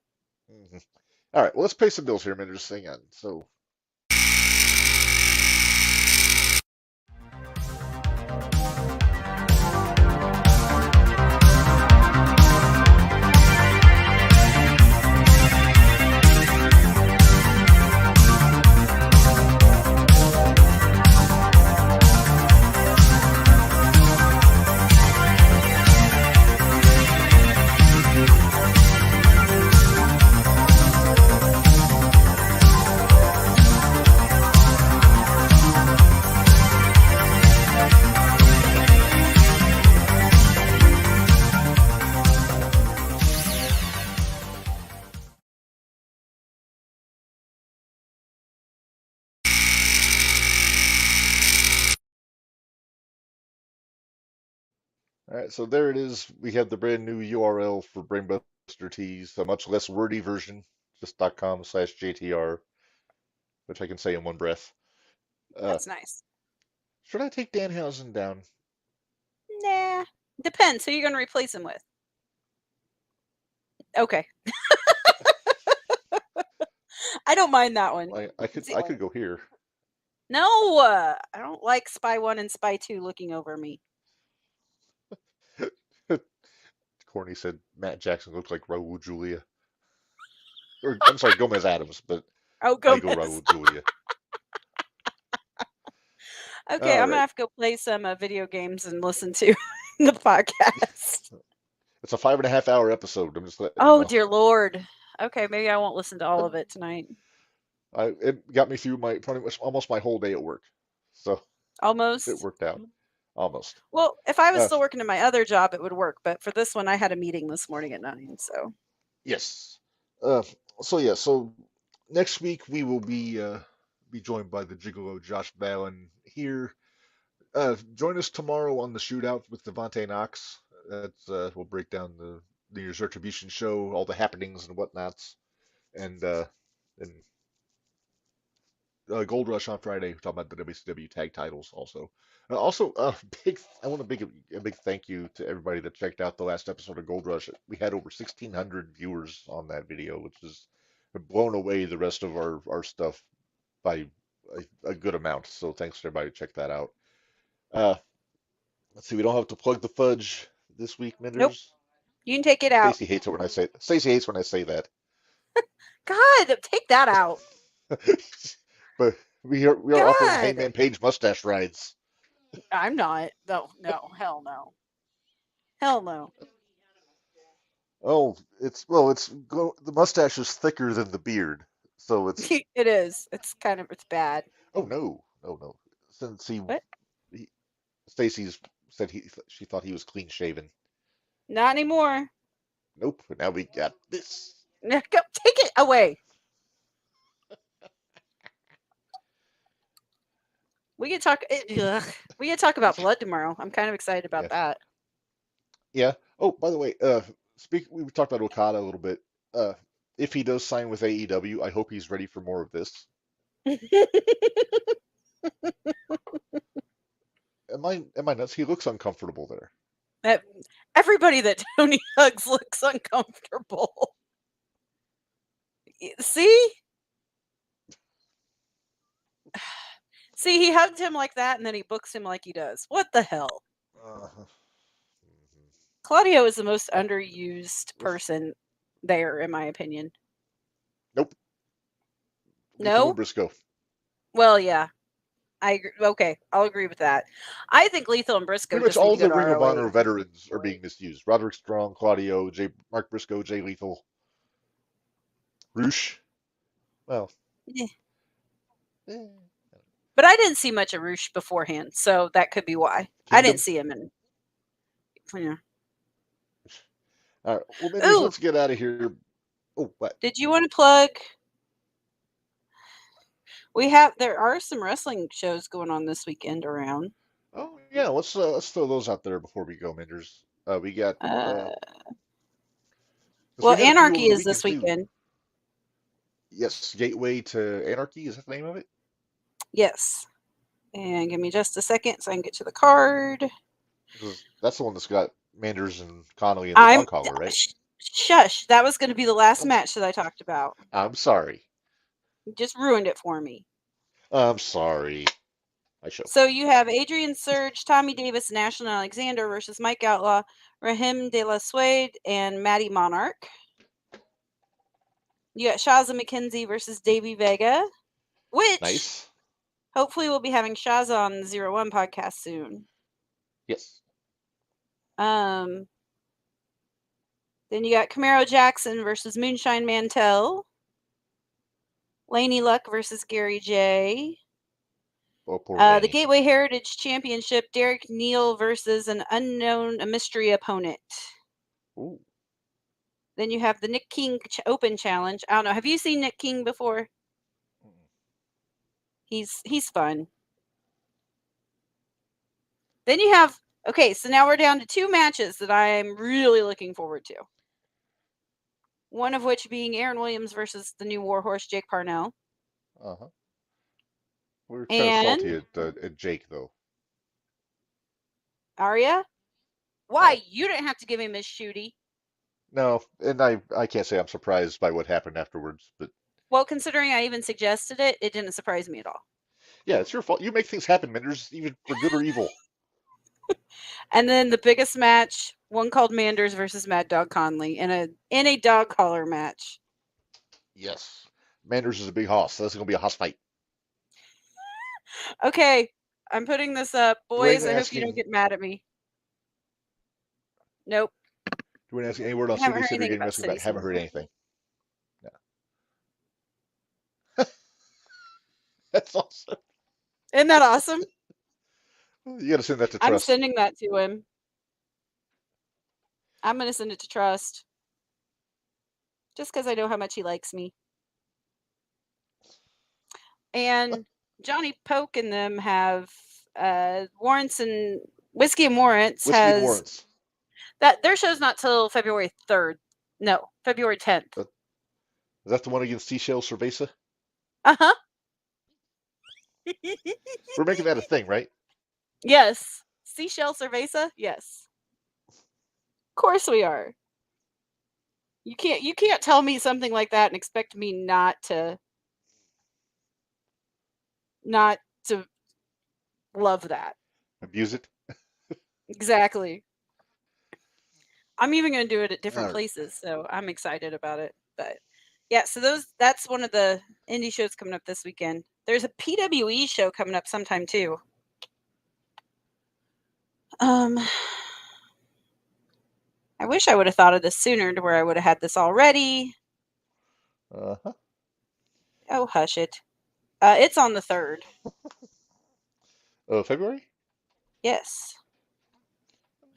A: Mm-hmm. All right, well, let's pay some bills here, Menders. Hang on. So. All right, so there it is. We have the brand new URL for Brainbuster Tees, a much less wordy version, just .com/JTR, which I can say in one breath.
B: That's nice.
A: Should I take Danhausen down?
B: Nah. Depends. Who you're going to replace him with. Okay. I don't mind that one.
A: I could go here.
B: No, I don't like Spy 1 and Spy 2 looking over me.
A: Corny said Matt Jackson looks like Raul Julia. Or I'm sorry, Gomez Adams, but
B: Gomez.
A: I go Raul Julia.
B: Okay, I'm gonna have to go play some video games and listen to the podcast.
A: It's a 5.5 hour episode. I'm just letting
B: you know. Dear Lord. Okay, maybe I won't listen to all of it tonight.
A: It got me through almost my whole day at work. So
B: almost
A: it worked out. Almost.
B: Well, if I was still working in my other job, it would work. But for this one, I had a meeting this morning at 9. So.
A: Yes. So next week we will be joined by the Gigolo Josh Ballin here. Join us tomorrow on the shootout with Devontae Knox. We'll break down the New Year's Retribution show, all the happenings and whatnots, and Gold Rush on Friday. We're talking about the WCW tag titles also. I want to a big thank you to everybody that checked out the last episode of Gold Rush. We had over 1,600 viewers on that video, which has blown away the rest of our stuff by a good amount. So thanks to everybody who checked that out. Let's see, we don't have to plug the fudge this week, Menders.
B: Nope. You can take it out.
A: Stacey hates when I say that.
B: God, take that out.
A: But we are offering Hangman Page mustache rides.
B: I'm not. No, hell no. Hell no.
A: Oh, the mustache is thicker than the beard, so it's.
B: It is. It's bad.
A: Oh no. Since Stacey's said she thought he was clean shaven.
B: Not anymore.
A: Nope. Now we got this.
B: Go, take it away. We can talk. We can talk about blood tomorrow. I'm kind of excited about that.
A: Yeah. Oh, by the way, we talked about Okada a little bit. Uh, if he does sign with AEW, I hope he's ready for more of this. Am I nuts? He looks uncomfortable there.
B: Everybody that Tony hugs looks uncomfortable. See? See, he hugged him like that, and then he books him like he does. What the hell?
A: Mhm.
B: Claudio is the most underused
A: Let's-
B: person there, in my opinion.
A: Nope. Lethal and
B: No?
A: Briscoe.
B: Well, yeah. I agree. Okay, I'll agree with that. I think Lethal and Briscoe
A: Pretty much
B: just need
A: all
B: to go
A: the
B: to
A: Ring of Honor
B: ROH.
A: veterans are being misused. Roderick Strong, Claudio, Mark Briscoe, Jay Lethal, Roosh. Well,
B: Eh.
A: eh.
B: But I didn't see much of Roosh beforehand, so that could be why. I didn't
A: Kingdom.
B: see him in. Yeah.
A: All right. Well, Menders,
B: Ooh,
A: let's get out of here. Oh, what?
B: did you want to plug? There are some wrestling shows going on this weekend around.
A: Oh, yeah. Let's throw those out there before we go, Menders. We got
B: Uh,
A: because we
B: well,
A: had a few over
B: Anarchy
A: the
B: is
A: weekend
B: this
A: too.
B: weekend.
A: Yes, Gateway to Anarchy, is that the name of it?
B: Yes. And give me just a second so I can get to the card.
A: That's the one that's got Manders and Connolly in the
B: I'm
A: dog collar, right?
B: shush. That was going to be the last
A: I'm
B: match that I talked about.
A: I'm sorry.
B: You just ruined it for me.
A: I'm sorry. I show.
B: So you have Adrian Surge, Tommy Davis, National Alexander versus Mike Outlaw, Raheem De La Suede, and Matty Monarch. You got Shaza McKenzie versus Davey Vega, which
A: Nice.
B: hopefully we'll be having Shaza on the 01 podcast soon.
A: Yes.
B: Then you got Camaro Jackson versus Moonshine Mantell, Laney Luck versus Gary J.
A: Oh, poor
B: The
A: Laney.
B: Gateway Heritage Championship, Derek Neal versus an unknown, a mystery opponent.
A: Ooh.
B: Then you have the Nick King Open Challenge. I don't know. Have you seen Nick King before? He's fun. Then you have so now we're down to 2 matches that I'm really looking forward to. One of which being Aaron Williams versus the new Warhorse Jake Parnell.
A: Uh-huh. We're kind of
B: And
A: salty at Jake though.
B: Arya?
A: Oh.
B: Why? You didn't have to give him his shooty.
A: No, and I can't say I'm surprised by what happened afterwards, but
B: Well, considering I even suggested it, it didn't surprise me at all.
A: yeah, it's your fault. You make things happen, Menders, even for good or evil.
B: And then the biggest match, one called Manders versus Mad Dog Conley in a dog collar match.
A: Yes. Manders is a big hoss. So that's gonna be a hoss fight.
B: Okay, I'm putting this up. Boys,
A: Dwayne
B: I hope you don't
A: asking
B: get mad at me. Nope.
A: Dwayne asking any word on
B: I haven't
A: City
B: heard
A: Center
B: anything
A: getting
B: about
A: wrestling
B: City
A: back. Haven't
B: Center.
A: heard anything. No. That's awesome.
B: Isn't that awesome?
A: You gotta send that to
B: I'm
A: Trust.
B: sending that to him. I'm going to send it to Trust. Just because I know how much he likes me. And Johnny Poke and them have Warrants and Whiskey and Warrants
A: Whiskey and
B: has
A: Warrants.
B: that their show's not till February 3rd. No, February 10th.
A: Is that the one against Seashell Cerveza?
B: Uh-huh.
A: We're making that a thing, right?
B: Yes. Seashell Cerveza? Yes. Of course we are. You can't tell me something like that and expect me not to love that.
A: Abuse it.
B: Exactly. I'm even going to do it at different
A: All right.
B: places, so I'm excited about it. But yeah, so that's one of the indie shows coming up this weekend. There's a PWE show coming up sometime too. I wish I would have thought of this sooner to where I would have had this already.
A: Uh-huh.
B: Oh, hush it. It's on the 3rd.
A: February?
B: Yes.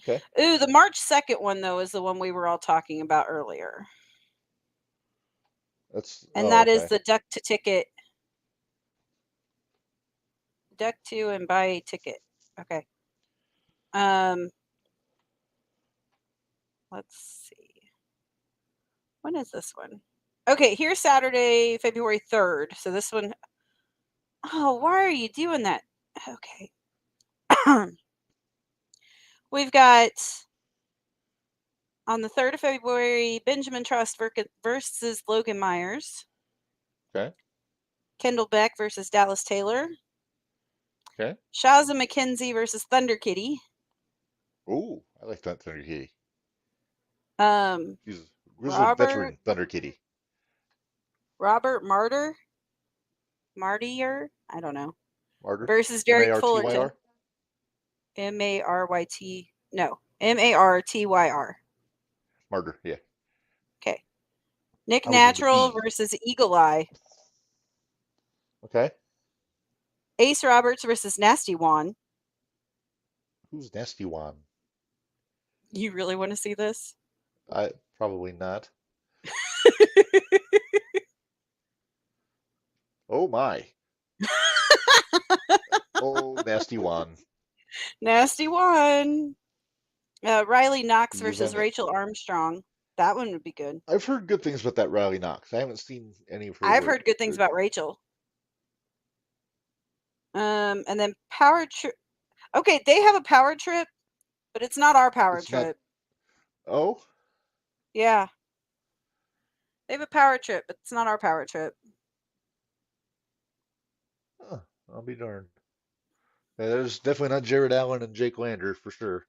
A: Okay.
B: Ooh, the March 2nd one though is the one we were all talking about earlier. And that is
A: Okay.
B: the duck to ticket. Duck to and buy a ticket. Okay. let's see. When is this one? Okay, here's Saturday, February 3rd. So this one. Oh, why are you doing that? Okay. We've got on the 3rd of February, Benjamin Trust versus Logan Myers.
A: Okay.
B: Kendall Beck versus Dallas Taylor.
A: Okay.
B: Shaza McKenzie versus Thunder Kitty.
A: Oh, I like that Thunder Kitty.
B: Um,
A: She's a grizzled
B: Robert
A: veteran Thunder Kitty.
B: Martyr, I don't know,
A: Martyr.
B: versus Derek Fullerton.
A: M-A-R-T-Y-R.
B: M-A-R-Y-T. No, M-A-R-T-Y-R.
A: Martyr. Yeah.
B: Okay. Nick
A: I was into
B: Natural
A: B.
B: versus Eagle Eye.
A: Okay.
B: Ace Roberts versus Nasty Juan.
A: Who's Nasty Juan?
B: You really want to see this?
A: I probably not. Oh my. Oh, Nasty Juan.
B: Nasty Juan. Riley Knox
A: He is
B: versus
A: on it.
B: Rachel Armstrong. That one would be good.
A: I've heard good things about that Riley Knox. I haven't seen any of her
B: I've
A: work.
B: heard good things about Rachel. And then Power Trip. Okay, they have a Power Trip, but it's not our Power
A: It's not.
B: Trip.
A: Oh,
B: Yeah. They have a Power Trip, but it's not our Power Trip.
A: huh, I'll be darned. Yeah, there's definitely not Jared Allen and Jake Lander for sure.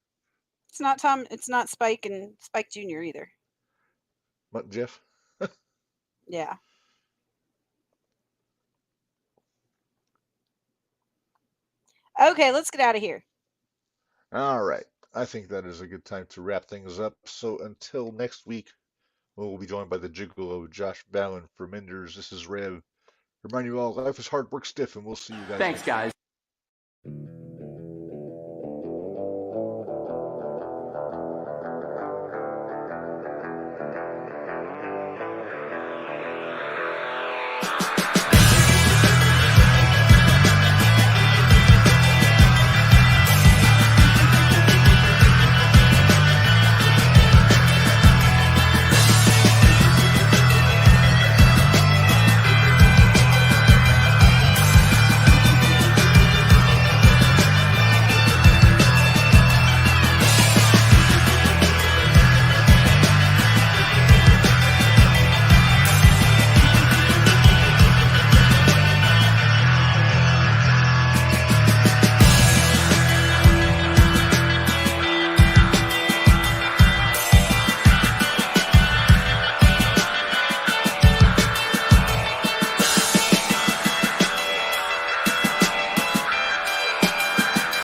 B: It's not Tom. It's not Spike and Spike Jr. either.
A: But Jeff.
B: Yeah. Okay, let's get out of here.
A: All right. I think that is a good time to wrap things up. So until next week, we'll be joined by the Gigolo Josh Ballin for Menders. This is Rev. Remind you all, life is hard, work stiff, and we'll see you guys.
C: Thanks, guys.